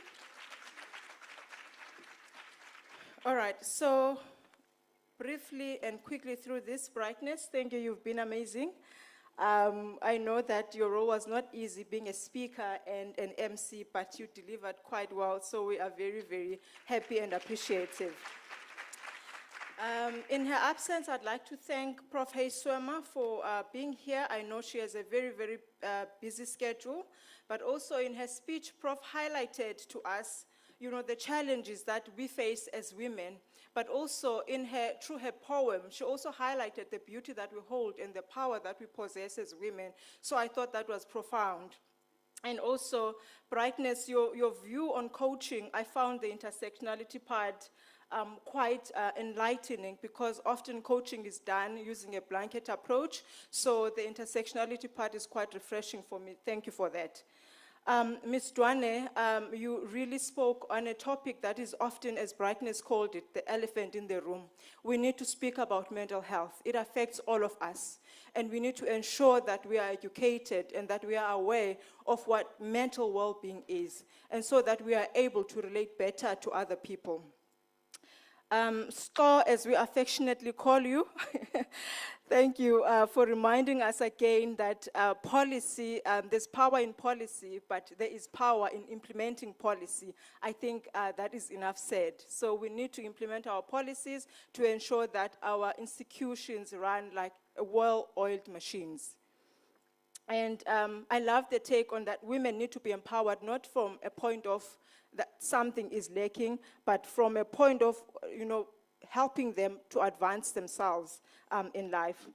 All right, so briefly and quickly through this, Brightness, thank you, you've been amazing. I know that your role was not easy being a speaker and an MC, but you delivered quite well, so we are very, very happy and appreciative. In her absence, I'd like to thank Prof. Hayeswema for being here. I know she has a very, very busy schedule, but also in her speech, Prof highlighted to us, the challenges that we face as women, but also through her poem, she also highlighted the beauty that we hold and the power that we possess as women. So I thought that was profound. And also, Brightness, your view on coaching, I found the intersectionality part quite enlightening, because often coaching is done using a blanket approach. So the intersectionality part is quite refreshing for me. Thank you for that. Ms. Dwane, you really spoke on a topic that is often, as Brightness called it, the elephant in the room. We need to speak about mental health. It affects all of us. And we need to ensure that we are educated and that we are aware of what mental well-being is, and so that we are able to relate better to other people. SCORE, as we affectionately call you, thank you for reminding us again that policy, there's power in policy, but there is power in implementing policy. I think that is enough said. So we need to implement our policies to ensure that our institutions run like well-oiled machines. And I love the take on that women need to be empowered, not from a point of that something is lacking, but from a point of, helping them to advance themselves in life.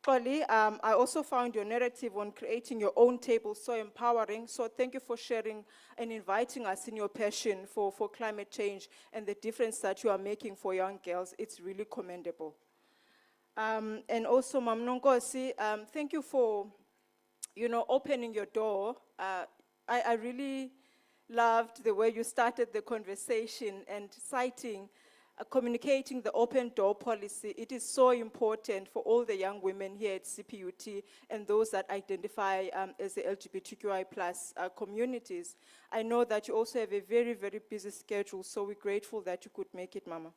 Xoli, I also found your narrative on creating your own table so empowering. So thank you for sharing and inviting us in your passion for climate change and the difference that you are making for young girls. It's really commendable. And also, Mam Nonkosi, thank you for, opening your door. I really loved the way you started the conversation and citing, communicating the open door policy. It is so important for all the young women here at CPUT and those that identify as the LGBTQI+ communities. I know that you also have a very, very busy schedule, so we're grateful that you could make it, Mama.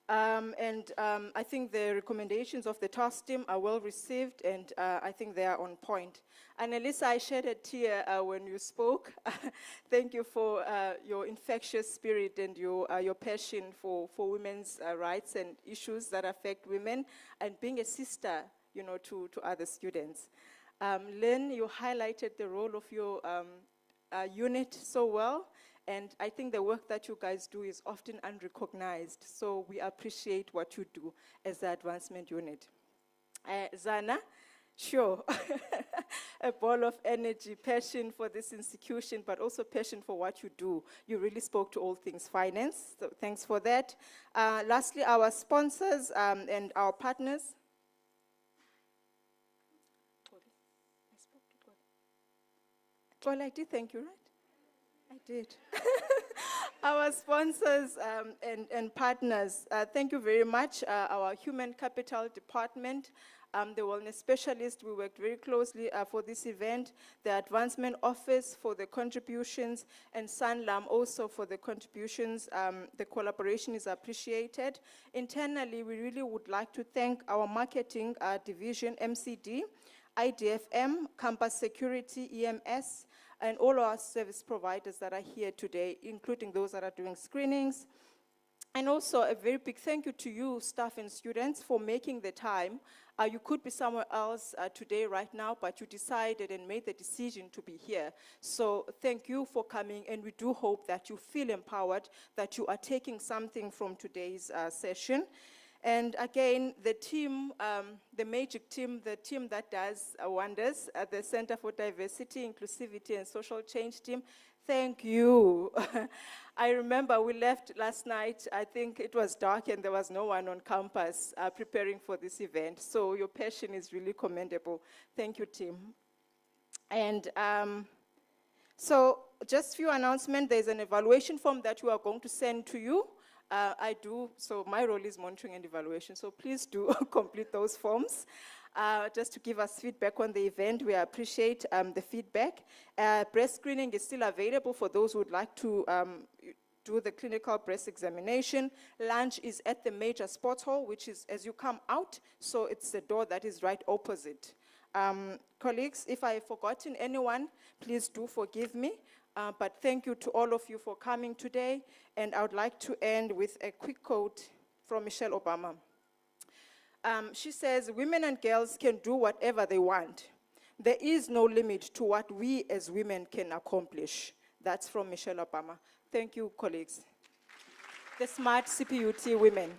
I think the recommendations of the task team are well received, and I think they are on point. And Elisa, I shed a tear when you spoke. Thank you for your infectious spirit and your passion for women's rights and issues that affect women, and being a sister, to other students. Lynn, you highlighted the role of your unit so well. And I think the work that you guys do is often unrecognized. So we appreciate what you do as the advancement unit. Zana, sure, a ball of energy, passion for this institution, but also passion for what you do. You really spoke to all things finance, so thanks for that. Lastly, our sponsors and our partners. Well, I did thank you, right? I did. Our sponsors and partners, thank you very much. Our Human Capital Department, the Wellness Specialist, we worked very closely for this event, the Advancement Office for the contributions, and Sanlam also for the contributions. The collaboration is appreciated. Internally, we really would like to thank our marketing division, MCD, IDFM, Campus Security, EMS, and all our service providers that are here today, including those that are doing screenings. And also a very big thank you to you, staff and students, for making the time. You could be somewhere else today, right now, but you decided and made the decision to be here. So thank you for coming, and we do hope that you feel empowered, that you are taking something from today's session. And again, the team, the magic team, the team that does wonders at the Center for Diversity, Inclusivity and Social Change team, thank you. I remember we left last night, I think it was dark and there was no one on campus preparing for this event. So your passion is really commendable. Thank you, team. And so just a few announcements. There's an evaluation form that we are going to send to you. I do, so my role is monitoring and evaluation, so please do complete those forms. Just to give us feedback on the event, we appreciate the feedback. Breast screening is still available for those who would like to do the clinical breast examination. Lunch is at the major sports hall, which is as you come out, so it's the door that is right opposite. Colleagues, if I have forgotten anyone, please do forgive me. But thank you to all of you for coming today. And I would like to end with a quick quote from Michelle Obama. She says, "Women and girls can do whatever they want. There is no limit to what we as women can accomplish." That's from Michelle Obama. Thank you, colleagues. The smart CPUT women.